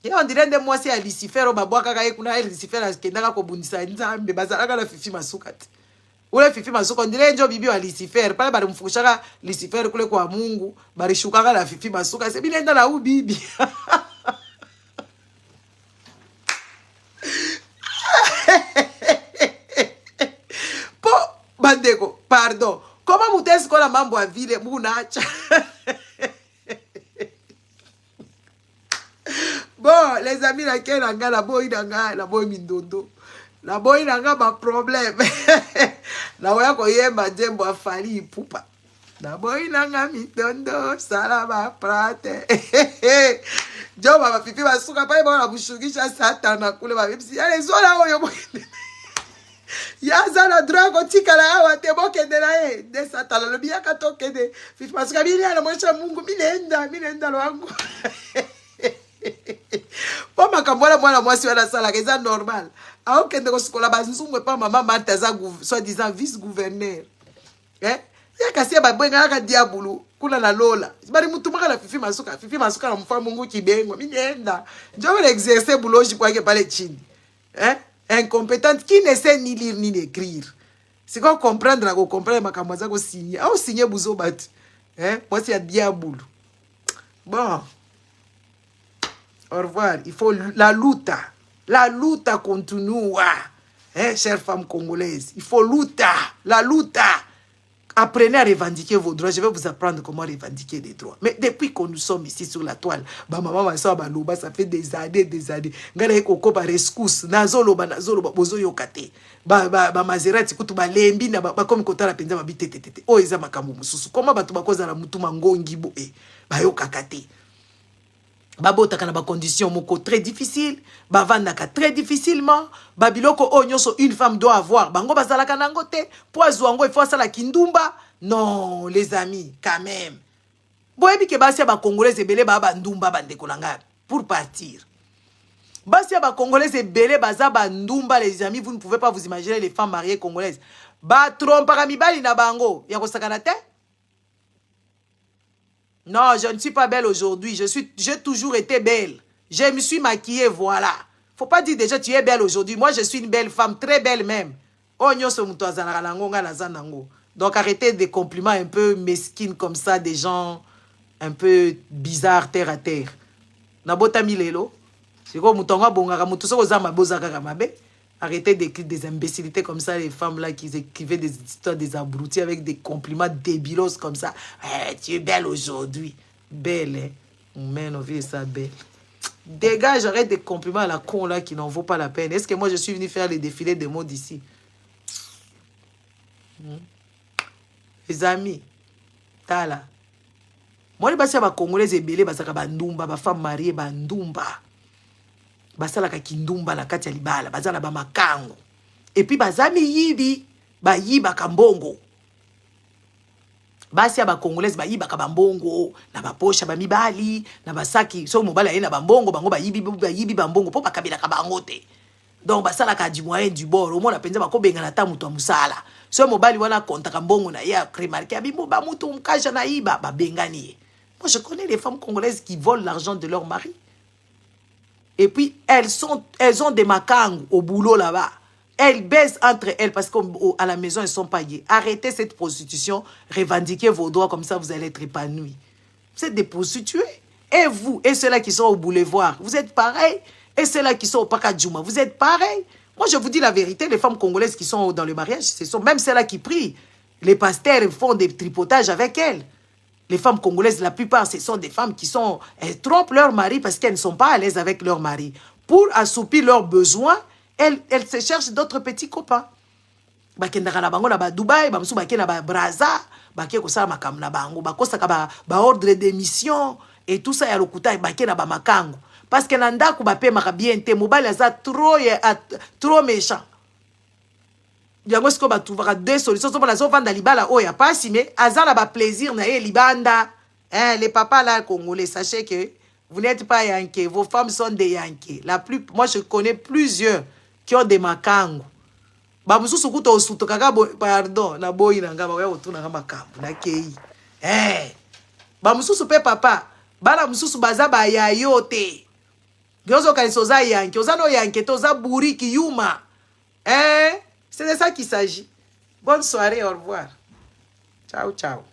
Et on dirait de moi c'est à Lucifer au babwa kaka kuna Lucifer akendaka ko bundisa nzambe bazalaka la Fifi Masuka. Ule Fifi Masuka on dirait njo bibi wa Lucifer pale bali mfukushaka Lucifer kule kwa Mungu bali shukaka la Fifi Masuka c'est binenda na u bibi. Po bandeko pardon comment mutesi ko la mambo a vile munacha. Bon, les amis, la boy mindondo. La boy nanga ba problème. La oya ko yemba jembo afali pupa. La boy nanga mindondo, sala ba prate. Jo baba fifi basuka pa ba bushukisha satana kule ba bipsi ale zola oyo bokende ya zana drago tikala awa te bokende na ye de satana lo biaka tokende fifi basuka bili ala mosha Mungu minenda lo wangu po makambola mwana mwasi wana sala keza normal aokende kosukola banzumwe pa mama Martha za soi-disant vice-gouverneur ya kasi ba bwenga ka diabulu kula na lola bari mutumaka na fifi masuka na mfa Mungu kibengo minenda njo vele exercer bouloji kwake pale chini incompétente qui ne sait ni lire ni écrire c'est quoi comprendre na comprendre makambo za ko signer au signer buzo bat moi c'est diabulu bon au revoir il faut la lutte continue chères femmes congolaises il faut la lutte. Apprenez à revendiquer vos droits. Je vais vous apprendre comment revendiquer les droits. Mais depuis que nous sommes ici sur la toile, maman, ça fait des années. Ngala koko ba rescousse, nazolo bozo yokate. Maserati kutu ba lembi na ba comme kotala penza ba bitete. O eza makambo mususu. Comment batu bakoza la mutu mangongi bo ba yokakate. Babotaka na ba conditions moko très difficile, bavandaka très difficilement, babiloko o nyonso une femme doit avoir. Bango bazalaka nango te, poizo ango il faut ça la kindumba. Non, les amis, quand même. Boyebi ke basia ba congolais ebele ba ndumba bandeko nanga pour partir. Basia ba congolais ebele baza ba ndumba les amis, vous ne pouvez pas vous imaginer les femmes mariées congolaises. Ba trompaka mibali na bango, ya kosakana te? Non, je ne suis pas belle aujourd'hui. J'ai toujours été belle. Je me suis maquillée, voilà. Faut pas dire déjà tu es belle aujourd'hui. Moi, je suis une belle femme, très belle même. Donc, arrêtez des compliments un peu mesquines comme ça, des gens un peu bizarres, terre à terre. Nabota milelo. C'est comme Moutonga Bongara, Moutoso Ozama Bozaka Mabe. Arrêtez d'écrire des imbécilités comme ça, les femmes là qui écrivaient des histoires, des abrutis avec des compliments débilos comme ça. Tu es belle aujourd'hui. Belle, hein? Mais on vit ça belle. Dégage, arrête des compliments à la con là qui n'en vaut pas la peine. Est-ce que moi je suis venu faire les défilés de mode ici? Les amis, t'as là. Moi, je suis Congolais et belé, parce que bandumba, femme mariée, bandumba. Basala ka kindumba la kati ya libala bazala ba makango et puis bazami yibi ba yiba kambongo basi ya ba congolaise ba yiba ka bambongo na ba posha ba mibali na basaki so mobala ye na bambongo bango ba yibi bambongo po bakabila ka bangote donc basala ka du moyen du bord au moins la penza ba ko benga na ta mutu musala so mobali wana konta kambongo na ya remarquer abimo ba mutu mkaja na yiba ba bengani. Moi je connais les femmes congolaises qui volent l'argent de leur mari. Et puis, elles ont des makangs au boulot là-bas. Elles baissent entre elles parce qu'à la maison, elles ne sont pas liées. Arrêtez cette prostitution. Revendiquez vos droits, comme ça, vous allez être épanouis. Vous êtes des prostituées. Et vous, et ceux-là qui sont au boulevard, vous êtes pareils. Et ceux-là qui sont au Pakadjouma, vous êtes pareils. Moi, je vous dis la vérité, les femmes congolaises qui sont dans le mariage, ce sont même celles-là qui prient. Les pasteurs font des tripotages avec elles. Les femmes congolaises, la plupart, ce sont des femmes qui sont... Elles trompent leur mari parce qu'elles ne sont pas à l'aise avec leur mari. Pour assoupir leurs besoins, elles se cherchent d'autres petits copains. Bakendaka na bango na ba Dubaï, ba musu bakena ba Braza, bakye kosala makam na bango, bakosaka ba ordre de mission et tout ça ya lokuta bakena ba makango. Parce que nanda ku ba pe maka bien te mobile aza trop méchant. Yango siko ba trouvera deux solutions so so vanda libala o ya pasi mais azala ba plaisir na ye libanda. Les papas là congolais, sachez que vous n'êtes pas yanké, vos femmes sont des yankés. Moi je connais plusieurs qui ont des makango. Ba mususu kuto osuto kaka pardon na boyi na ngaba ya otuna ngaba makambo na kei. Ba mususu pe papa, bala mususu baza ba yayote. Gyozo kalisoza yanké, ozano yanké toza buriki yuma. C'est de ça qu'il s'agit. Bonne soirée, au revoir. Ciao, ciao.